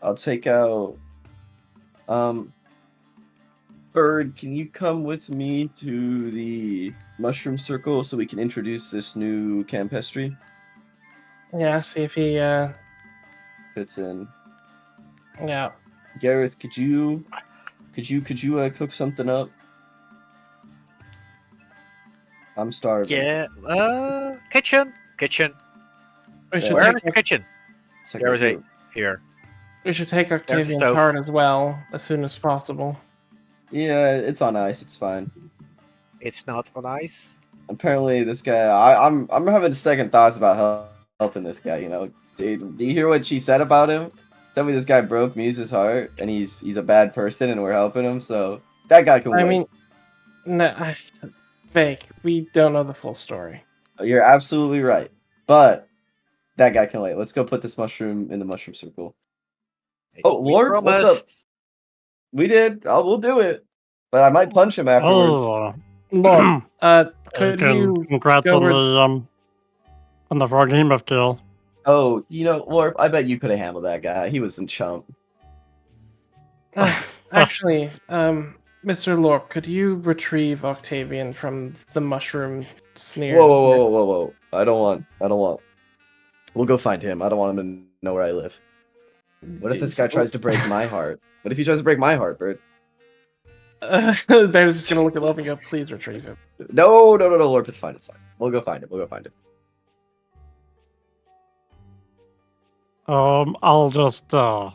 I'll take out. Bird, can you come with me to the mushroom circle so we can introduce this new campestry? Yeah, see if he, Fits in. yeah. Garreth, could you cook something up? I'm starving. Yeah, kitchen. We should, Where's the take, kitchen? It's like There was a- a here. we should take There's the Octavian's stove. card as well, as soon as possible. Yeah, it's on ice. It's fine. It's not on ice. Apparently, this guy. I'm having second thoughts about helping this guy. You know, dude. Do you hear what she said about him? Tell me this guy broke Muse's heart, and he's a bad person, and we're helping him. So that guy can wait. I mean, no, Vaike, we don't know the full story. You're absolutely right, but that guy can wait. Let's go put this mushroom in the mushroom circle. Oh, We Lord, what's up? promised. We did. We'll do it, but I might punch him afterwards. Oh, Lord, could you congrats go on the Froghemoth kill. Oh, you know, Lord, I bet you could have handled that guy. He was some chump. actually, Mr. Lorp, could you retrieve Octavian from the mushroom sneer? Whoa! I don't want. We'll go find him. I don't want him to know where I live. What if this guy tries to break my heart? What if he tries to break my heart, Bird? They're just gonna look at Lorp and go, "Please retrieve him." No, Lord, it's fine. We'll go find him. I'll just hold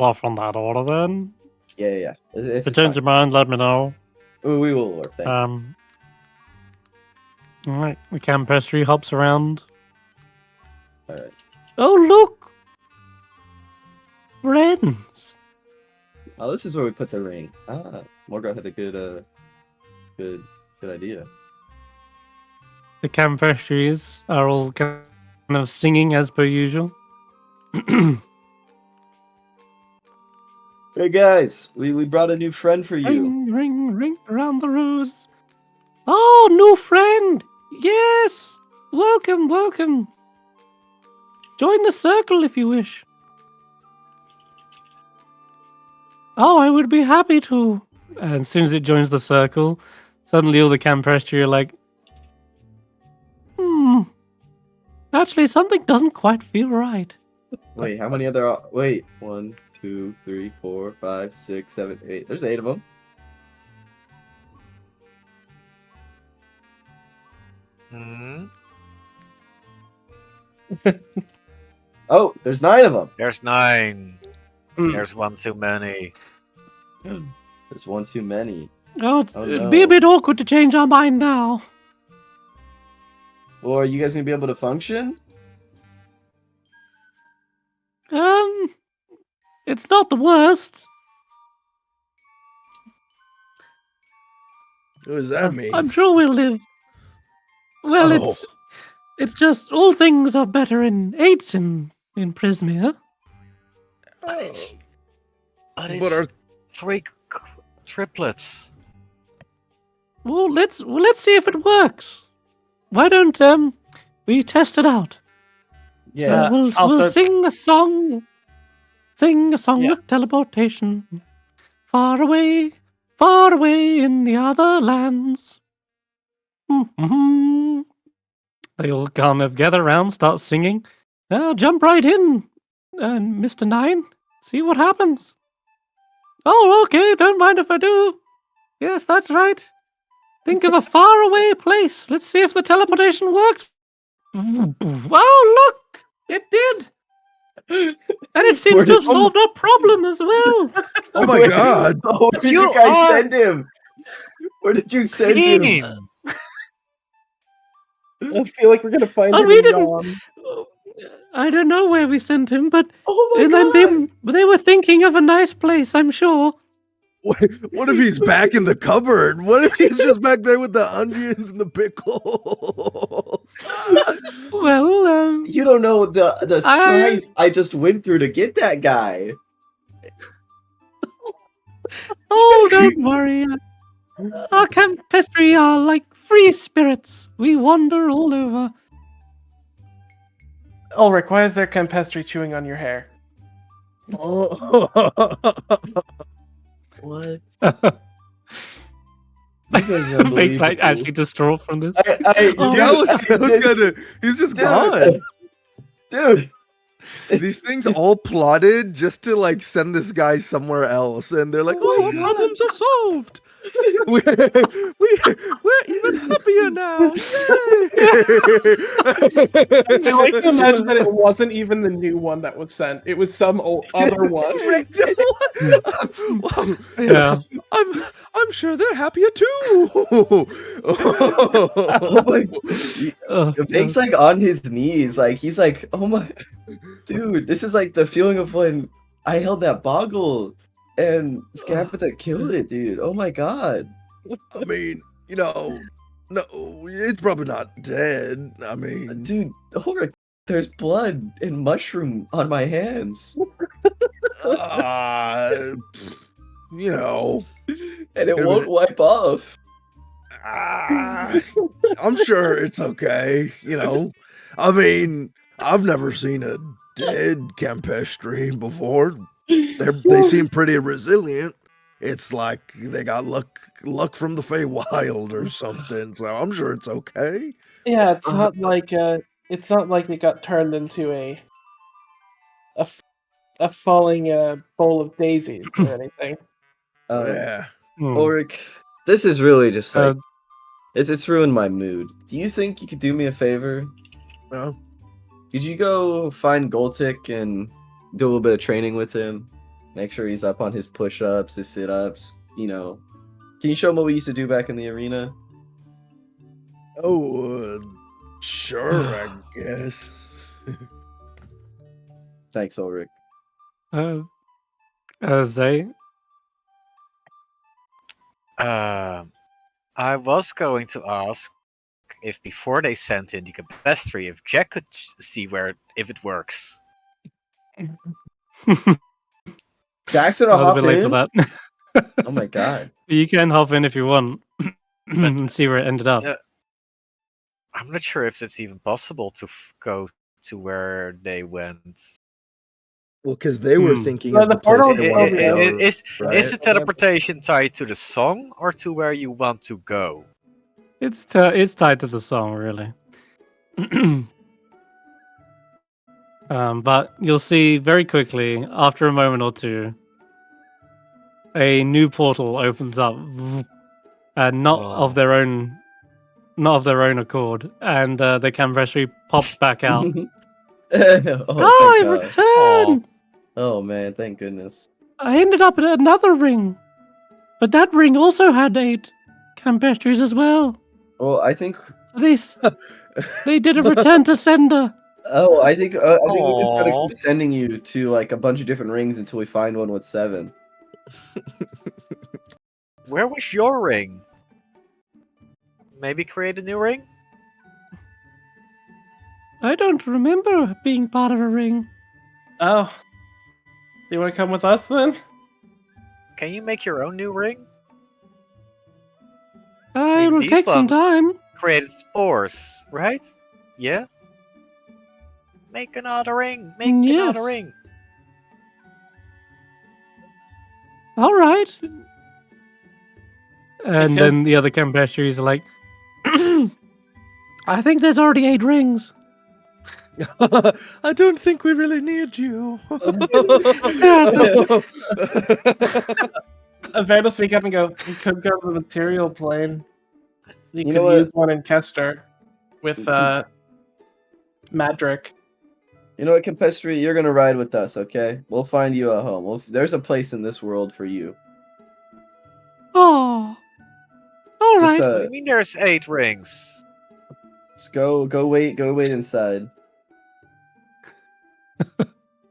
off on that order then. Yeah. If you change your mind, let me know. Ooh, we will, Lord. Thank you. Alright, the campestry hops around. Alright. Oh, look! Friends! Oh, this is where we put the ring. Morgoth had a good idea. The campestries are all kind of singing as per usual. Hey guys, we brought a new friend for you. Ring around the rose. Oh, new friend! Yes! Welcome. Join the circle if you wish. Oh, I would be happy to. And as soon as it joins the circle, suddenly all the campestry are like, actually, something doesn't quite feel right. Wait, how many other? Wait, 1, 2, 3, 4, 5, 6, 7, 8. There's 8 of them. Hmm. Oh, there's 9 of them. There's 9. There's one too many. There's one too many. Oh, no. it'd be a bit awkward to change our mind now. Well, are you guys gonna be able to function? It's not the worst. What does that mean? I'm sure we'll live. Well, Oh. it's just all things are better in 8 in Prismia. But it's But are 3 triplets. Well, let's see if it works. Why don't we test it out? Yeah. We'll start- sing a song. Sing a song Yeah. of teleportation. Far away in the other lands. Mm-hmm. They all kind of gather around, start singing. Jump right in, and Mr. Nine, see what happens. Oh, okay, don't mind if I do. Yes, that's right. Think of a faraway place. Let's see if the teleportation works. Oh, look! It did! And it seems to have solved our problem as well. oh my god! Oh, where did you You guys are- send him? Where did you send him? I feel like we're gonna find Oh, him we in didn't- Yawn. I don't know where we sent him, but Oh my and god! they were thinking of a nice place, I'm sure. What if he's back in the cupboard? What if he's just back there with the onions and the pickles? Well, You don't know the strife I just went through to get that guy. oh, don't worry. Our campestry are like free spirits. We wander all over. Ulric, why is there campestry chewing on your hair? What? Vake's like actually distraught from this. He's just Dude. gone. Dude, These things all plotted just to like send this guy somewhere else, and they're like, "Oh, our problems are solved. We're even happier now." I like to imagine that it wasn't even the new one that was sent. It was some other one. Yeah. I'm sure they're happier too. oh my! Vake's like on his knees, like he's like, "Oh my, dude, this is like the feeling of when I held that boggle and Scapita killed it, dude. Oh my god." I mean, no, it's probably not dead. I mean, Dude, Ulric, there's blood and mushroom on my hands, you know, and it won't wipe off. I'm sure it's okay. You know, I mean, I've never seen a dead campestry before. They seem pretty resilient. It's like they got luck from the Feywild or something. So I'm sure it's okay. Yeah, it's not like it got turned into a falling bowl of daisies or anything. Yeah. Ulric, this is really just like it's ruined my mood. Do you think you could do me a favor? No. Could you go find Goltik and do a little bit of training with him? Make sure he's up on his push-ups, his sit-ups, you know. Can you show him what we used to do back in the arena? Oh, sure, I guess. Thanks, Ulric. Zay? I was going to ask if before they sent in the campestry, if Jack could see if it works. Jackson, I I'll was a hop bit late in. for that. Oh my god. You can hop in if you want and see where it ended up. Yeah. I'm not sure if it's even possible to go to where they went. Well, because they were thinking Well, of the the place portal they is wanted to over go, there. Is right? the teleportation tied to the song or to where you want to go? It's tied to the song, really. But you'll see very quickly, after a moment or two, a new portal opens up, and not of their own accord, and the campestry pops back out. Oh, I thank God. return! Oh man, thank goodness. I ended up at another ring, but that ring also had 8 campestries as well. Well, I think. They did a return to sender. Oh, I think we just gotta Aw. keep sending you to like a bunch of different rings until we find one with 7. Where was your ring? Maybe create a new ring? I don't remember being part of a ring. Oh. Do you want to come with us then? Can you make your own new ring? I will these take some ones time. created spores, right? Yeah? Make another ring! Make another Yes. ring! All right. And Okay. then the other campestries are like, I think there's already 8 rings. I don't think we really need you. Evander will speak up and go, we could go to the material plane. You know could what? use one in Kester with Madrick. You know what, Campestri? You're gonna ride with us, okay? We'll find you a home. There's a place in this world for you. Oh. All Just, right. What do you mean there's 8 rings? Just go wait inside.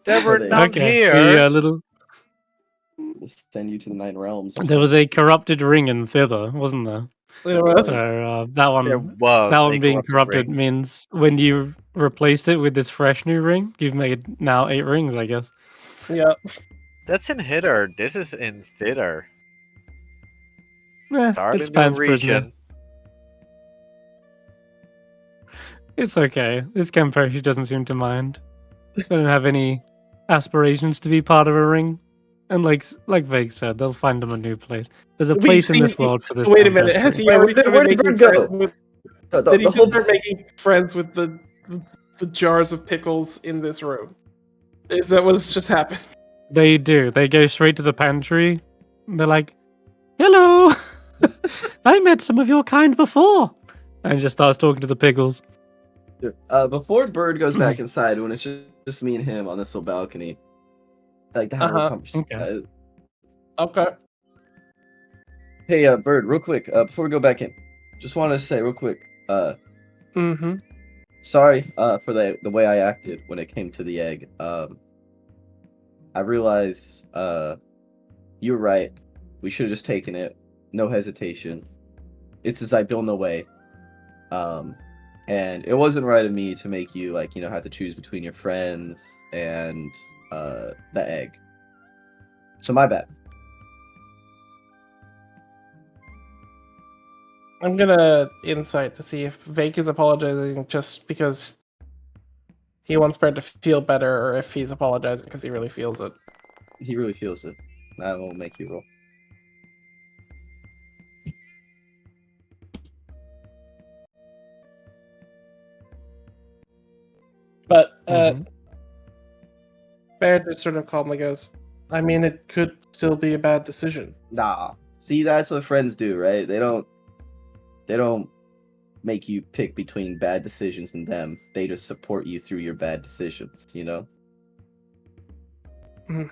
There were they- none Okay. here! The little. Just send you to the 9 realms. There was a corrupted ring in Thither, wasn't there? There was. So that one. There was That a one being corrupted ring. means when you replaced it with this fresh new ring, you've made now 8 rings, I guess. Yeah. That's in Hither. This is in Thither. Yeah, Entirely it's new Pan's prisoner. region. It's okay. This Campeche doesn't seem to mind. They don't have any aspirations to be part of a ring. And like Vaike said, they'll find them a new place. There's a place in this world for this. Wait a minute. Has he Wait, already where did started making Bird go? friends with? The Did he whole just start making friends with the jars of pickles in this room? Is that what's just happened? They do. They go straight to the pantry. They're like, "Hello, I met some of your kind before," and just starts talking to the pickles. Before Bird goes back inside, when it's just me and him on this little balcony, I like to have a conversation. Okay. Okay. Hey, Bird, real quick, before we go back in, just wanted to say real quick, Mm-hmm. sorry, for the way I acted when it came to the egg. I realize, you were right. We should have just taken it, no hesitation. It's as I build no way. And it wasn't right of me to make you have to choose between your friends and the egg. So my bad. I'm gonna insight to see if Vaike is apologizing just because he wants Brad to feel better, or if he's apologizing because he really feels it. He really feels it. I won't make you roll. But Mhm. Baird just sort of calmly goes, I mean, it could still be a bad decision. Nah. See, that's what friends do, right? They don't make you pick between bad decisions and them. They just support you through your bad decisions, you know? Mhm.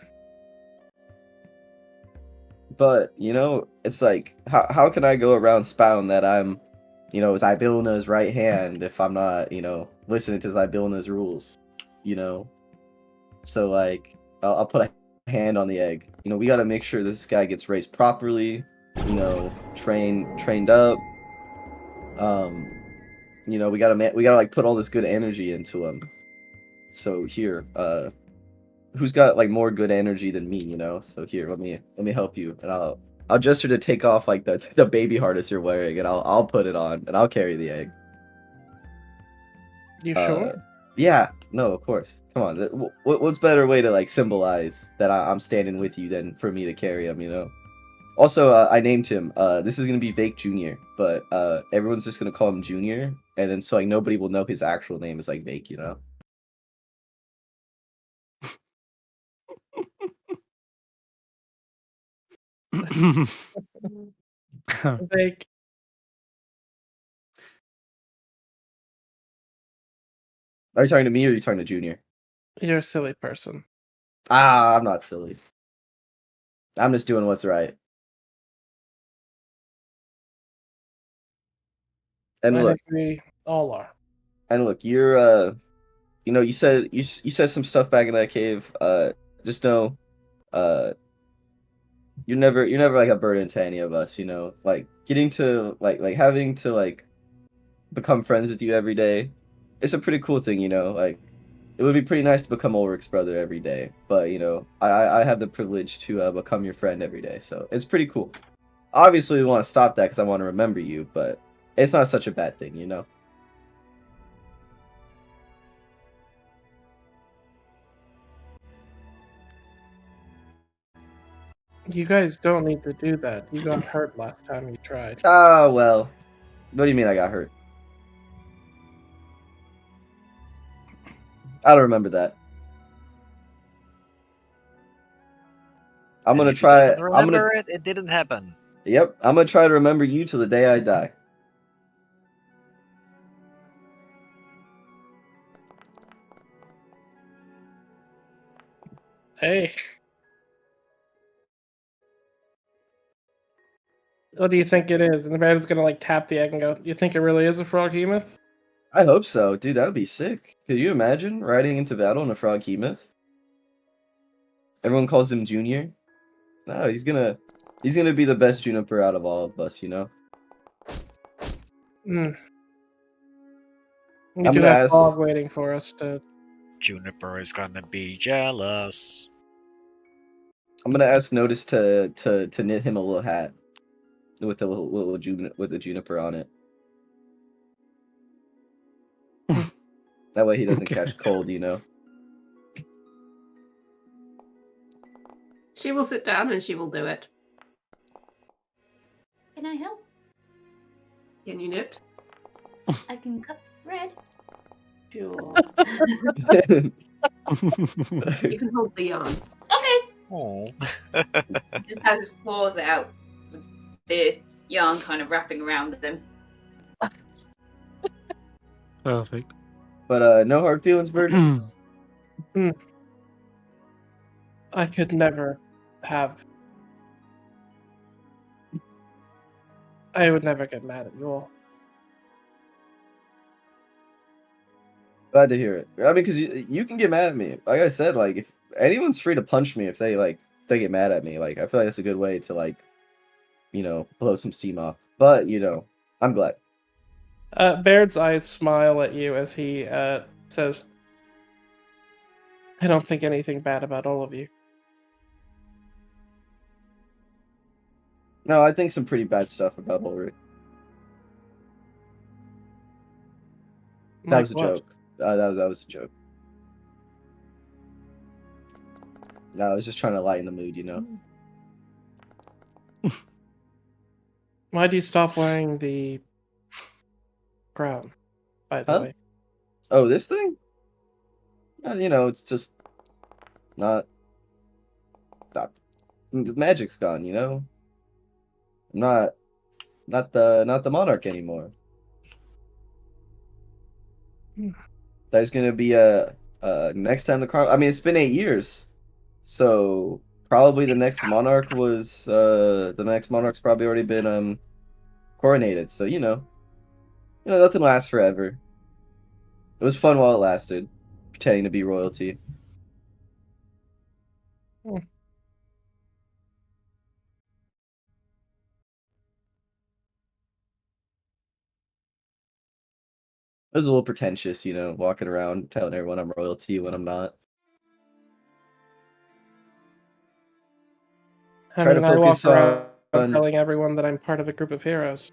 But, it's like, how can I go around spouting that I'm, Zybilna's right hand if I'm not, listening to Zybilna's rules, So, like, I'll put a hand on the egg. We gotta make sure this guy gets raised properly, trained up. We gotta like put all this good energy into him. So here, who's got like more good energy than me, So here, let me help you, and I'll gesture to take off like the baby harness you're wearing, and I'll put it on, and I'll carry the egg. You sure? Yeah, no, of course. Come on, what's better way to like symbolize that I'm standing with you than for me to carry him, Also, I named him. This is gonna be Vaike Jr., but everyone's just gonna call him Junior, and then so like nobody will know his actual name is like Vaike, Vaike, Are you talking to me or are you talking to Junior? you're a silly person. I'm not silly. I'm just doing what's right. And I look, think we all are. you're you said some stuff back in that cave. Just know, uh, you're never like a burden to any of us. Like getting to like having to like become friends with you every day. It's a pretty cool thing. Like it would be pretty nice to become Ulric's brother every day, but I have the privilege to become your friend every day, so it's pretty cool. Obviously, we want to stop that because I want to remember you, but it's not such a bad thing. You guys don't need to do that. You got hurt last time you tried. Ah, well, what do you mean I got hurt? I don't remember that. I'm And gonna if he try. doesn't remember it, it didn't happen. Yep, I'm gonna try to remember you till the day I die. Hey. What do you think it is? And the man's gonna like tap the egg and go, "You think it really is a froghemoth?" I hope so, dude. That would be sick. Could you imagine riding into battle in a froghemoth? Everyone calls him Junior. No, he's gonna be the best Juniper out of all of us. Hmm. We I'm do gonna have ask. Fog waiting for us to. Juniper is gonna be jealous. I'm gonna ask Notus to knit him a little hat with a with a juniper on it. That way he doesn't catch cold. She will sit down and she will do it. Can I help? Can you knit? I can cut thread. Sure. You can hold the yarn. Okay. Oh. Just has his claws out, with the yarn kind of wrapping around them. Perfect. But no hard feelings, Bird. I could never have. I would never get mad at you all. Glad to hear it. I mean, because you can get mad at me. Like I said, like if anyone's free to punch me if they get mad at me. Like I feel like that's a good way to blow some steam off. But I'm glad. Baird's eyes smile at you as he says, "I don't think anything bad about all of you." No, I think some pretty bad stuff about Ulric. That Like was a what? joke. That was a joke. No, I was just trying to lighten the mood. Why do you stop wearing the crown, by the Huh? way? Oh, this thing? It's just not. The magic's gone. I'm not the monarch anymore. There's gonna be a next time I mean, it's been 8 years, so probably the next monarch's probably already been coronated. So nothing lasts forever. It was fun while it lasted, pretending to be royalty. Hmm. It was a little pretentious, walking around telling everyone I'm royalty when I'm not. I Try mean, to I walk focus around on. telling everyone that I'm part of a group of heroes.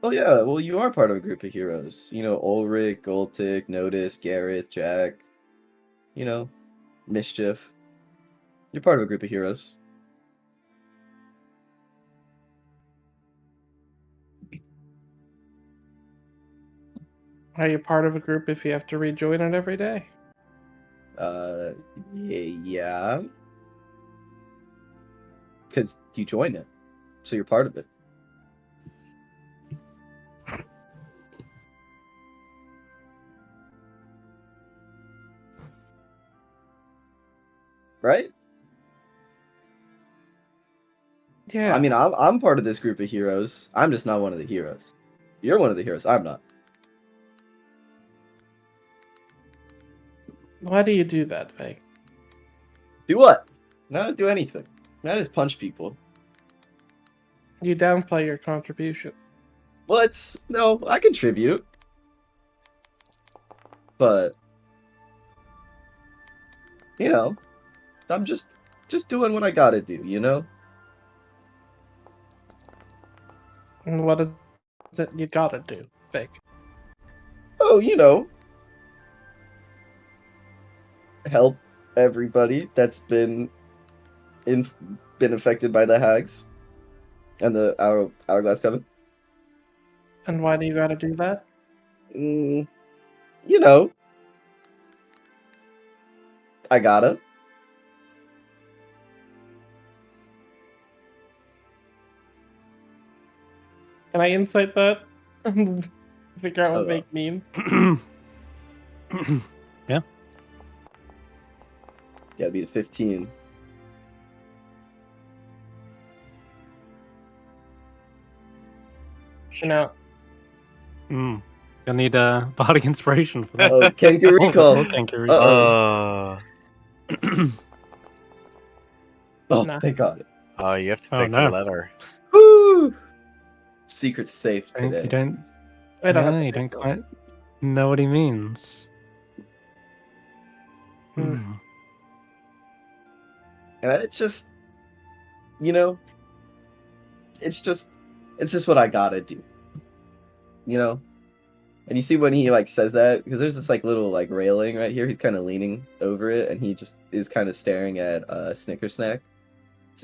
Oh yeah, well you are part of a group of heroes. Ulric, Goltic, Notus, Garreth, Jack. Mischief. You're part of a group of heroes. Are you part of a group if you have to rejoin it every day? Yeah. Because you join it, so you're part of it. right? Yeah. I mean, I'm part of this group of heroes. I'm just not one of the heroes. You're one of the heroes. I'm not. Why do you do that, Vaike? Do what? Not do anything. Not just punch people. You downplay your contribution. What? No, I contribute. But you know, I'm just doing what I gotta do, you know? And what is it you gotta do, Vaike? Oh, you know, help everybody that's been affected by the hags and the hourglass coven. And why do you gotta do that? You know, I gotta. Can I insight that? Figure out what Oh, Vaike means. Yeah. Yeah, it'd be 15. You know, I need a bardic inspiration for that. Oh, Kenku recall. Kenku Uh-oh. Oh, Nah. thank God. Oh, you have to Oh, take no. the letter. Woo! Secret safe You today. don't. I don't have Yeah, to you do don't that. quite know what he means. Hmm. And it's just, you know, it's just what I gotta do. You know? And you see when he like says that, because there's this like little like railing right here, he's kind of leaning over it and he just is kind of staring at Snicker Snack.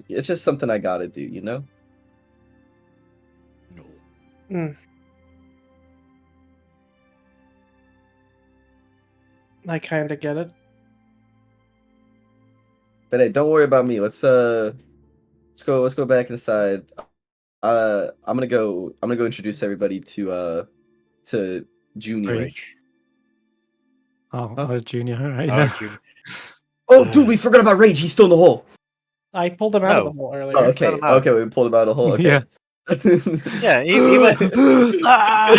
It's just something I gotta do, you know? I kind of get it. But hey, don't worry about me. Let's go back inside. I'm gonna go introduce everybody to Junior. Rage. Oh, Huh? oh, Junior, right? Oh, Yeah. Junior. Oh, dude, we forgot about Rage. He's still in the hole. I pulled him out of No. the hole earlier. Oh, okay. Cut him out. Okay, we pulled him out of the hole. Okay. Yeah. Yeah, he was. Ah!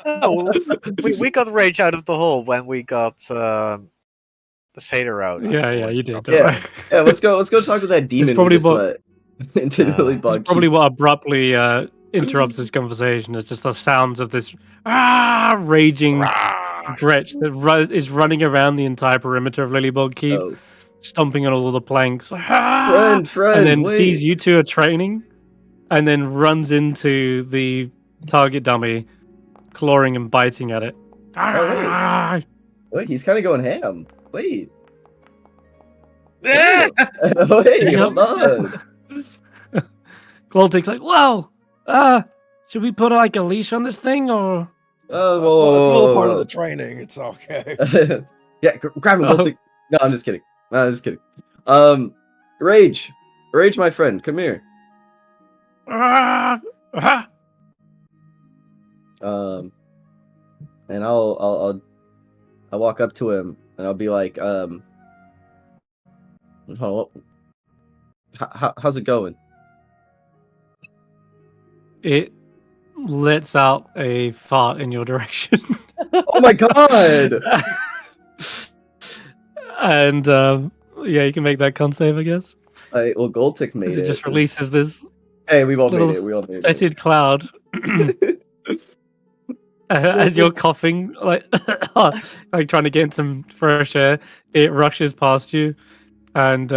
No, we got Rage out of the hole when we got the satyr out. Yeah, you did. Don't Yeah. worry. Yeah, let's go talk to that demon we probably just what- let into the really It's bug. probably what abruptly interrupts this conversation. It's just the sounds of this raging Dretch that is running around the entire perimeter of Lilybog Keep, Oh. stomping on all the planks. Friend, and then wait. sees you two are training, and then runs into the target dummy, clawing and biting at it. Wait, he's kind of going ham. Wait. Wait, hold on. Gloltic's like, whoa! Should we put like a leash on this thing, or? Oh, Well, it's all part of whoa. the training. It's okay. Yeah, grab him, Oh. Baltic. No, I'm just kidding. Rage, my friend, come here. And I'll walk up to him and I'll be like, hold on, how's it going? It lets out a fart in your direction. Oh my god! And yeah, you can make that con save, I guess. Well, Goltic made It it. just releases this Hey, we've all made little it. We all made it. fetid cloud. As you're coughing, like like trying to get some fresh air, it rushes past you, and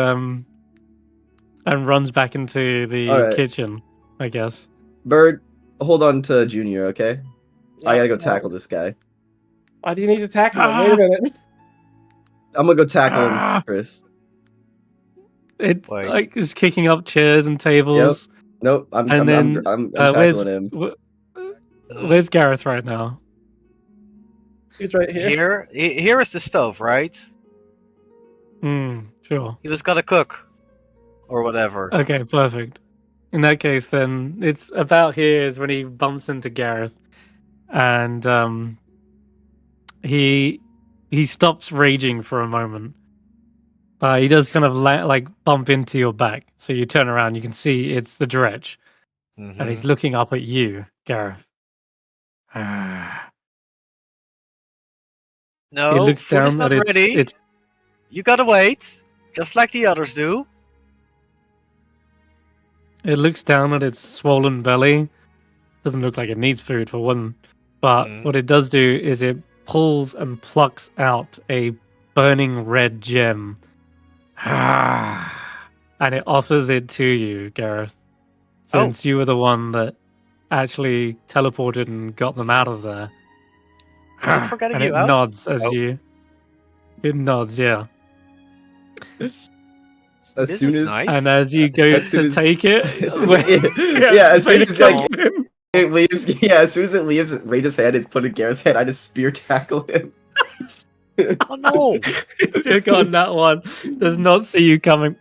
runs back into the All right. kitchen, I guess. Bird, hold on to Junior, okay? I gotta go tackle this guy. Why do you need to tackle him? Wait a minute. I'm gonna go tackle him, Chris. It's Like- like it's kicking up chairs and tables. Nope, I'm And tackling him. Where's Garreth right now? He's right here. Here is the stove, right? Sure. He was gonna cook, or whatever. Okay, perfect. In that case, then it's about here is when he bumps into Garreth, and he stops raging for a moment, He does kind of like bump into your back. So you turn around, you can see it's the Dretch. And he's looking up at you, Garreth. No, He looks food is down not at ready. its You gotta wait, just like the others do. It looks down at its swollen belly. Doesn't look like it needs food for one. But what it does do is it pulls and plucks out a burning red gem. And it offers it to you, Garreth. Since you were the one that actually teleported and got them out of there. Is it for getting And you it out? nods as you. It nods, yeah. As This soon is as nice. And as you go as soon to as- take it, yeah, as soon as like him. it leaves, yeah, as soon as it leaves Rage's hand, it's put in Garrett's hand. I just spear tackle him. Oh no! Took on that one. Does not see you coming.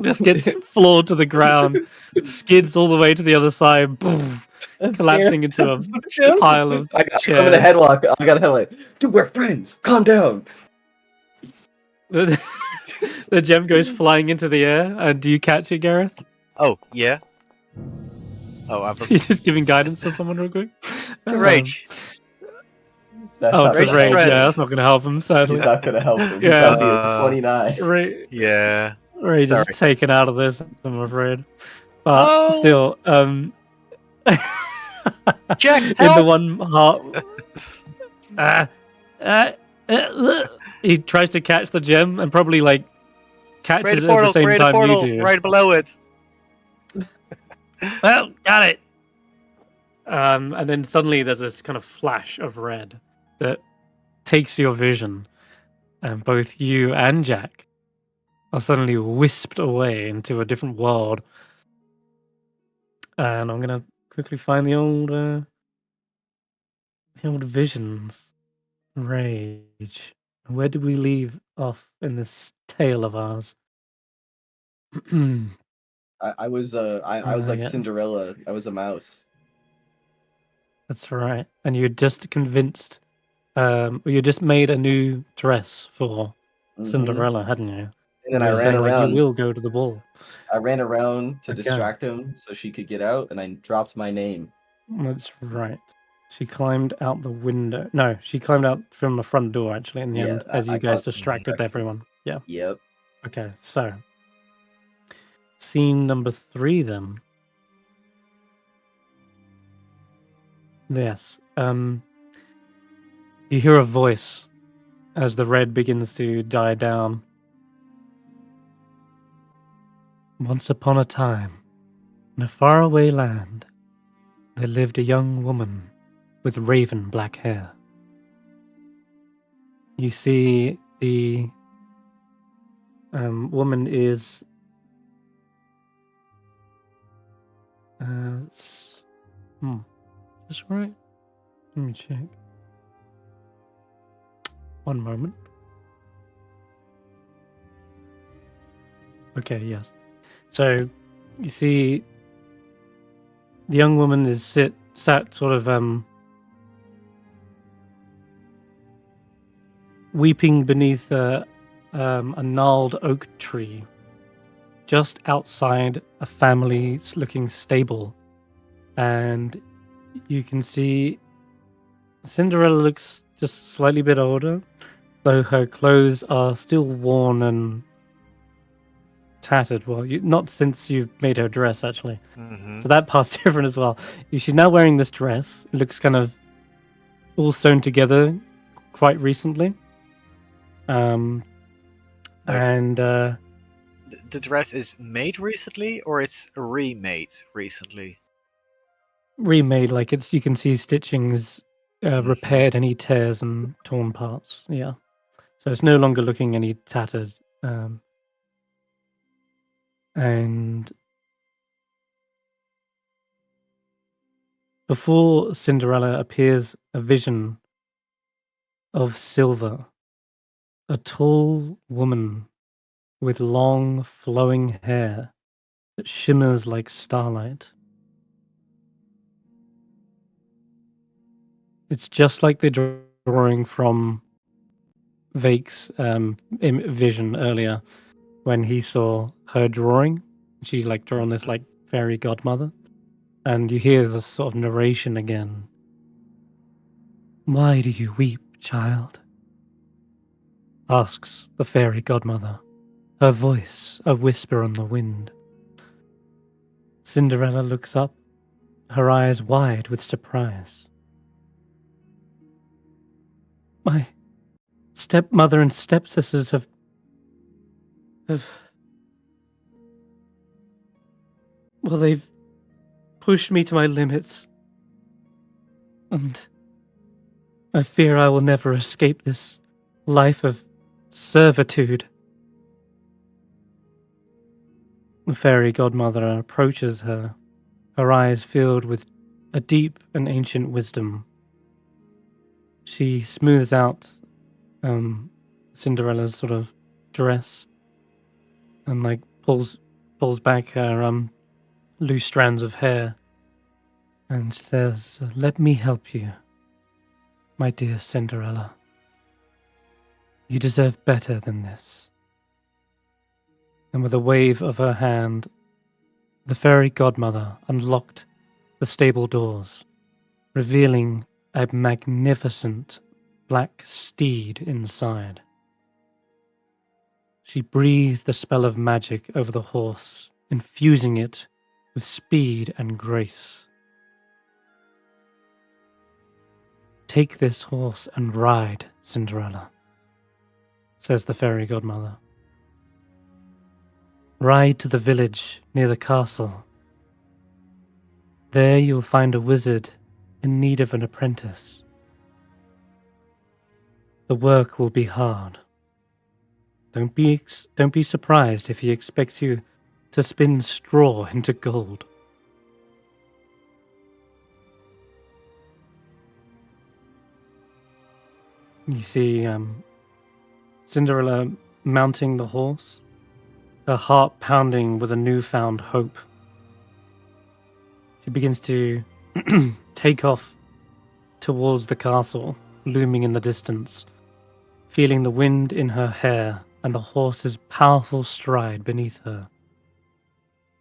Just gets floored to the ground. Skids all the way to the other side. Boom, collapsing into a pile of I'm in a chairs. headlock. I got a headlock. Dude, we're friends. Calm down. The gem goes flying into the air. Do you catch it, Garreth? Oh yeah. Oh, I was You're just giving guidance to someone real quick. to rage. That's Oh, not to Rage's gonna rage. help friends. Yeah, him. that's not going to help him. Sadly, He's not gonna help him. He's Yeah. gonna be at 29. Yeah. Rage is Sorry. taken out of this. I'm afraid, but Oh. still, Jack, in the help! one heart. He tries to catch the gem and probably like catches Create it a at portal. the same Create a time portal you do. right below it. Well, got it. And then suddenly there's this kind of flash of red that takes your vision, and both you and Jack are suddenly whisked away into a different world. And I'm gonna quickly find the old visions. Rage. Where did we leave off in this tale of ours? I was like yes. Cinderella. I was a mouse. That's right. And you just convinced, you just made a new dress for Mhm. Cinderella, hadn't you? And then I You ran said, like, around. you will go to the ball. I ran around to Okay. distract him so she could get out, and I dropped my name. That's right. She climbed out the window. No, she climbed out from the front door, actually, in the Yeah, end, as I you guys got distracted everyone. Yeah. Yep. Okay, so scene number 3 then. Yes. You hear a voice as the red begins to die down. Once upon a time, in a faraway land, there lived a young woman with raven black hair. You see the woman is is this right? Let me check. One moment. Okay, yes. So you see the young woman is sat sort of weeping beneath a gnarled oak tree just outside a family's looking stable. And you can see Cinderella looks just slightly bit older, though her clothes are still worn and tattered. Well, not since you've made her dress, actually. So that part's different as well. She's now wearing this dress. It looks kind of all sewn together quite recently. And The dress is made recently, or it's remade recently? remade, like you can see stitchings repaired any tears and torn parts. Yeah, so it's no longer looking any tattered. And before Cinderella appears a vision of silver, a tall woman with long flowing hair that shimmers like starlight. It's just like the drawing from Vake's vision earlier when he saw her drawing. She like drawn this like fairy godmother, and you hear this sort of narration again. "Why do you weep, child?" asks the fairy godmother, her voice a whisper on the wind. Cinderella looks up, her eyes wide with surprise. "My stepmother and stepsisters have... Well, they've pushed me to my limits, and I fear I will never escape this life of servitude." The fairy godmother approaches her, her eyes filled with a deep and ancient wisdom. She smooths out Cinderella's sort of dress and like pulls back her loose strands of hair and says, "Let me help you, my dear Cinderella. You deserve better than this." And with a wave of her hand, the fairy godmother unlocked the stable doors, revealing a magnificent black steed inside. She breathed the spell of magic over the horse, infusing it with speed and grace. "Take this horse and ride, Cinderella," says the fairy godmother. "Ride to the village near the castle. There you'll find a wizard in need of an apprentice. The work will be hard. Don't be surprised if he expects you to spin straw into gold." You see Cinderella mounting the horse, her heart pounding with a newfound hope. She begins to take off towards the castle, looming in the distance, feeling the wind in her hair and the horse's powerful stride beneath her.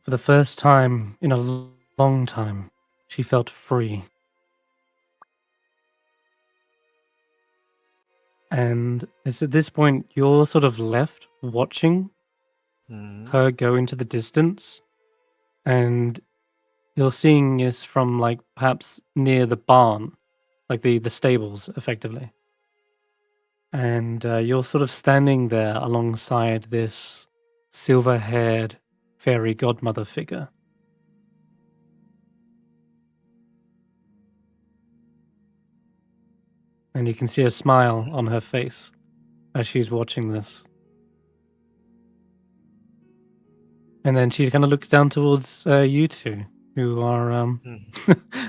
For the first time in a long time, she felt free. And it's at this point you're sort of left watching her go into the distance, and you're seeing this from like perhaps near the barn, like the stables, effectively. And you're sort of standing there alongside this silver-haired fairy godmother figure. And you can see a smile on her face as she's watching this. And then she kind of looks down towards you two, who are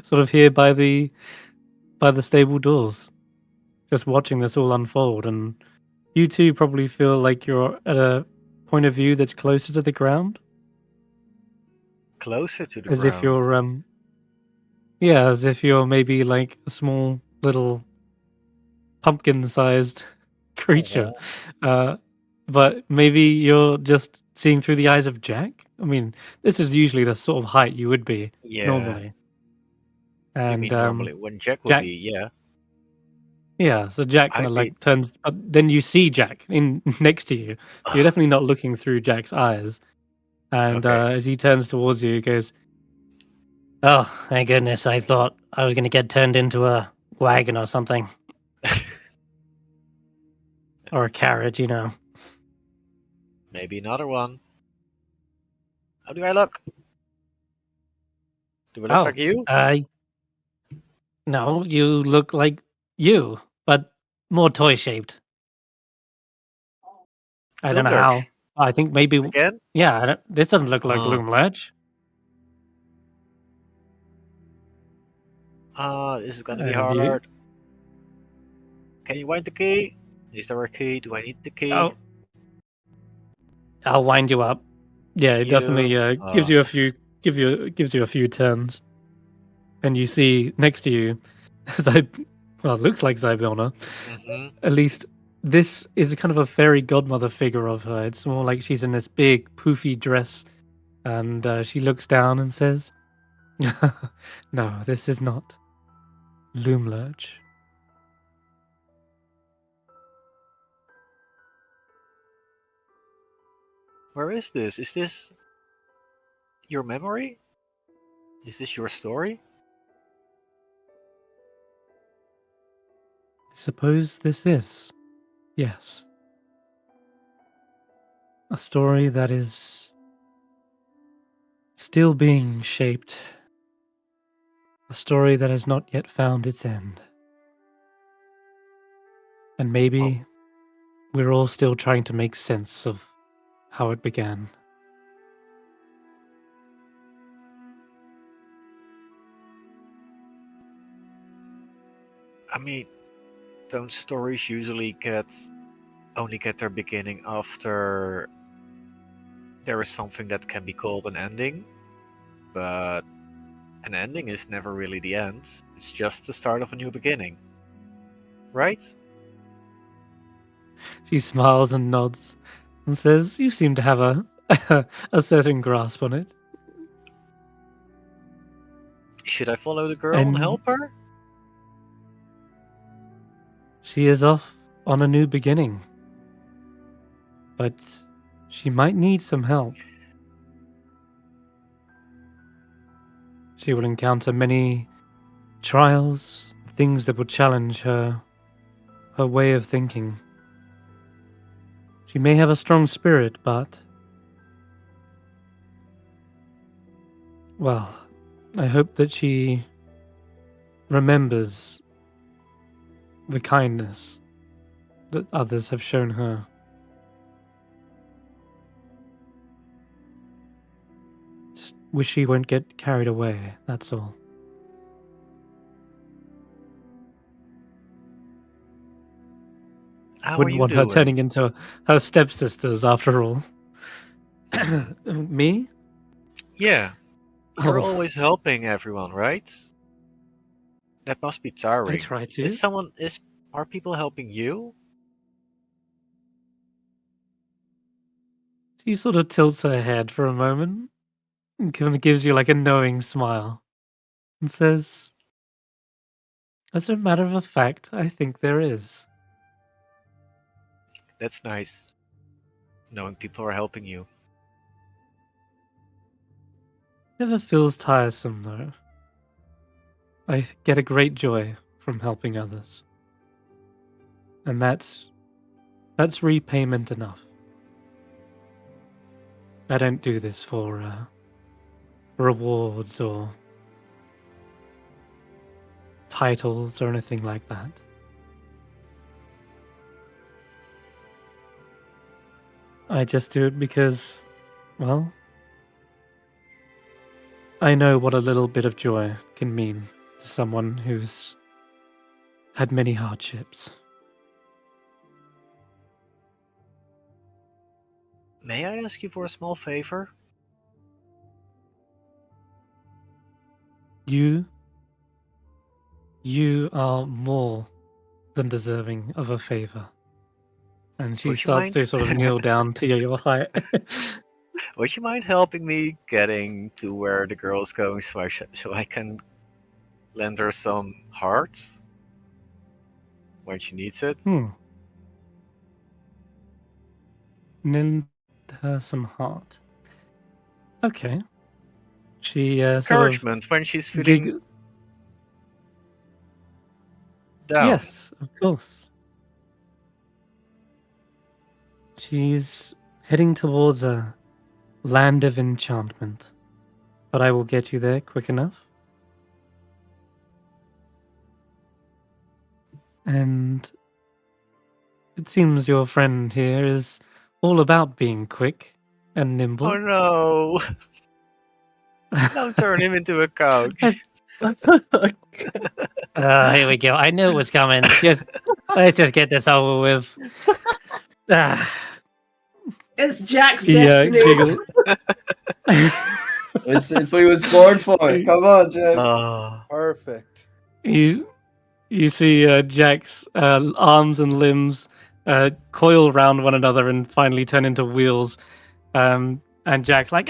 sort of here by the stable doors, just watching this all unfold. And you two probably feel like you're at a point of view that's closer to the ground. Closer to the As ground. if you're as if you're maybe like a small little pumpkin-sized creature. But maybe you're just seeing through the eyes of Jack. I mean, this is usually the sort of height you would be normally. I And mean, normally when Jack would be, yeah. So Jack kind of like turns, but then you see Jack in next to you. So you're definitely not looking through Jack's eyes. And as he turns towards you, he goes, "Oh, thank goodness! I thought I was going to get turned into a wagon or something, or a carriage, you know." Maybe another one. How do I look? Do I look like you? No, you look like you, but more toy-shaped. I don't know how. I think maybe... Again? Yeah, this doesn't look like Gloomlurch. This is gonna be hard. Can you wind the key? Is there a key? Do I need the key? Oh. I'll wind you up. Yeah, it definitely gives you a few turns. And you see next to you, it looks like Zaelong, at least this is a kind of a fairy godmother figure of her. It's more like she's in this big poofy dress, and she looks down and says, "No, this is not Loomlurch." Where is this? Is this your memory? Is this your story? I suppose this is, yes, a story that is still being shaped, a story that has not yet found its end. And maybe we're all still trying to make sense of how it began. I mean, don't stories usually only get their beginning after there is something that can be called an ending? But an ending is never really the end. It's just the start of a new beginning. Right? She smiles and nods and says, "You seem to have a certain grasp on it." Should I follow the girl and And- help her? She is off on a new beginning. But she might need some help. She will encounter many trials, things that will challenge her way of thinking. She may have a strong spirit, but well, I hope that she remembers the kindness that others have shown her. Just wish she won't get carried away, that's all. How are Wouldn't you want her doing? turning into her stepsisters after all. Me? Yeah. You're Oh. always helping everyone, right? That must be tiring. I try to. Are people helping you? She sort of tilts her head for a moment and kind of gives you like a knowing smile and says, "As a matter of fact, I think there is." That's nice. Knowing people are helping you. Never feels tiresome though. I get a great joy from helping others. And that's repayment enough. I don't do this for rewards or titles or anything like that. I just do it because, well, I know what a little bit of joy can mean to someone who's had many hardships. May I ask you for a small favor? You are more than deserving of a favor. And she Would you starts to mind? sort of kneel down to your height. Would you mind helping me getting to where the girl's going so I can lend her some hearts when she needs it? Lend her some heart. Okay. She sort of Encouragement when she's feeling down. Yes, of course. She's heading towards a land of enchantment, but I will get you there quick enough. And it seems your friend here is all about being quick and nimble. Oh no! Don't turn him into a couch. Here we go. I knew it was coming. Let's just get this over with. It's Jack's Yeah, destiny. jiggle. It's what he was born for. Come on, Jack. Perfect. You see Jack's arms and limbs coil around one another and finally turn into wheels. And Jack's like,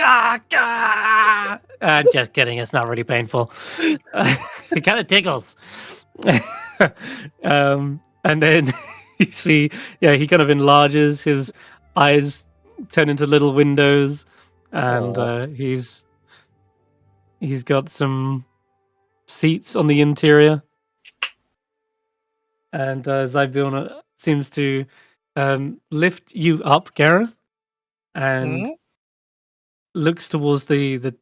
just kidding, it's not really painful. It kind of tickles. And then you see, he kind of enlarges, his eyes turn into little windows, and he's got some seats on the interior. And Zybiona seems to lift you up, Garreth, and looks towards the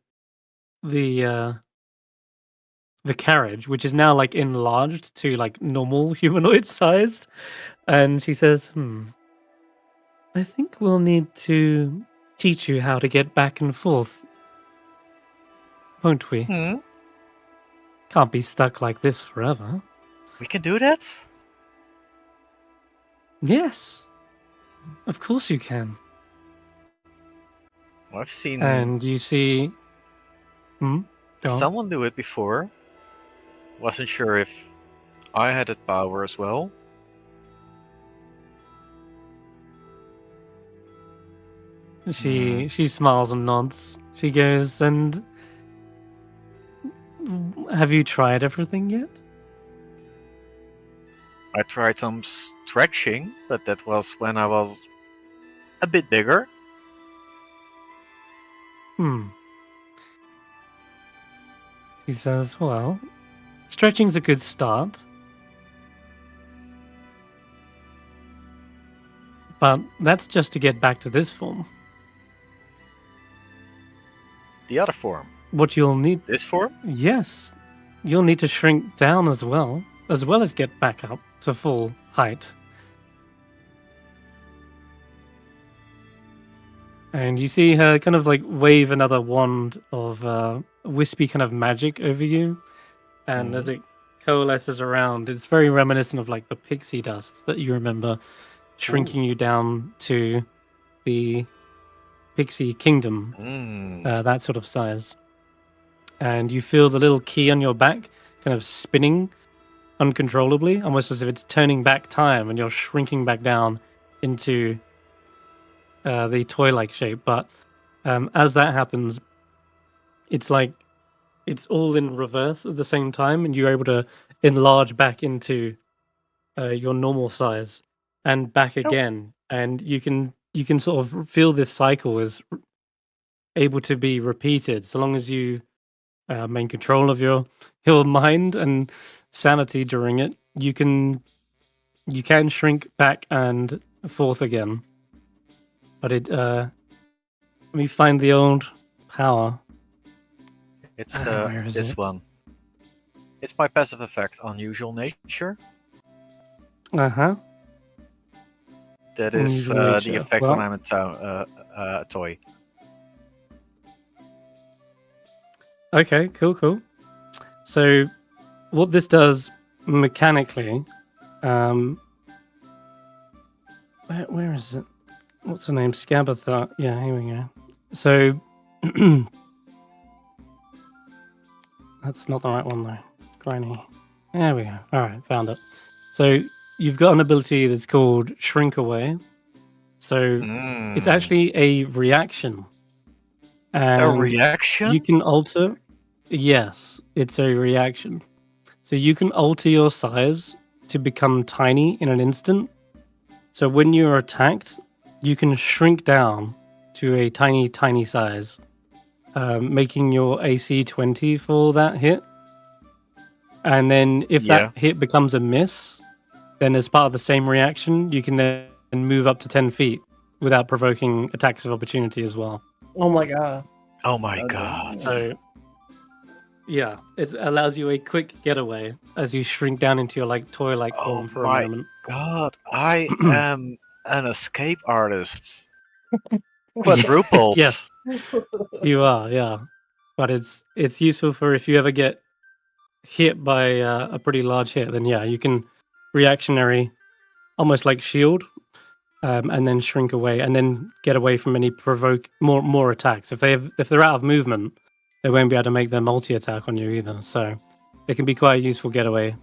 carriage, which is now like enlarged to like normal humanoid sized, and she says, I think we'll need to teach you how to get back and forth, won't we? Can't be stuck like this forever. We can do that? Yes, of course you can. I've seen And you see go on. someone do it before. Wasn't sure if I had that power as well. She smiles and nods. She goes, and have you tried everything yet? I tried some stretching, but that was when I was a bit bigger. She says, well, stretching's a good start. But that's just to get back to this form. The other form. What you'll need... This form? Yes. You'll need to shrink down as well as get back up to full height. And you see her kind of like wave another wand of wispy kind of magic over you. And as it coalesces around, it's very reminiscent of like the pixie dust that you remember shrinking you down to the pixie kingdom, that sort of size. And you feel the little key on your back kind of spinning uncontrollably, almost as if it's turning back time and you're shrinking back down into the toy-like shape. But as that happens, it's like it's all in reverse at the same time, and you're able to enlarge back into your normal size and back again. And you can sort of feel this cycle is able to be repeated so long as you maintain control of your mind and sanity during it. You can shrink back and forth again. But let me find the old power. It's where is this it? one. It's my passive effect, unusual nature. Uh-huh. That is Unusual the nature. effect Well- when I'm a toy. Okay, cool. So what this does mechanically, where is it? What's her name? Scabatha. Yeah, here we go. So that's not the right one though. Granny. There we go. All right, found it. So you've got an ability that's called Shrink Away. So it's actually a reaction. And a reaction? you can alter. Yes, it's a reaction. So you can alter your size to become tiny in an instant. So when you're attacked, you can shrink down to a tiny size, making your AC 20 for that hit. And then if that hit becomes a miss, then as part of the same reaction, you can then move up to 10 feet without provoking attacks of opportunity as well. Oh my god. Oh my god. So, yeah, it allows you a quick getaway as you shrink down into your like toy-like form for a moment. God, I am an escape artist. Quadrupled. Yes, you are. Yeah, but it's useful for if you ever get hit by a pretty large hit. Then yeah, you can reactionary, almost like shield, and then shrink away, and then get away from any more attacks. If they're out of movement, they won't be able to make their multi-attack on you either. So it can be quite a useful getaway.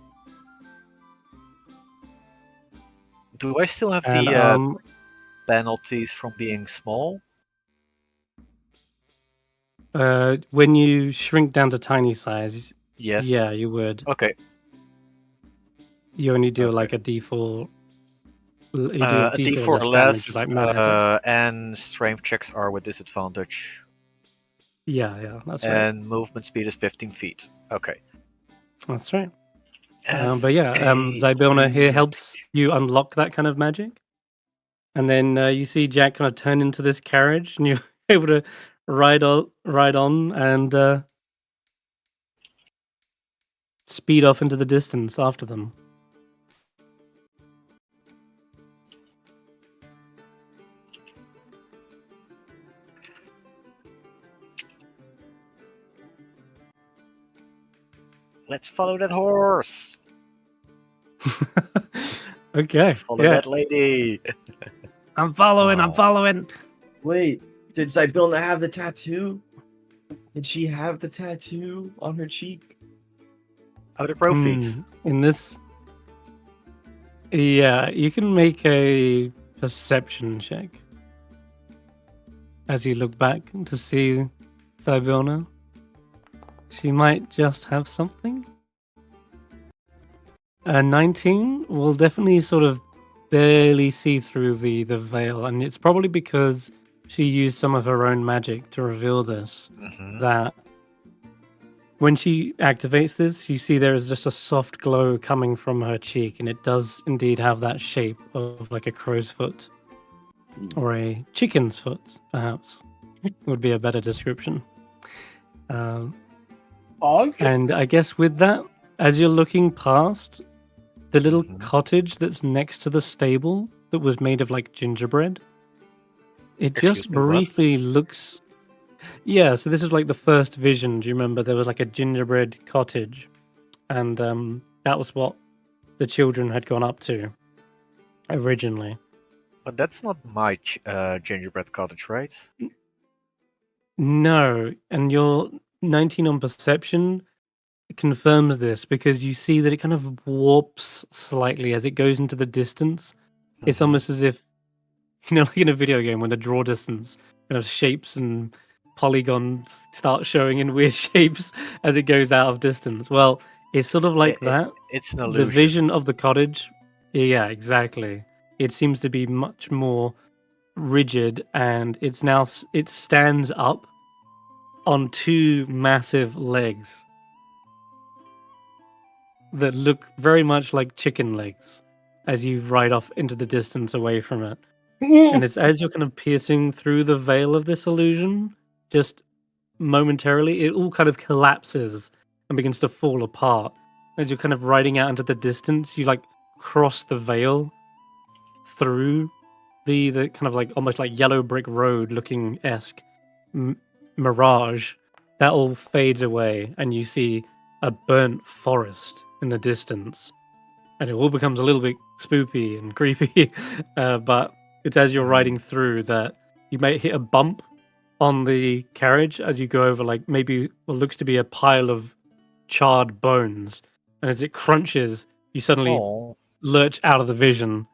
Do I still have And the penalties from being small? when you shrink down to tiny size, Yes. yeah, you would. Okay. You only do Okay. like a D4. You do A D4 D4 less damage, less, like magic. and strength checks are with disadvantage. Yeah, that's right. And movement speed is 15 feet. Okay. That's right. As But yeah, a Zybilna here mage. helps you unlock that kind of magic. And then you see Jack kind of turn into this carriage, and you're able to ride on, and speed off into the distance after them. Let's follow that horse. Okay. Follow Yeah. that lady. I'm following. I'm Oh. following. Wait, did Zybilna have the tattoo? Did she have the tattoo on her cheek? Oh, the pro feet. In this, yeah, you can make a perception check as you look back to see Zybilna. She might just have something. 19 will definitely sort of barely see through the veil, and it's probably because she used some of her own magic to reveal this. Mhm. That when she activates this, you see there is just a soft glow coming from her cheek, and it does indeed have that shape of like a crow's foot or a chicken's foot, perhaps would be a better description. Og? And I guess with that, as you're looking past the little Mhm. cottage that's next to the stable that was made of like gingerbread, it Excuse just me, what? briefly looks. Yeah, so this is like the first vision. Do you remember there was like a gingerbread cottage, and that was what the children had gone up to originally. But that's not my gingerbread cottage, right? No, and your 19 on perception confirms this because you see that it kind of warps slightly as it goes into the distance. It's Mhm. almost as if, like in a video game when the draw distance kind of shapes and polygons start showing in weird shapes as it goes out of distance. Well, it's sort of like that. It's an The illusion. vision of the cottage, yeah, exactly. It seems to be much more rigid, and it stands up on two massive legs that look very much like chicken legs as you ride off into the distance away from it. And it's as you're kind of piercing through the veil of this illusion, just momentarily, it all kind of collapses and begins to fall apart. As you're kind of riding out into the distance, you like cross the veil through the kind of like almost like yellow brick road looking esque mirage that all fades away, and you see a burnt forest in the distance, and it all becomes a little bit spoopy and creepy. But it's as you're riding through that you may hit a bump on the carriage as you go over like maybe what looks to be a pile of charred bones, and as it crunches, you suddenly Oh. lurch out of the vision.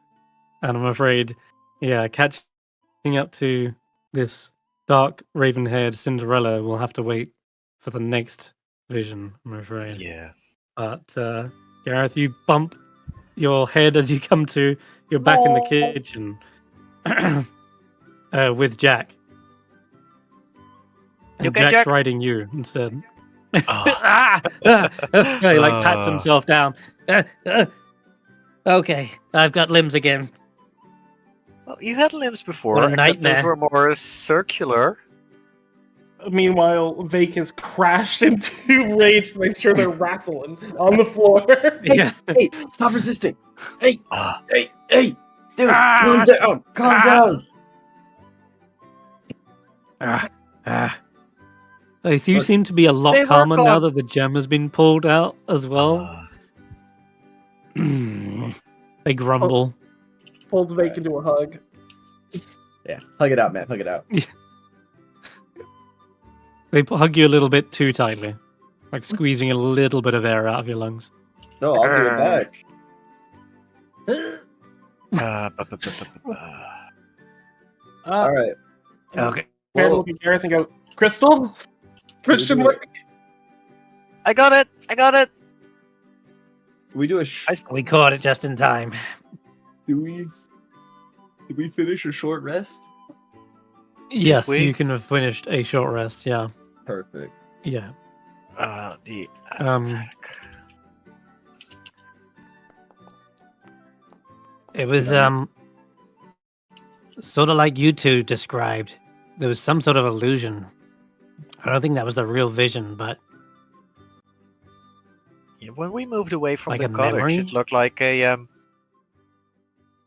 And I'm afraid, yeah, catching up to this dark raven-haired Cinderella will have to wait for the next vision, I'm afraid. Yeah. But Garreth, you bump your head as you come to. You're back in the kitchen with Jack. And okay, Jack's Jack? riding you instead. Ah. He like pats himself down. Okay, I've got limbs again. Well, you had limbs before, What a except those nightmare. were more circular. Meanwhile, Vaike has crashed into rage to make sure they're wrestling on the floor. Yeah. Hey, stop resisting! Hey, Ah. hey, dude, Ah! calm down. So you Look, seem to be a lot they were calmer now gone. that the gem has been pulled out as well. Ah. They grumble. Pulls Vaike into a hug. Yeah, hug it out, man. Hug it out. They hug you a little bit too tightly, like squeezing a little bit of air out of your lungs. No, I'll do it back. All right. Okay. Fair to Well, look at Garreth and go, Crystal? Christian do it. work? I got it. I got it. Can we do a? We caught it just in time. Do we? Did we finish a short rest? Yes, we? you can have finished a short rest. Yeah. Perfect. Yeah. The Um, attack. It was Yeah. sort of like you two described. There was some sort of illusion. I don't think that was the real vision, but Yeah, when we moved away from Like the a cottage, memory? it looked like a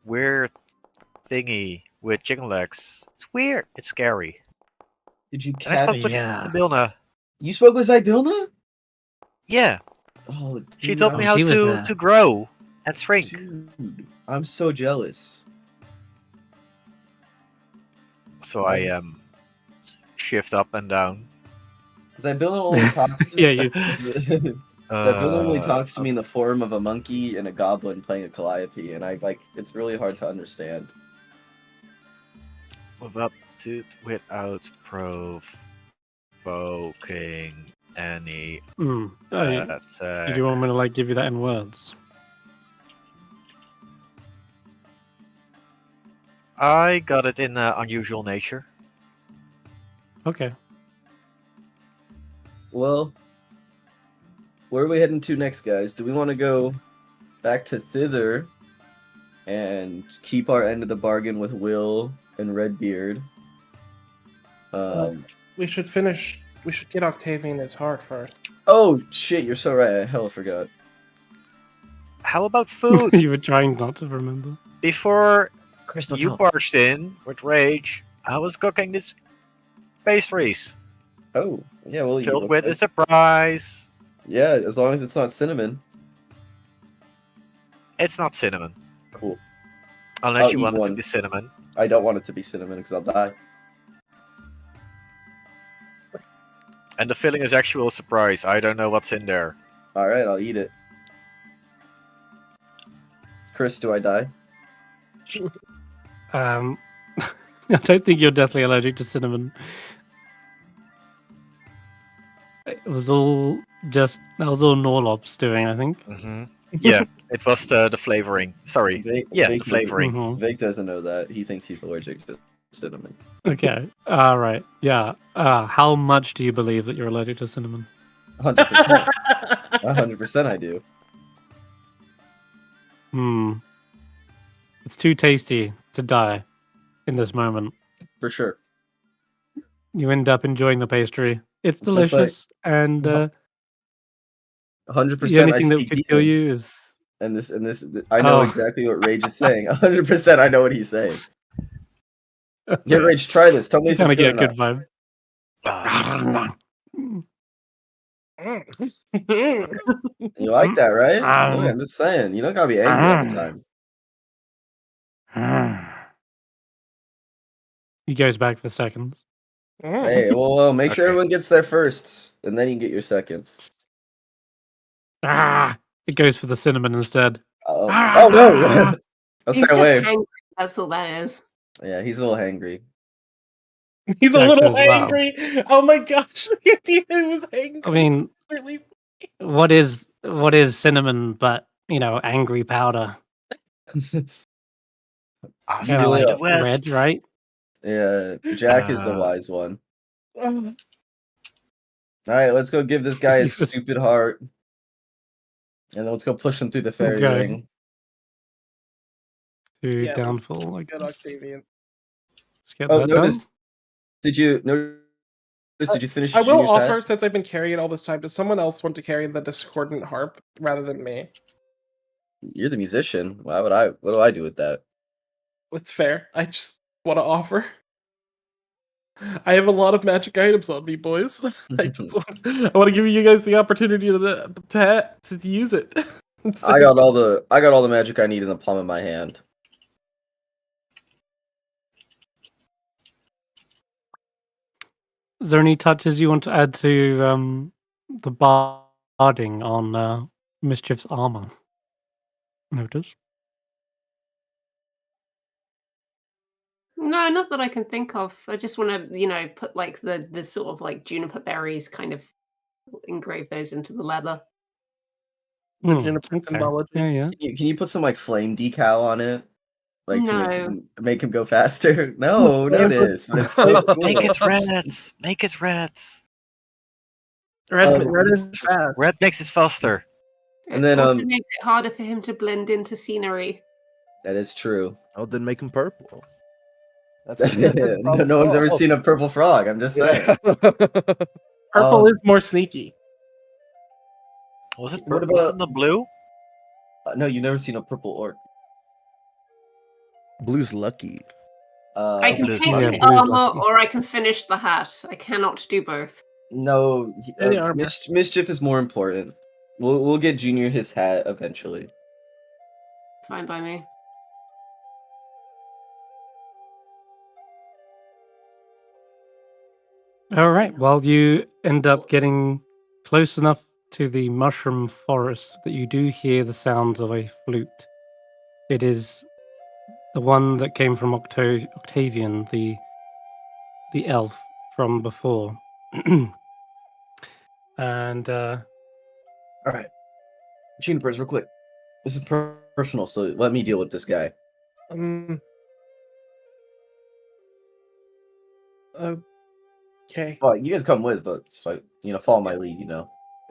weird thingy with chicken legs. It's weird. It's scary. Did you And I spoke catch? with Yeah. Sibilna. You spoke with Zybilna? Yeah, Oh, she dude, taught me Oh, how she was to there. to grow and shrink. Dude, I'm so jealous. So I shift up and down. Zybilna only talks. yeah, you. Zybilna only talks to me in the form of a monkey and a goblin playing a calliope, and it's really hard to understand. Move up without provoking any Oh, attack. did you want me to like give you that in words? I got it in unusual nature. Okay. Well, where are we heading to next, guys? Do we want to go back to thither and keep our end of the bargain with Will and Redbeard? We should finish. We should get Octavian his heart first. Oh shit, you're so right. I hella forgot. How about food? you were trying not to remember. Before Crystal you barged in with rage, I was cooking these pastries Oh, yeah, well, filled with a surprise. Yeah, as long as it's not cinnamon. It's not cinnamon, Cool. unless I'll you eat want it to one. be cinnamon. I don't want it to be cinnamon because I'll die. And the filling is actual surprise. I don't know what's in there. Alright, I'll eat it. Chris, do I die? I don't think you're deathly allergic to cinnamon. It was all that was all Norlop's doing, I think. Mm-hmm. Yeah, it was the flavoring. Sorry. Yeah, the flavoring. Mhm. Vic doesn't know that. He thinks he's allergic to cinnamon. Okay. All right. Yeah. How much do you believe that you're allergic to cinnamon? 100%. 100% I do. It's too tasty to die in this moment. For sure. You end up enjoying the pastry. It's Just like- delicious, and the 100% only I thing that speak could kill demon. you is And this, I know Oh. exactly what Rage is saying. 100% I know what he's saying. Yeah, Rage, try this. Tell me you if kind it's of good get or a not. good vibe. You like that, right? Um, Look, I'm just saying. You don't gotta be angry all the time. He goes back for seconds. Hey, well, make sure Okay. everyone gets there first, and then you get your seconds. It goes for the cinnamon instead. Oh no! I'll He's stay just away. hangry. That's all that is. Yeah, he's a little hangry. He's a Jack little says, wow. angry. Oh my gosh, the idea he was angry. I mean, Really? what is cinnamon but angry powder? Ah, Kinda still like to the west. red, right? Yeah, Jack is the wise one. All right, let's go give this guy his Jesus. stupid heart, and then let's go push him through the fairy Okay. ring. To Yeah, downfall. Like, Good Octavian. let's get Oh, that notice. done. Did you finish? I your will junior's offer, hat? since I've been carrying it all this time, does someone else want to carry the discordant harp rather than me? You're the musician. Why would I? What do I do with that? It's fair. I just want to offer. I have a lot of magic items on me, boys. I want to give you guys the opportunity to use it. I got all the magic I need in the palm of my hand. Is there any touches you want to add to the barding on Mischief's armor? Notice. No, not that I can think of. I just want to, put like the sort of like juniper berries, kind of engrave those into the leather. The Juniper Okay. symbology. Yeah. Can you put some like flame decal on it, like to No. make him go faster? No, Flames would- notice, but it's so Make cool. it reds. Make it reds. Red is fast. Red makes it faster. And It then, also makes it harder for him to blend into scenery. That is true. Oh, then make him purple. No one's ever seen a purple frog. I'm just saying. Purple is more sneaky. Was it? What Was about- it not blue? No, you've never seen a purple orc. Blue's lucky. I can blue's paint lucky. the Blue's armor, lucky. or I can finish the hat. I cannot do both. No, The armor. mischief is more important. We'll get Junior his hat eventually. Fine by me. All right. Well, you end up getting close enough to the mushroom forest that you do hear the sounds of a flute. It is the one that came from Octavian, the elf from before. And All right, Junipers, real quick. This is personal, so let me deal with this guy. Okay. Well, you guys come with, but so follow my lead.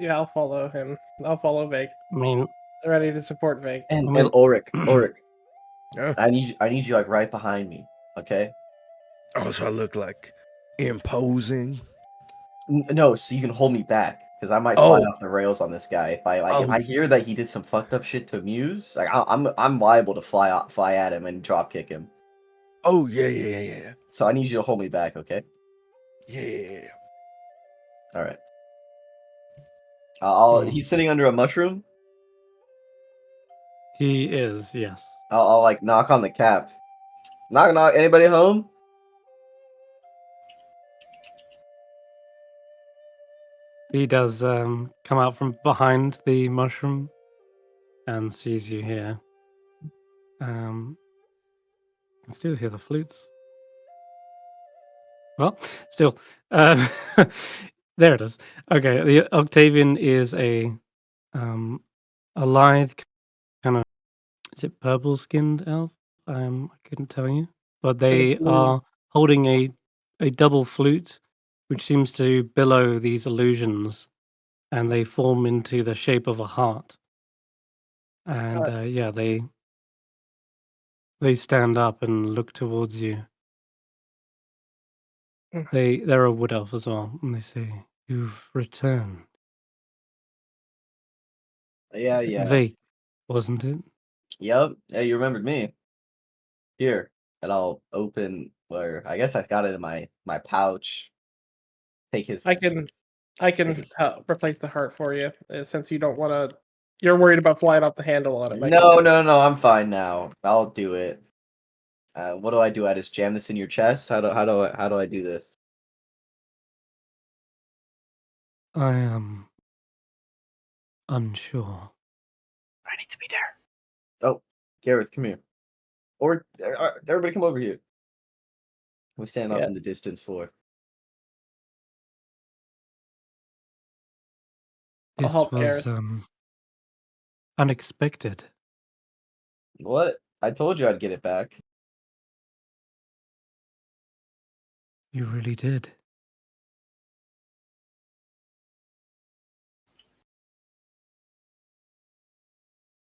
Yeah, I'll follow him. I'll follow Vaike. I mean, They're ready to support Vaike. And I mean- Ulric, Yeah. I need you like right behind me, okay? Oh, so I look like imposing. No, so you can hold me back because I might fly Oh. off the rails on this guy. If I Oh. hear that he did some fucked up shit to Muse, like I'm liable to fly at him and drop kick him. Oh yeah. So I need you to hold me back, okay? Yeah. All right. Hmm. He's sitting under a mushroom. he is, yes. I'll like knock on the cap. Knock knock. Anybody home? He does come out from behind the mushroom and sees you here. Can still hear the flutes. Well, still, there it is. Okay, the Octavian is a lithe kind of, is it purple-skinned elf? I couldn't tell you, but they blue. are holding a double flute, which seems to billow these illusions, and they form into the shape of a heart. And yeah, they stand up and look towards you. They're a wood elf as well, and they say, "You've returned." Yeah. Vaike, wasn't it? Yep. Yeah, you remembered me. Here, and I'll open. Or I guess I got it in my pouch. Take his. I can Yes. replace the heart for you since you don't want to. You're worried about flying off the handle on it. Vaike. No. I'm fine now. I'll do it. What do I do? I just jam this in your chest. How do I do this? I am unsure. I need to be there. Oh, Garreth, come here. Or everybody, come over here. We stand off Yeah. in the distance for. I'll This help was Garreth. unexpected. What? I told you I'd get it back. You really did.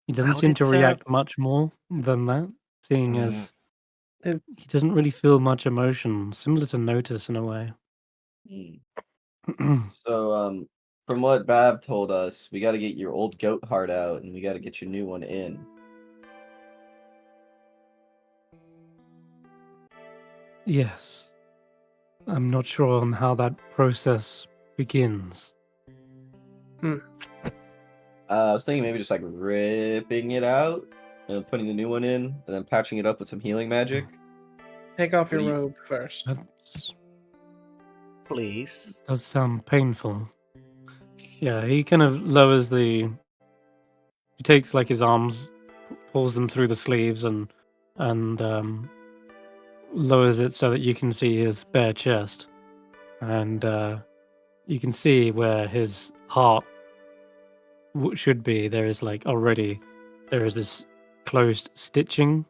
He doesn't How seem to did, react much more than that, seeing as It- he doesn't really feel much emotion, similar to Notus in a way. So, from what Bav told us, we got to get your old goat heart out, and we got to get your new one in. Yes. I'm not sure on how that process begins. I was thinking maybe just like ripping it out and putting the new one in, and then patching it up with some healing magic. Take off your What do you- robe first. That Please. does sound painful. Yeah, he kind of lowers the. He takes like his arms, pulls them through the sleeves, and lowers it so that you can see his bare chest, and you can see where his heart should be. There is this closed stitching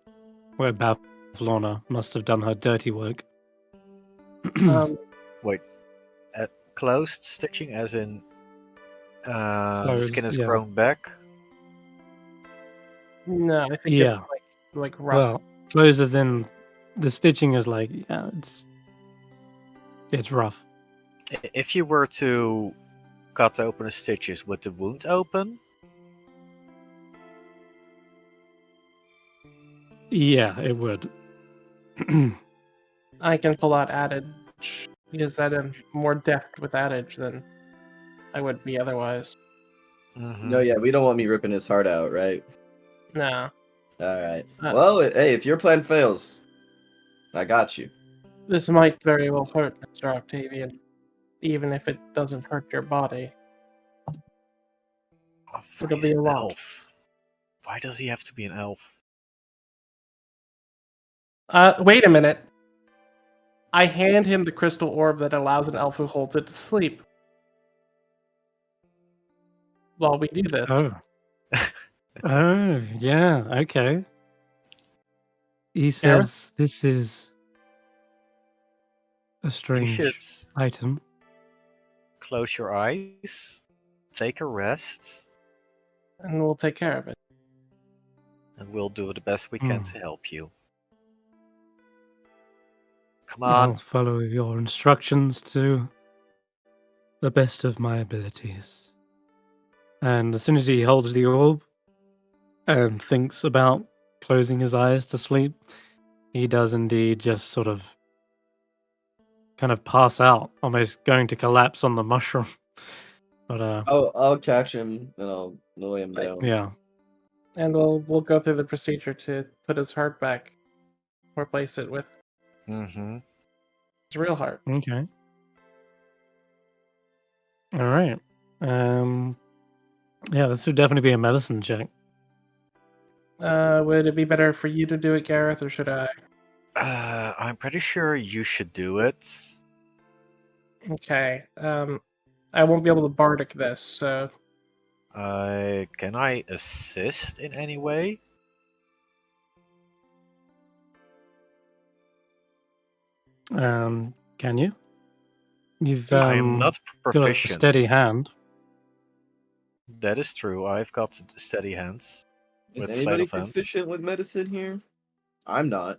where Bavlorna must have done her dirty work. Wait, closed stitching, as in the skin is yeah. grown back. No, I think Yeah. it's like rough. Well, closed as in the stitching is like, yeah, it's rough. If you were to cut open the stitches, would the wound open? Yeah, it would. I can pull out adage because I'm more deft with adage than I would be otherwise. No, yeah, we don't want me ripping his heart out, right? No. Alright. Well, hey, if your plan fails, I got you. This might very well hurt, Mr. Octavian, even if it doesn't hurt your body. Oh, It'll he's be a an lot. elf. Why does he have to be an elf? Wait a minute. I hand him the crystal orb that allows an elf who holds it to sleep. While we do this. Oh. Oh, yeah, okay. He says this is a You strange should item. close your eyes, take a rest, And we'll take care of it. and we'll do the best we can Hmm. to help you. Come on. I'll follow your instructions to the best of my abilities. And as soon as he holds the orb and thinks about closing his eyes to sleep, he does indeed just sort of kind of pass out, almost going to collapse on the mushroom. But I'll catch him and I'll lay him down. yeah. And we'll go through the procedure to put his heart back. Replace it with Mm-hmm. his real heart. Okay. All right. Yeah, this would definitely be a medicine check. Would it be better for you to do it, Garreth, or should I? I'm pretty sure you should do it. Okay. I won't be able to bardic this, so Can I assist in any way? Can you? You've I'm not got a proficient. steady hand. That is true. I've got steady hands. Is With anybody sleight of hand. proficient with medicine here? I'm not.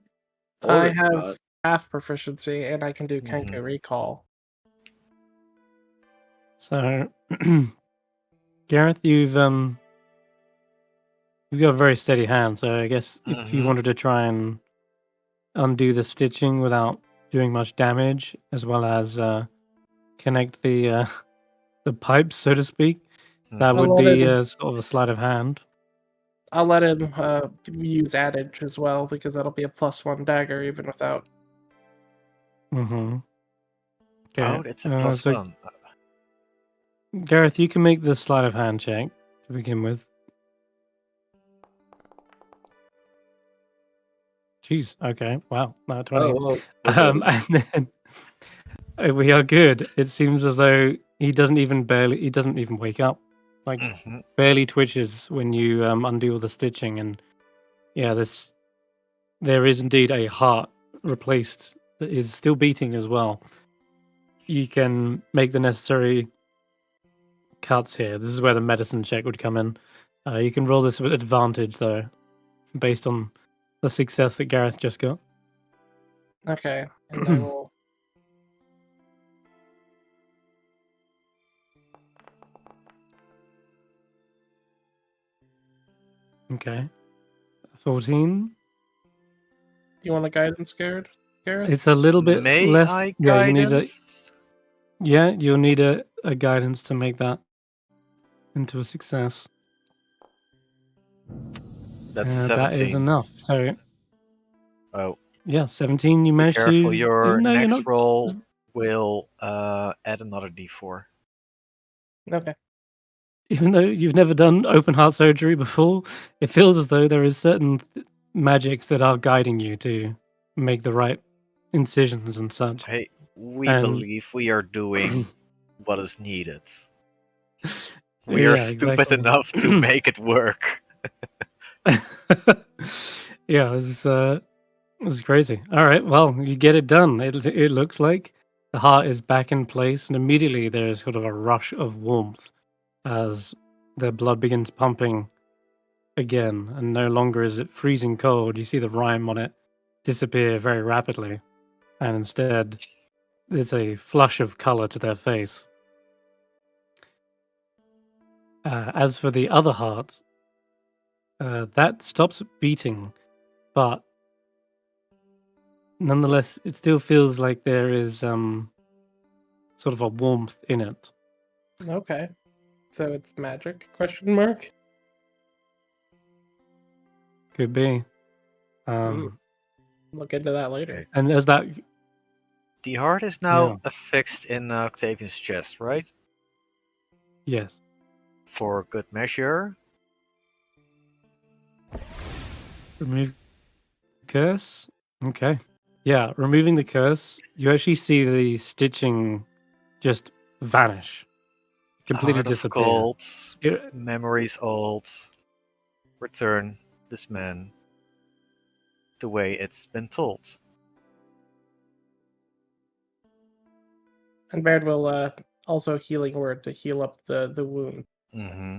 I Ulric's have not. half proficiency, and I can do Kenku Mhm. recall. So, Garreth, you've got a very steady hand. So I guess if you Mhm. wanted to try and undo the stitching without doing much damage, as well as connect the pipes, so to speak, that Mhm. would I'll let be him- sort of a sleight of hand. I'll let him use adage as well, because that'll be a +1 dagger even without. Mm-hmm. Okay. Oh, it's a plus so one. Garreth, you can make the sleight of hand check to begin with. Jeez. Okay. Wow. Not 20. Oh, well, okay. And then we are good. It seems as though he doesn't even wake up. Like Mhm. barely twitches when you undo all the stitching, and yeah, there is indeed a heart replaced that is still beating as well. You can make the necessary cuts here. This is where the medicine check would come in. You can roll this with advantage though, based on the success that Garreth just got. Okay, and I will. Okay. 14. You want a guidance, Garreth? It's a little bit May less. I Yeah, you need guidance? you'll need a guidance to make that into a success. That's 17. That is enough. So Oh, yeah, 17. You be managed careful. to. Your even though you're next not, roll will add another d4. Okay. even though you've never done open heart surgery before, it feels as though there is certain magics that are guiding you to make the right incisions and such. Hey, we And- believe we are doing what is needed. We are Yeah, stupid exactly. enough to make it work. Yeah, it was crazy. All right, well, you get it done. It looks like the heart is back in place, and immediately there's sort of a rush of warmth as the blood begins pumping again, and no longer is it freezing cold. You see the rime on it disappear very rapidly, and instead there's a flush of color to their face. As for the other heart, that stops beating, but nonetheless, it still feels like there is sort of a warmth in it. Okay. So it's magic? Question mark. Could be. Um, Look into that later. and as that, The heart is now Yeah. affixed in Octavian's chest, right? yes, For good measure. remove curse. Okay, yeah, removing the curse, you actually see the stitching just vanish, completely Heart of disappear. gold, It- memories old. Return this man the way it's been told. And Baird will also healing word to heal up the wound. Mm-hmm.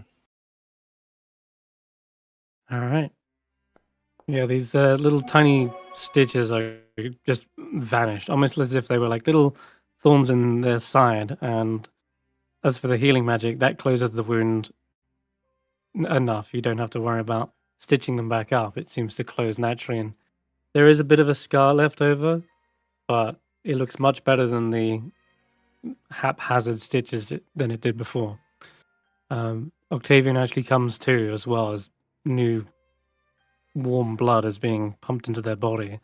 All right. Yeah, these little tiny stitches are just vanished, almost as if they were like little thorns in their side. And as for the healing magic, that closes the wound enough. You don't have to worry about stitching them back up. It seems to close naturally. And there is a bit of a scar left over, but it looks much better than the haphazard stitches than it did before. Octavian actually comes to as well as new warm blood is being pumped into their body.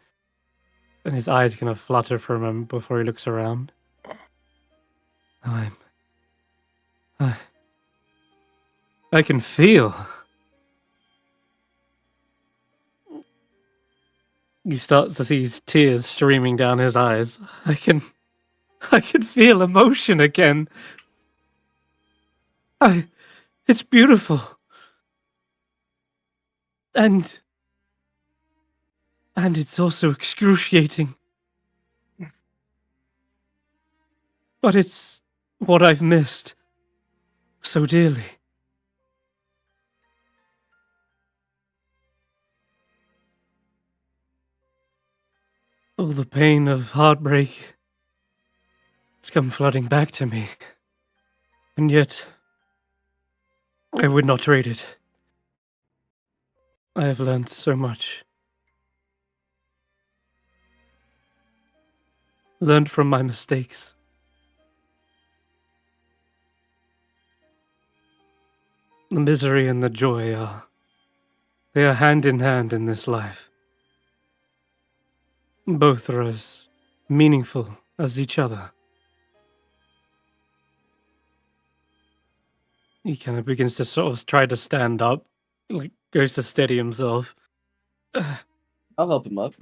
And his eyes kind of flutter for a moment before he looks around. I can feel. He starts to see his tears streaming down his eyes. I can feel emotion again. It's beautiful. And it's also excruciating. But it's what I've missed so dearly. All the pain of heartbreak has come flooding back to me. And yet, I would not trade it. I have learned so much. Learned from my mistakes. The misery and the joy they are hand in hand in this life. Both are as meaningful as each other. He kind of begins to sort of try to stand up, like goes to steady himself. I'll help him up.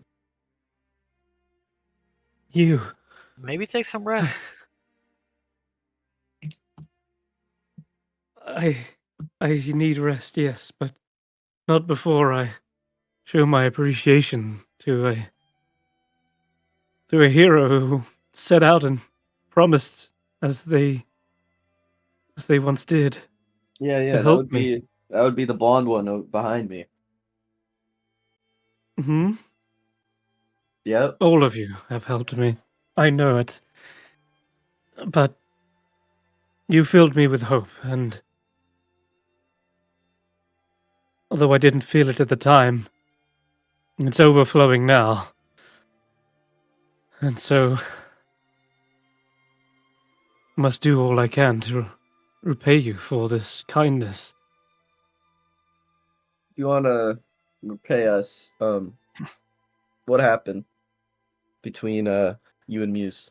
You. Maybe take some rest. I need rest, yes, but not before I show my appreciation to a hero who set out and promised as they once did. Yeah, To that help would me. be the blonde one behind me. Hmm. Yep. All of you have helped me. I know it. But you filled me with hope, and although I didn't feel it at the time, it's overflowing now. And so must do all I can to repay you for this kindness. If you want to repay us, what happened between you and Muse?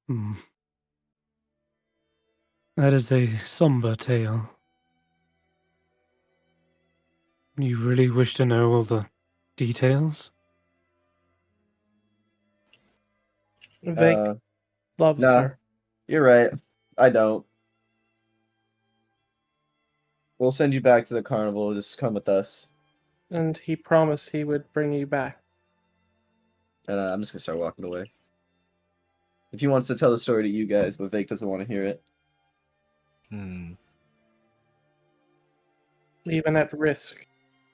Hmm. That is a somber tale. You really wish to know all the details? Vaike loves nah. her. You're right. I don't. We'll send you back to the carnival. Just come with us. And he promised he would bring you back. And I'm just gonna start walking away. If he wants to tell the story to you guys, but Vaike doesn't want to hear it. Even at risk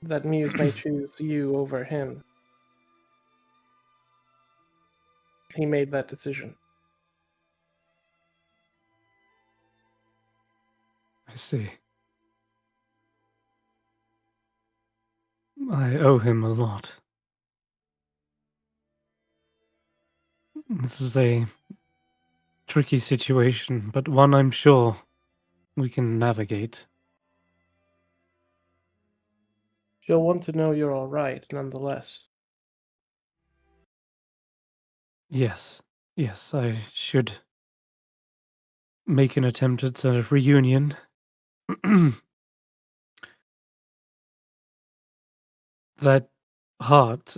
that Muse may choose you over him. He made that decision. I see. I owe him a lot. This is a tricky situation, but one I'm sure we can navigate. She'll want to know you're all right, nonetheless. Yes, I should make an attempt at a reunion. That heart,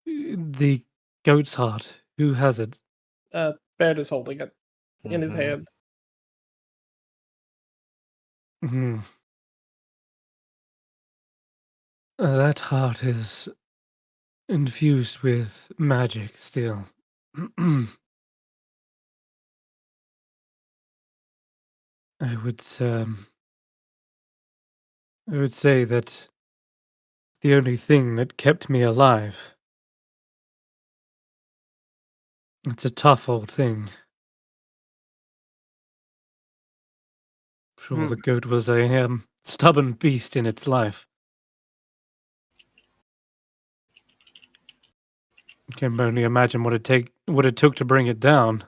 the goat's heart, who has it? Baird is holding it in his hand. Mhm. That heart is infused with magic still. I would say that the only thing that kept me alive. It's a tough old thing. Sure, the goat was a stubborn beast in its life. Can only imagine what it took to bring it down.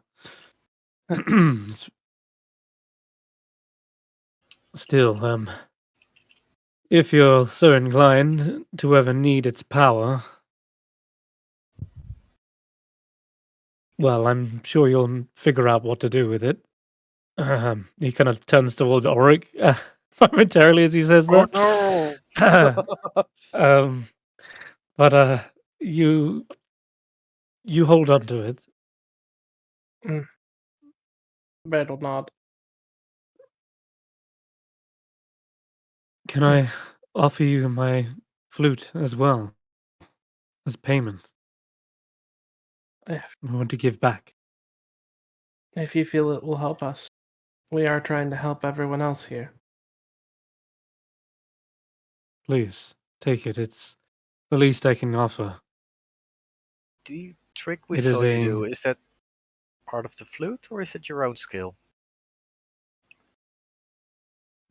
Still, if you're so inclined to ever need its power, well, I'm sure you'll figure out what to do with it. He kind of turns towards Ulric momentarily as he says that. no! But you hold on to it. Baird will nod. Can I offer you my flute as well as payment? I want to give back. If you feel it will help us. We are trying to help everyone else here. Please, take it. It's the least I can offer. The trick we It is saw you do, is that part of the flute, or is it your own skill?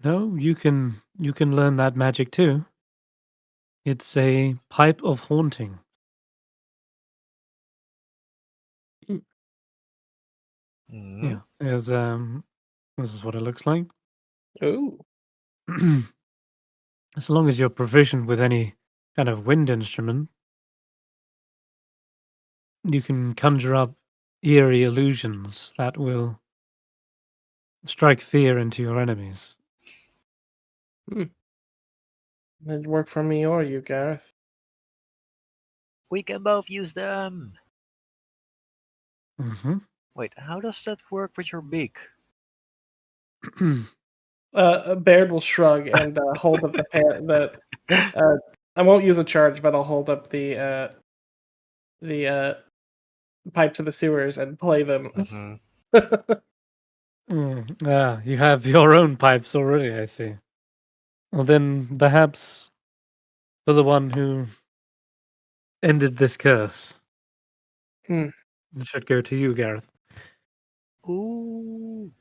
No, you can learn that magic too. It's a pipe of haunting. Yeah, this is what it looks like. Ooh. As long as you're proficient with any kind of wind instrument, you can conjure up eerie illusions that will strike fear into your enemies. It'd work for me or you, Garreth. We can both use them. Mm-hmm. Wait, how does that work with your beak? Baird will shrug and hold up I won't use a charge, but I'll hold up the pipes of the sewers and play them. You have your own pipes already, I see. Well, then perhaps for the one who ended this curse, it should go to you, Garreth. Ooh.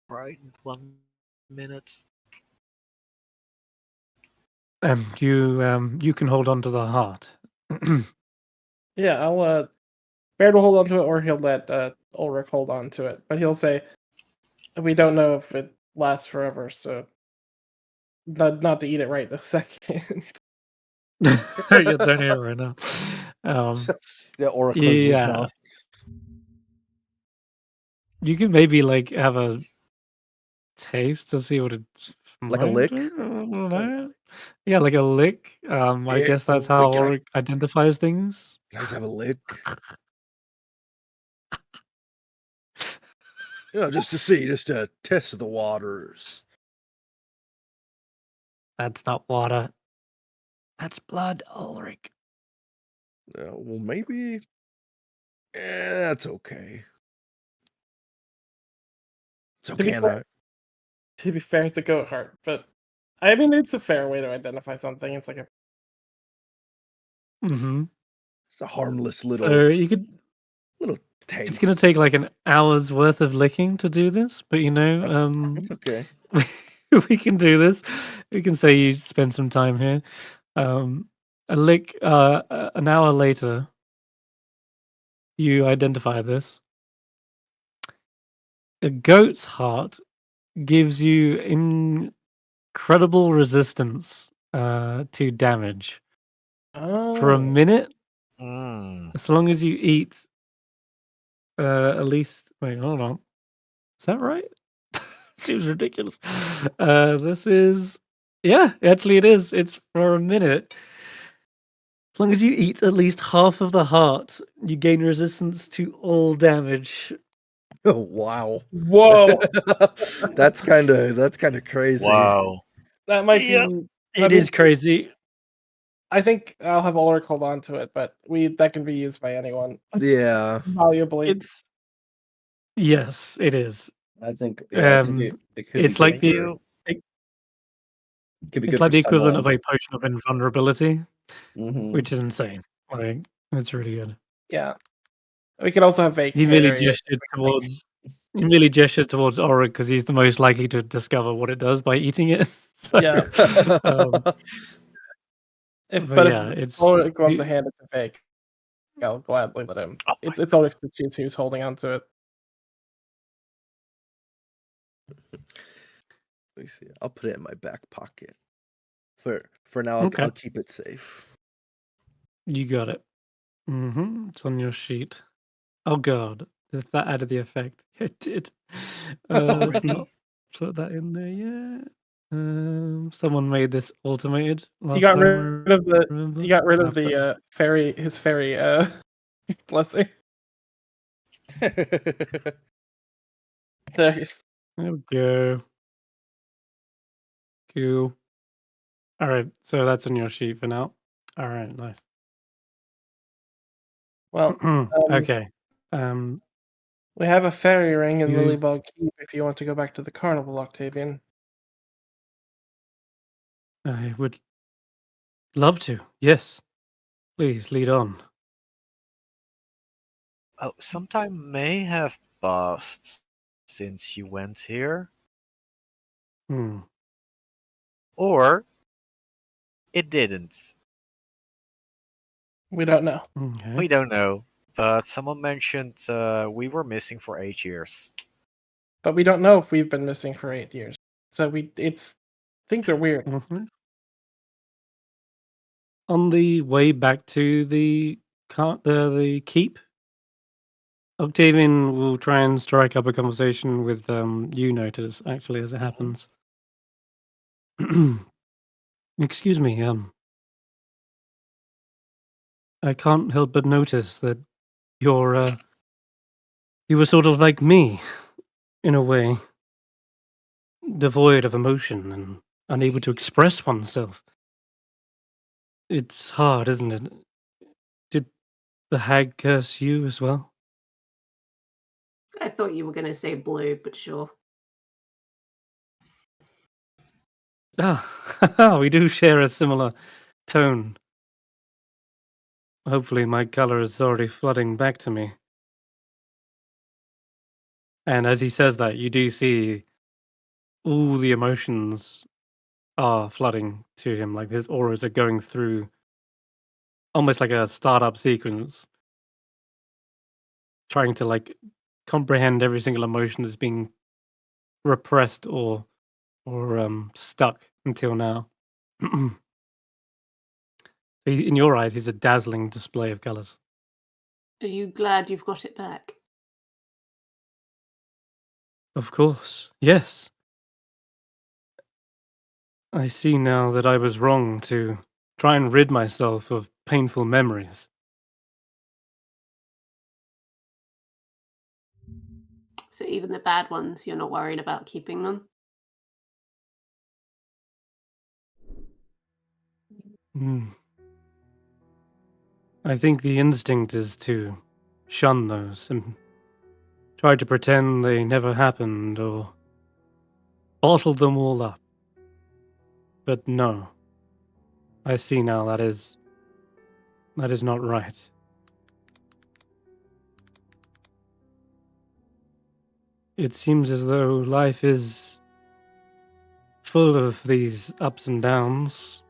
Right, 1 minute. And you can hold on to the heart. Yeah, I'll Baird will hold on to it, or he'll let Ulric hold on to it. But he'll say, "We don't know if it lasts forever, so not to eat it right this second." You're down here right now. Yeah, Ulric closes his mouth. You can maybe like have a taste to see what it's like a lick. Yeah, like a lick. I guess that's how Ulric identifies things. You guys have a lick. just to see, just to test the waters. That's not water. That's blood, Ulric. Well, maybe. That's okay. It's To be okay, fair- To be fair, it's a goat heart, but I mean, it's a fair way to identify something. It's like a Mm-hmm. it's a harmless little You could. taste. It's gonna take like an hour's worth of licking to do this, but That's okay. we can do this. We can say you spend some time here. A lick. An hour later, you identify this. A goat's heart gives you incredible resistance to damage for a minute, as long as you eat at least. Wait, hold on. Is that right? Seems ridiculous. This is. Yeah, actually, it is. It's for a minute. As long as you eat at least half of the heart, you gain resistance to all damage. Oh wow! Whoa! that's kind of crazy. Wow. That might Yep. be. It is crazy. I think I'll have Ulric hold on to it, but that can be used by anyone Yeah. valuably. It's yes, it is. I think I think it could It's be like good the for, it, it could be it's good like for the equivalent someone. of a potion of invulnerability, Mhm. which is insane. Like it's really good. Yeah. We could also have Vaike He merely carry it. gestured towards. He merely gestures towards Ulric because he's the most likely to discover what it does by eating it. So, Yeah. but But yeah, if it's Ulric wants to hand it to Vaike, I'll gladly let him. Oh It's Ulric's to choose who's holding on to it. Let me see. I'll put it in my back pocket. For now, Okay. I'll keep it safe. You got it. It's on your sheet. Oh god, if that added the effect, it did. Let's not put that in there yet. Someone made this automated last He got time. rid of the. Remember? He got rid of After- the fairy. His fairy blessing. There. There we go. Cool. All right, so that's on your sheet for now. All right, nice. Well, Okay. we have a fairy ring in You- Lilybog Keep. If you want to go back to the carnival, Octavian. I would love to. Yes. Please lead on. Oh, some time may have passed since you went here, Hmm. or it didn't. We don't know. Okay. We don't know. But someone mentioned we were missing for 8 years. But we don't know if we've been missing for 8 years. So things are weird. Mhm. On the way back to the keep, Octavian will try and strike up a conversation with you, Notus, actually, as it happens. Excuse me, I can't help but notice that you were sort of like me, in a way, devoid of emotion and unable to express oneself. It's hard, isn't it? Did the hag curse you as well? I thought you were going to say blue, but sure. Ah, we do share a similar tone. Hopefully my color is already flooding back to me. And as he says that, you do see all the emotions are flooding to him. Like his auras are going through almost like a startup sequence, trying to like comprehend every single emotion that's being repressed or stuck until now. In your eyes, he's a dazzling display of colors. Are you glad you've got it back? Of course, yes. I see now that I was wrong to try and rid myself of painful memories. So even the bad ones, you're not worried about keeping them? Hmm. I think the instinct is to shun those and try to pretend they never happened or bottle them all up. But no, I see now that is not right. It seems as though life is full of these ups and downs.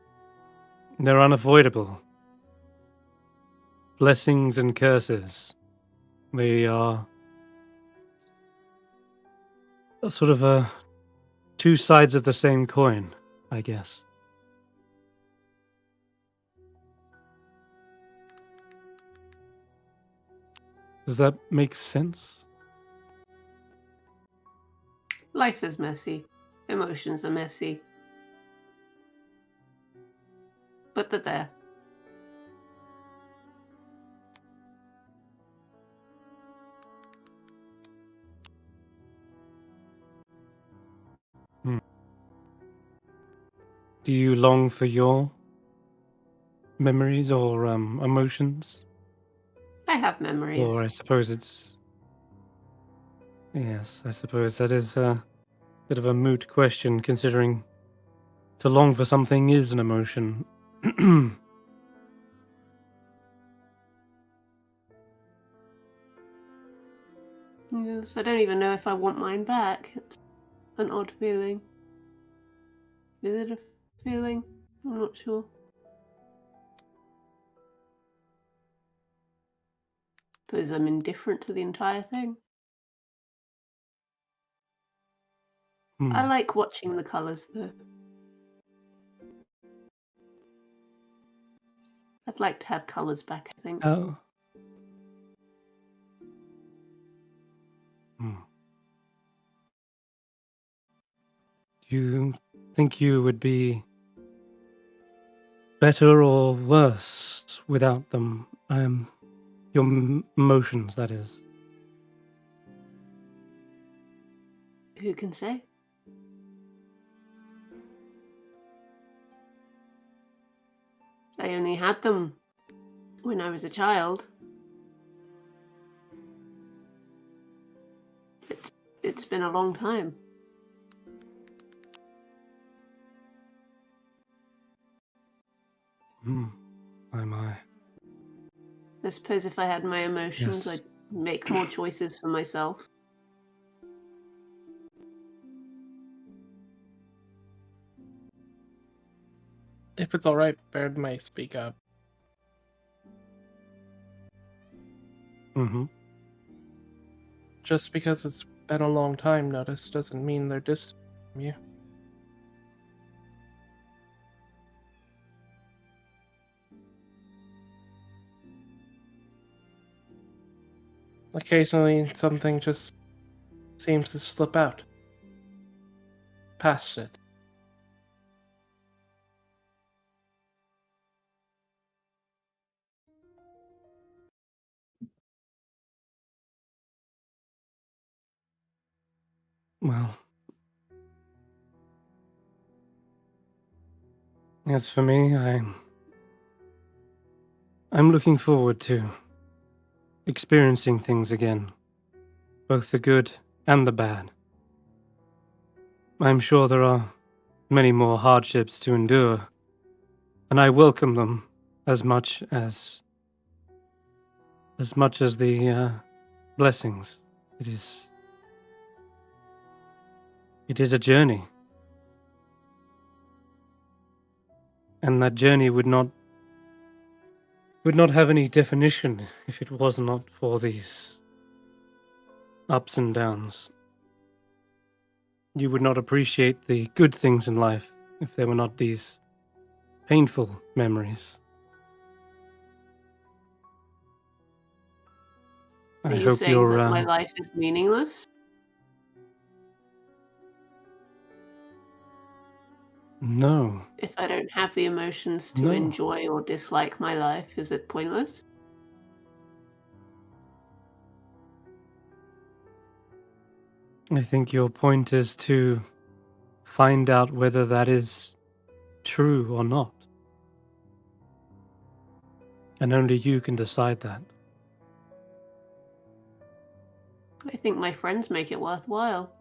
They're unavoidable. Blessings and curses. They are sort of two sides of the same coin, I guess. Does that make sense? Life is messy. Emotions are messy. But they're there. Do you long for your memories or emotions? I have memories. Or I suppose it's... Yes, I suppose that is a bit of a moot question, considering to long for something is an emotion. Yes, I don't even know if I want mine back. It's an odd feeling. Is it a feeling? I'm not sure. Suppose I'm indifferent to the entire thing. I like watching the colours, though. I'd like to have colours back, I think. Oh. Do you think you would be better or worse without them? Your emotions, that is. Who can say? I only had them when I was a child. It's been a long time. My, my. I suppose if I had my emotions, Yes. I'd make more choices for myself. If it's alright, Baird may speak up. Mm-hmm. Just because it's been a long time, Notus, doesn't mean they're distant from you. Occasionally, something just seems to slip out. Past it. Well, as for me, I'm looking forward to experiencing things again, both the good and the bad. I'm sure there are many more hardships to endure, and I welcome them as much as the blessings. It is a journey, and that journey would not have any definition if it was not for these ups and downs. You would not appreciate the good things in life if there were not these painful memories. Are I you hope saying you're that my life is meaningless? no. If I don't have the emotions to No. enjoy or dislike my life, is it pointless? I think your point is to find out whether that is true or not. And only you can decide that. I think my friends make it worthwhile.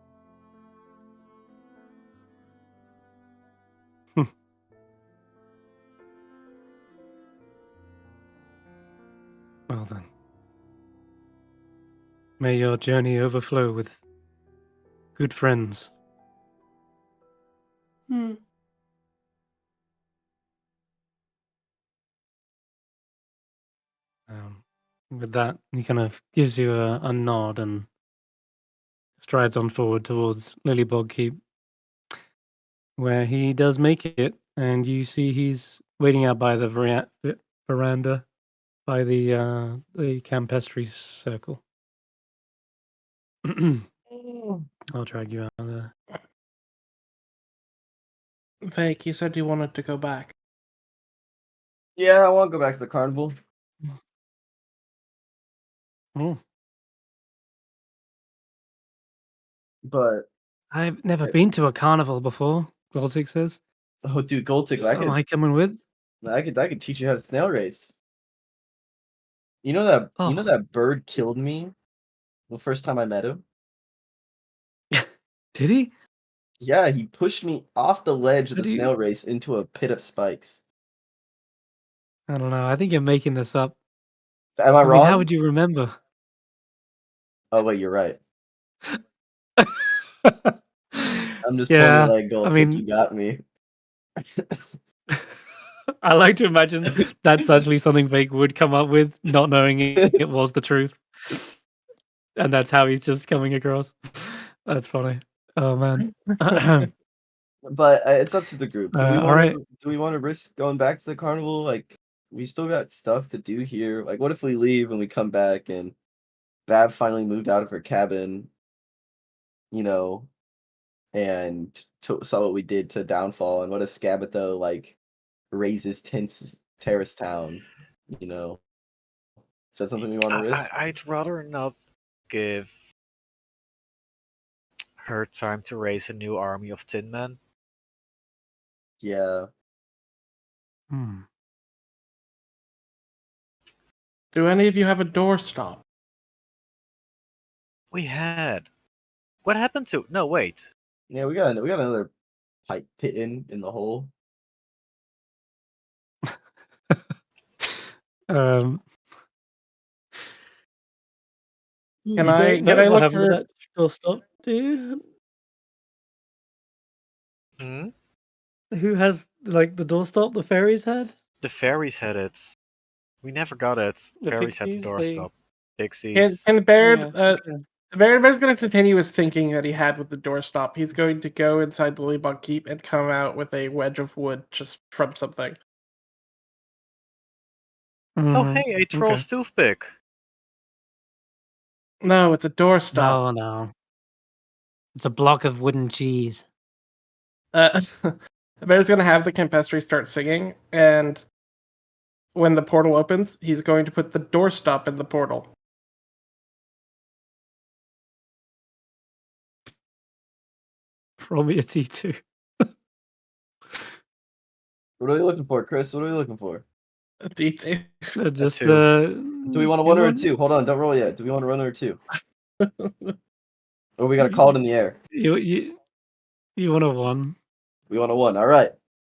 Well then. May your journey overflow with good friends. Hmm. With that, he kind of gives you a nod and strides on forward towards Lilybog Keep, where he does make it, and you see he's waiting out by the veranda by the campestry circle. I'll drag you out of there. Vaike, you said you wanted to go back. Yeah, I want to go back to the carnival. Oh, But I've never been to a carnival before, Goltic says. oh, dude, Goltic, I Am I coming with? could teach you how to snail race. You know that bird killed me the first time I met him? Did he? Yeah, he pushed me off the ledge of How the do you- snail race into a pit of spikes. I don't know. I think you're making this up. Am I I mean, wrong? how would you remember? Oh wait, you're right. I'm just pulling Yeah, your leg, Goltic. I mean, You got me. I like to imagine that's actually something Vaike would come up with, not knowing it was the truth. And that's how he's just coming across. That's funny. Oh, man. But it's up to the group. Do we All want right. to? Do we want to risk going back to the carnival? Like, we still got stuff to do here. Like, what if we leave and we come back and Bav finally moved out of her cabin? You know, and saw what we did to Downfall. And what if Scabatho like raises Terrace Town? You know, is that something we want to risk? I'd rather not give her time to raise a new army of Tin Men. Yeah. Do any of you have a doorstop? We had. What happened to? No, wait. Yeah, we got another pipe pit in the hole. Um, Can you I don't know what look happened to for? that doorstop, do you? Hmm? Who has, like, the doorstop the fairies had? The fairies had it. We never got it. The Fairies had the pixies? doorstop. Pixies. Can Baird? Yeah, okay. Baird's going to continue his thinking that he had with the doorstop. He's going to go inside the Lilybog Keep and come out with a wedge of wood just from something. Oh, Mhm, hey, a troll's toothpick. No, it's a doorstop. No. It's a block of wooden cheese. Baird's going to have the Campestry start singing, and when the portal opens, he's going to put the doorstop in the portal. Probably a T2. What are we looking for, Chris? What are we looking for? A D2. Just two. Do we want a one or a two? Hold on, don't roll yet. Do we want a run or a two? Or we gotta call it in the air? You want a 1? We want a one. All right,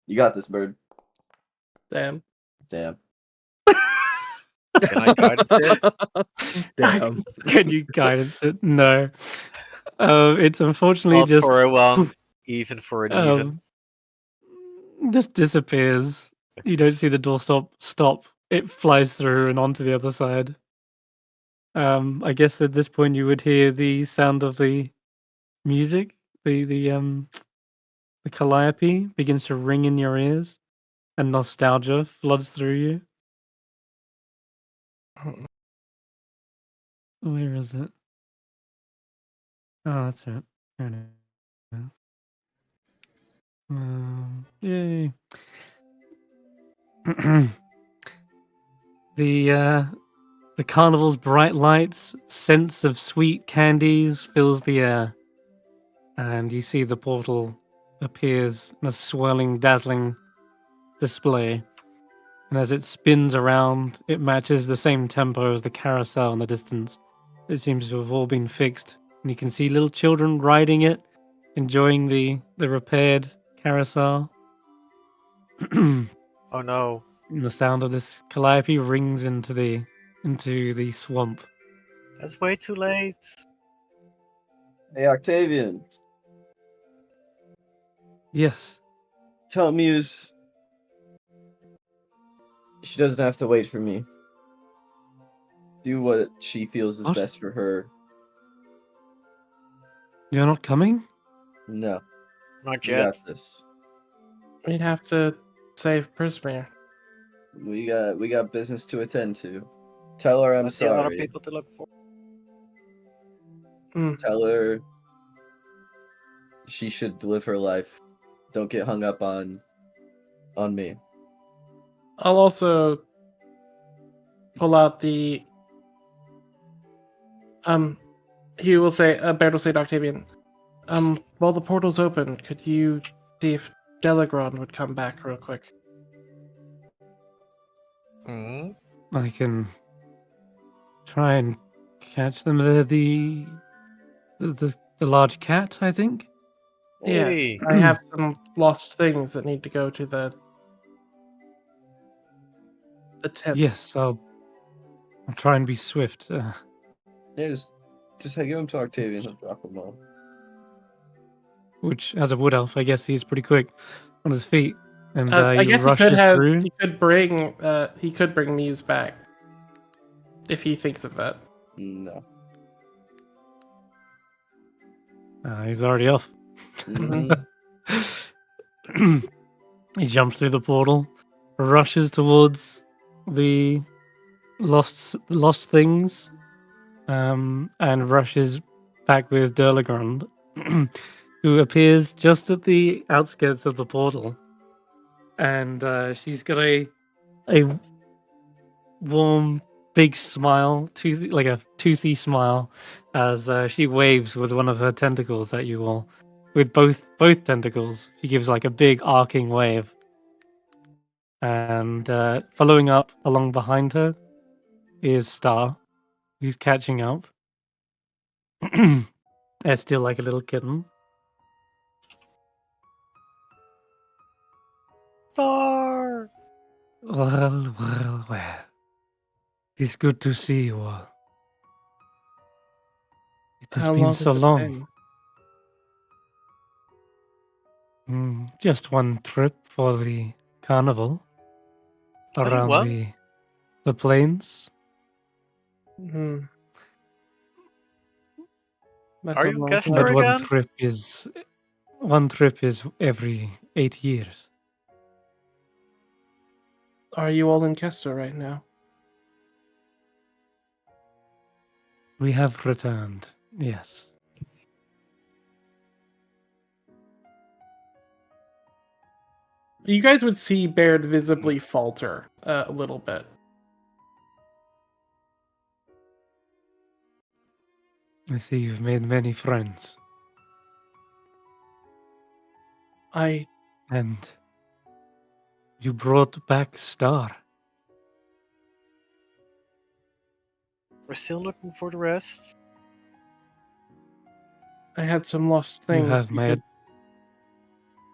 you got this, Bird. Damn. Damn. Can I guidance it? Damn. Can you guidance it? No. It's unfortunately Not just for a one, even for an even. just disappears. You don't see the doorstop stop. It flies through and onto the other side. I guess at this point you would hear the sound of the music. The calliope begins to ring in your ears, and nostalgia floods through you. Where is it? Oh, that's it. There it is. Yay. The carnival's bright lights, sense of sweet candies fills the air, and you see the portal appears in a swirling, dazzling display. And as it spins around, it matches the same tempo as the carousel in the distance. It seems to have all been fixed, and you can see little children riding it, enjoying the repaired carousel. Oh no. And the sound of this calliope rings into the swamp. That's way too late. Hey, Octavian. Yes. Tell Muse she doesn't have to wait for me. Do what she feels is What? best for her. You're not coming? No, Not we yet. got this. We'd have to save Prismere. We got business to attend to. Tell her I'm Plenty of other sorry. people to look for. Tell her she should live her life. Don't get hung up on me. I'll also pull out the. He will say. Baird will say to Octavian. While the portal's open, could you see if Delagron would come back real quick? Hmm? I can try and catch them. They're the large cat, I think. Yeah, Lady. I have some lost things that need to go to the tent. Yes, I'll try and be swift. Yeah, just give him to Octavian. He'll drop them all. Which, as a wood elf, I guess he's pretty quick on his feet. And I he guess he rushes could have. through. He could bring Muse back if he thinks of that. No. He's already off. Mhm. He jumps through the portal, rushes towards the lost things, and rushes back with Durlagrand, who appears just at the outskirts of the portal, and she's got a warm, big smile, like a toothy smile, as she waves with one of her tentacles at you all. With both tentacles, she gives like a big arcing wave, and following up along behind her is Star, who's catching up. They're still like a little kitten. Star! Well. It's good to see you all. It has How been long so has it long. been? Just one trip for the carnival Only around one? the plains. Hmm. That's Are a you long guest time. But star again? one trip is every 8 years. Are you all in Kester right now? We have returned, yes. You guys would see Baird visibly falter a little bit. I see you've made many friends, and you brought back Star. We're still looking for the rest. I had some lost You things have you my could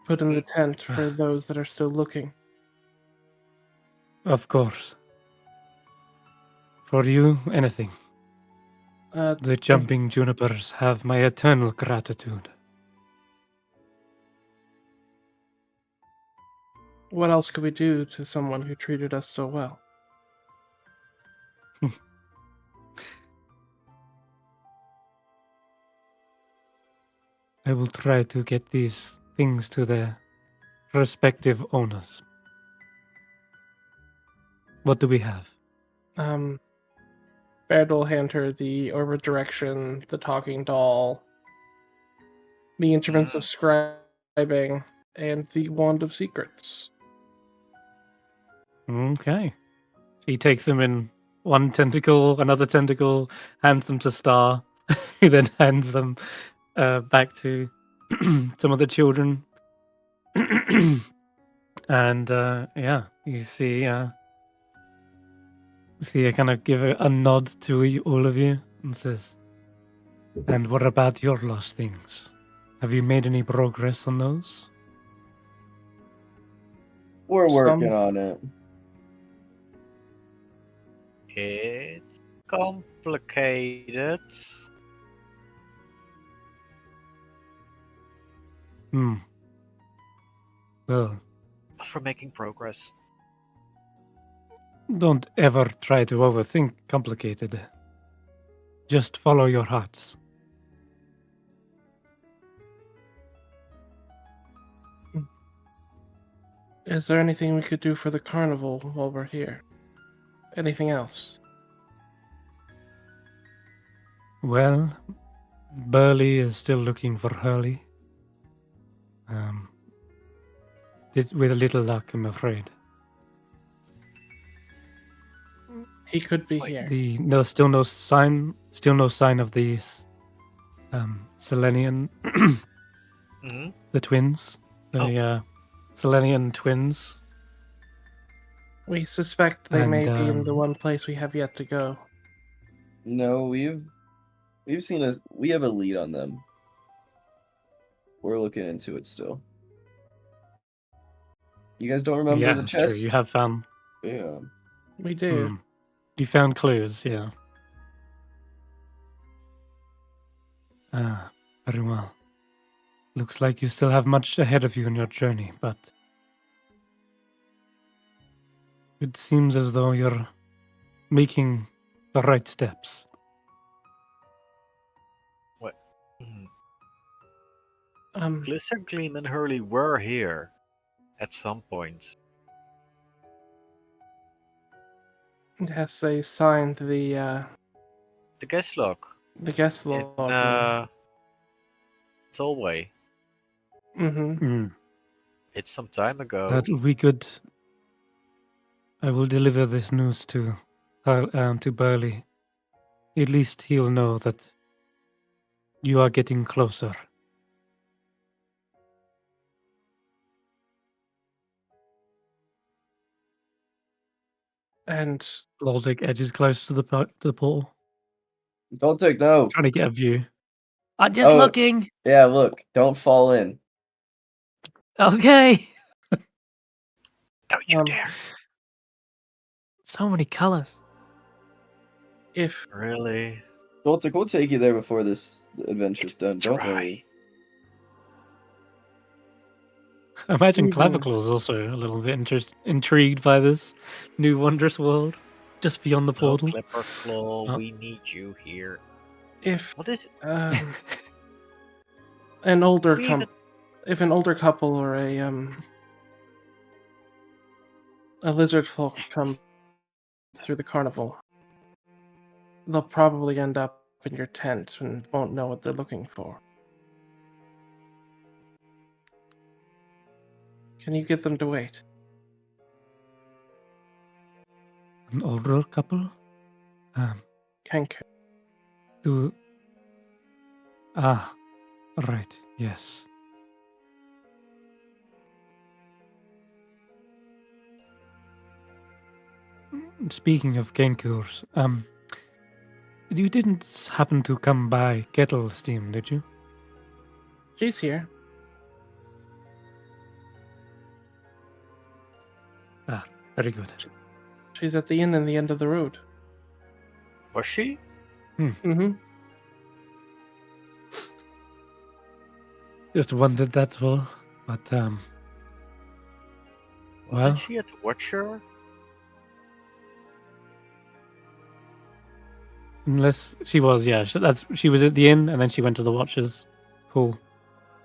put in the tent for those that are still looking. Of course. For you, anything. The jumping Junipers have my eternal gratitude. What else could we do to someone who treated us so well? I will try to get these things to their respective owners. What do we have? Baird will hand her the Orb of Direction, the talking doll, the instruments of scribing, and the Wand of Secrets. Okay. She takes them in one tentacle, another tentacle, hands them to Star, who then hands them back to some of the children. And yeah, you see her kind of give a nod to all of you and says, "And what about your lost things? Have you made any progress on those?" We're working Some- on it. It's complicated. Hmm. Well, But we're making progress. don't ever try to overthink complicated. Just follow your hearts. Is there anything we could do for the carnival while we're here? Anything else? Well, Burley is still looking for Hurley. With a little luck, I'm afraid. He could be Wait, here. Still no sign of these Selenian, Hmm. the twins, the Selenian twins. We suspect they may And, be in the one place we have yet to go. No, we've seen we have a lead on them. We're looking into it still. You guys don't remember Yeah, the that's chest? true. You have found. Yeah. We do. Hmm. You found clues, yeah. Ah, very well. Looks like you still have much ahead of you in your journey, but it seems as though you're making the right steps. Mhm. Um, Gleam and Hurley were here at some point. yes, they signed the guest log guest in log. Tollway. Mm-hmm. It's some time ago. That we could. I will deliver this news to Burley. At least he'll know that you are getting closer. And Lolzik edges close to the portal, Don't take no. trying to get a view. I'm just Oh. looking. Yeah, look, don't fall in. Okay. Don't you dare. So many colors. if Really? Doltic, we'll take you there before this adventure's done. Don't Try. worry. I imagine Even- Clavicle is also a little bit intrigued by this new wondrous world just beyond the No, portal. Clipper Claw, Oh. we need you here. if What is it? an older We even- if an older couple or a lizard folk come through the carnival, they'll probably end up in your tent and won't know what they're looking for. Can you get them to wait? An older couple? Kenku. Right, yes. Speaking of Genkurs, you didn't happen to come by Kettle Steam, did you? She's here. Very good. She's at the inn in the end of the road. Was she? Mm-hmm. Just wondered that's all. But Wasn't well, she at the Watcher? unless she was, yeah, she was at the inn and then she went to the Watchers pool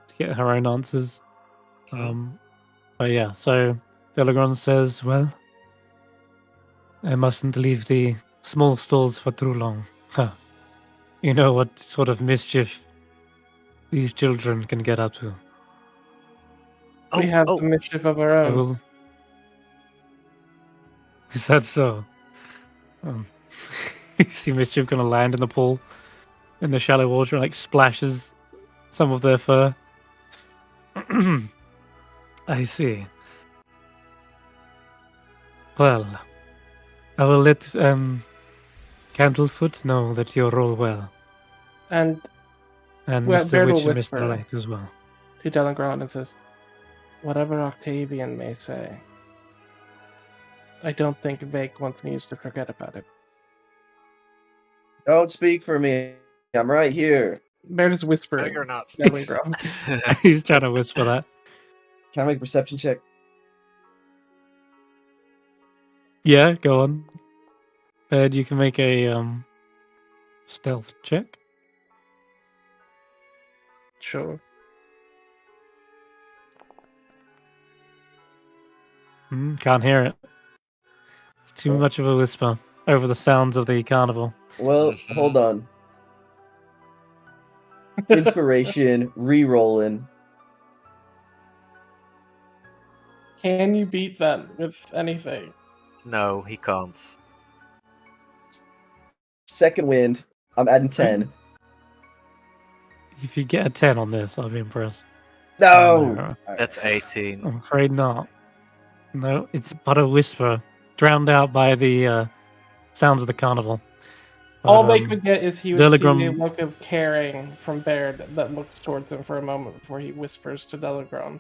to get her own answers. But yeah, so Delagron says, well, I mustn't leave the small stalls for too long. Huh. You know what sort of mischief these children can get up to. We have some mischief of our I own. will. Is that so? You see mischief gonna land in the pool in the shallow water and like splashes some of their fur. I see. Well, I will let Candlefoot know that you're all well, And and well, Mr. Baird will Witch and whisper Mr. Light as well. to Delengron and says, "Whatever Octavian may say, I don't think Vaike wants me to forget about it." Don't speak for me. I'm right here. Baird is No, whispering. you're not. Delengron. He's trying to whisper that. Can I make a perception check? Yeah, go on. Ed, you can make a stealth check. Sure. Can't hear it. It's too much of a whisper over the sounds of the carnival. Well, hold on. Inspiration, re-rolling. Can you beat that with anything? No, he can't. Second wind. I'm adding 10. If you get a 10 on this, I'll be impressed. No! That's 18. I'm afraid not. No, it's but a whisper, drowned out by the sounds of the carnival. All But, they could get is he would see a Delagron- look of caring from Baird that looks towards him for a moment before he whispers to Delagron.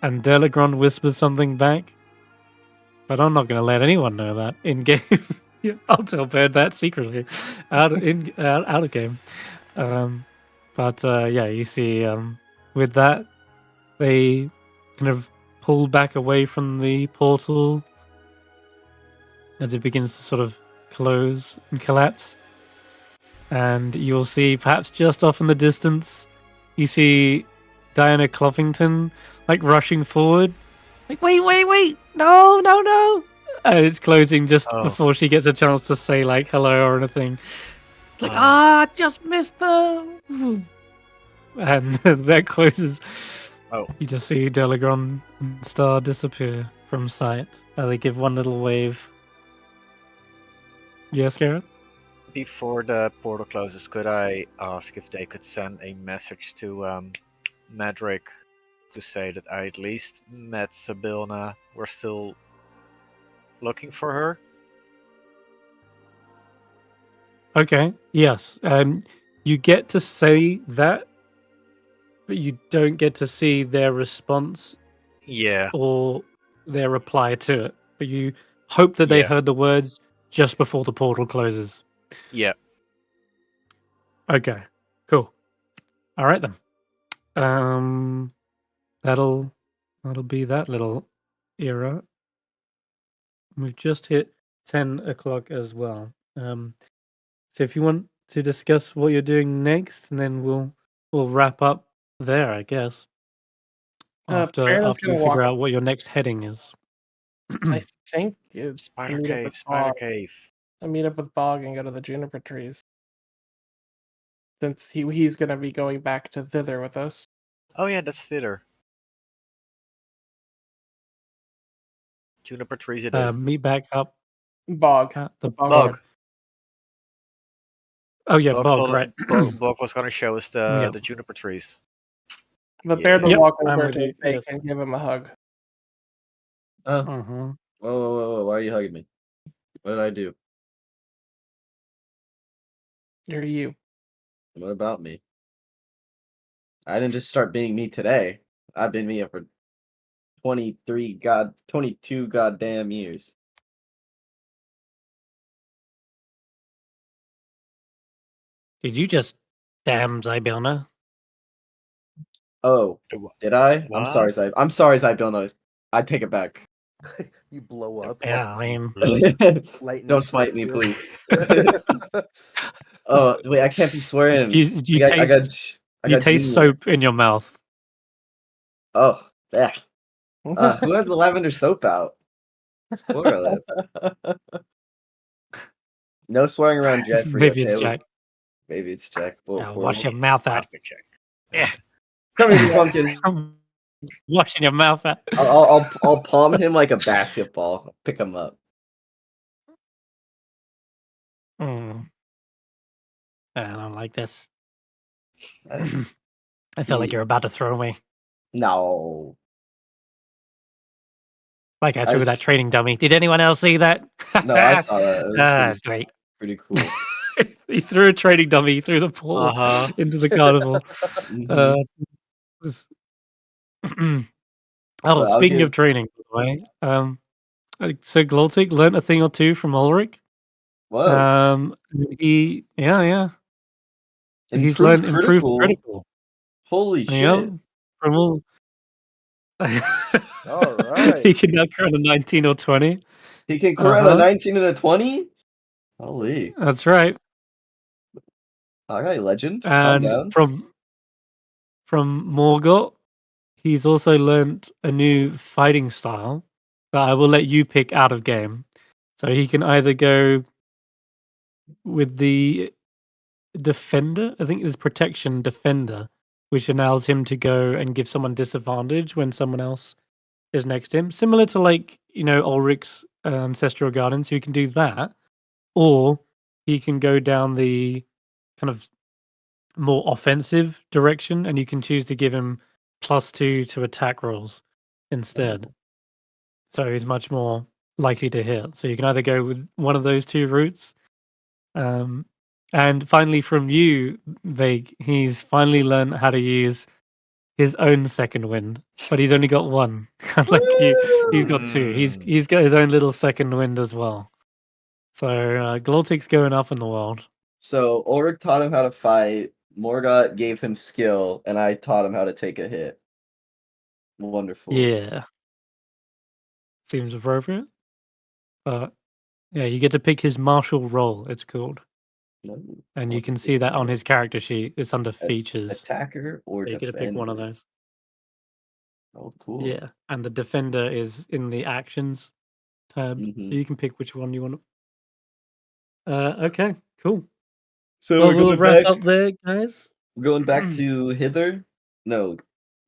And Delagron whispers something back. But I'm not going to let anyone know that in game. I'll tell Baird that secretly, out of game. But yeah, you see, with that, they kind of pull back away from the portal as it begins to sort of close and collapse. And you'll see, perhaps just off in the distance, you see Diana Cloppington like rushing forward. Like, wait, no. And it's closing just before she gets a chance to say like hello or anything. It's like, just missed the... And that closes. Oh. You just see Delagron and Star disappear from sight. They give one little wave. Yes, Garrett? Before the portal closes, could I ask if they could send a message to Madrick to say that I at least met Sabilna? We're still looking for her? Okay, yes. You get to say that, but you don't get to see their response Yeah. or their reply to it. But you hope that they Yeah. heard the words just before the portal closes. Yeah. Okay, cool. All right then. That'll be that little era. We've just hit 10 o'clock as well. So if you want to discuss what you're doing next, and then we'll wrap up there, I guess. After Baird is we gonna figure walk out what your next heading is. I think it's Spider meet up cave, with spider Bog. cave. I meet up with Bog and go to the juniper trees. Since he's gonna be going back to thither with us. Oh yeah, that's theater. Juniper trees it is. Meet back up Bog. at the Bog. Oh yeah, Bog Bog, told- right. Bog was gonna show us the juniper trees. But Yeah. Baird will Yep, walk I'm over with to you, Vaike yes. and give him a hug. Oh, whoa, why are you hugging me? What did I do? You're you. What about me? I didn't just start being me today. I've been me for 22 goddamn years. Did you just damn Zaelong? Oh, did I? I'm sorry, What? I'm sorry, Zaelong. I take it back. You blow up. Yeah, I mean, Lightning Don't smite strikes me, you. please. Oh, wait, I can't be swearing. you I got taste junior. soap in your mouth. Oh, yeah. Who has the lavender soap out? Spoiler alert. No swearing around Jeffrey. Maybe Okay? it's Jack. Maybe it's Jack. Wash your mouth out. Have to check. Yeah. Come here, pumpkin. I'm washing your mouth out. I'll palm him like a basketball. Pick him up. I don't like this. I felt like you're about to throw me. No. Like I I threw was- that training dummy. Did anyone else see that? No, I saw that. It was That's great. pretty cool. He threw a training dummy through the portal Uh-huh. into the carnival. Mhm. Was- But oh, I'll speaking give- of training, by the way, so Gloltic learned a thing or two from Ulric. Whoa. He's Improved learned improved critical. Holy Yeah, shit. from all. All right. He can now crit a 19 or 20. He can crit a Uh-huh. 19 and a 20? Holy. That's right. All right, legend. Calm And down. from Morgott, he's also learned a new fighting style that I will let you pick out of game. So he can either go with the defender, I think there's protection defender, which allows him to go and give someone disadvantage when someone else is next to him. Similar to Ulric's Ancestral Gardens, who can do that. Or he can go down the kind of more offensive direction, and you can choose to give him +2 to attack rolls instead. So he's much more likely to hit. So you can either go with one of those two routes. And finally, from you, Vaike, he's finally learned how to use his own second wind, but he's only got one. Like you've got two. He's got his own little second wind as well. So Gloltic's going up in the world. So Ulric taught him how to fight. Morgott gave him skill, and I taught him how to take a hit. Wonderful. Yeah. Seems appropriate. But yeah, you get to pick his martial role, it's called. And you can see that on his character sheet. It's under features. Attacker or You get to pick one of those. Oh, cool. Yeah. And the defender is in the actions tab. Mhm. So you can pick which one you want to. Okay, cool. So Well, we're we'll going wrap back. up there, guys. We're going back to hither. No,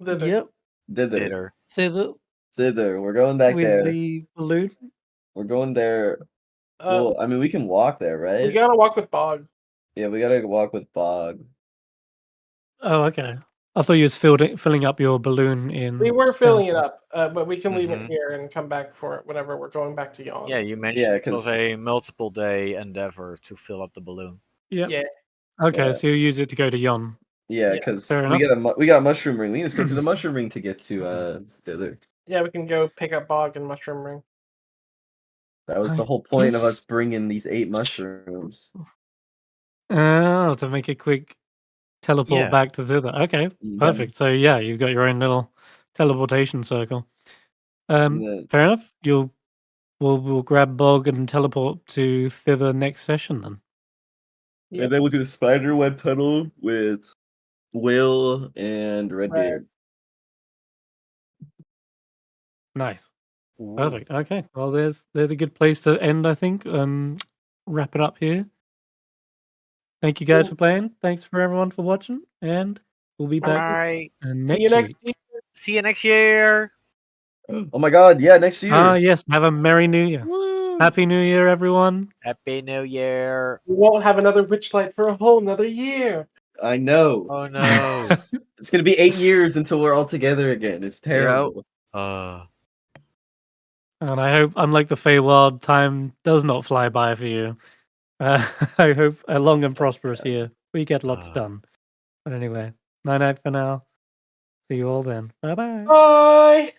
Yep. thither. So Thither. We're going back with there. the balloon. We're going there. Well, I mean, we can walk there, right? We gotta walk with Bog. Yeah, we gotta walk with Bog. Oh, okay. I thought you was filling up your balloon in. We were filling it Elf. up, but we can leave it Mhm. here and come back for it whenever we're going back to Yon. Yeah, you mentioned it was 'cause- a multiple day endeavor to fill up the balloon. Yep. Yeah. Okay, Yeah. so you use it to go to Yon. Yeah, Yeah, because fair we enough. got a mushroom ring. We need to go to the mushroom ring to get to thither. Yeah, we can go pick up Bog and Mushroom Ring. That was the I whole point of guess- us bringing these 8 mushrooms. Oh, to make a quick teleport Yeah. back to thither. Okay, Mhm. perfect. So yeah, you've got your own little teleportation circle. then- Fair enough. We'll grab Bog and teleport to thither next session then. Yep. And then we'll do the spider web tunnel with Will and Redbeard. Nice. Perfect. Okay. Well, there's a good place to end, I think. Wrap it up here. Thank you guys Cool. for playing. Thanks for everyone for watching, and we'll be back Bye. next See you next week. week. See you next year. Oh my god, yeah, next year. Ah, yes. Have a merry New Year. Woo. Happy New Year, everyone. Happy New Year. We won't have another Witchlight for a whole another year. I know. Oh no. It's gonna be 8 years until we're all together again. It's terrible. And I hope, unlike the Feywild, time does not fly by for you. I hope a long and prosperous year. We get lots done. But anyway, night night for now. See you all then. Bye bye. Bye.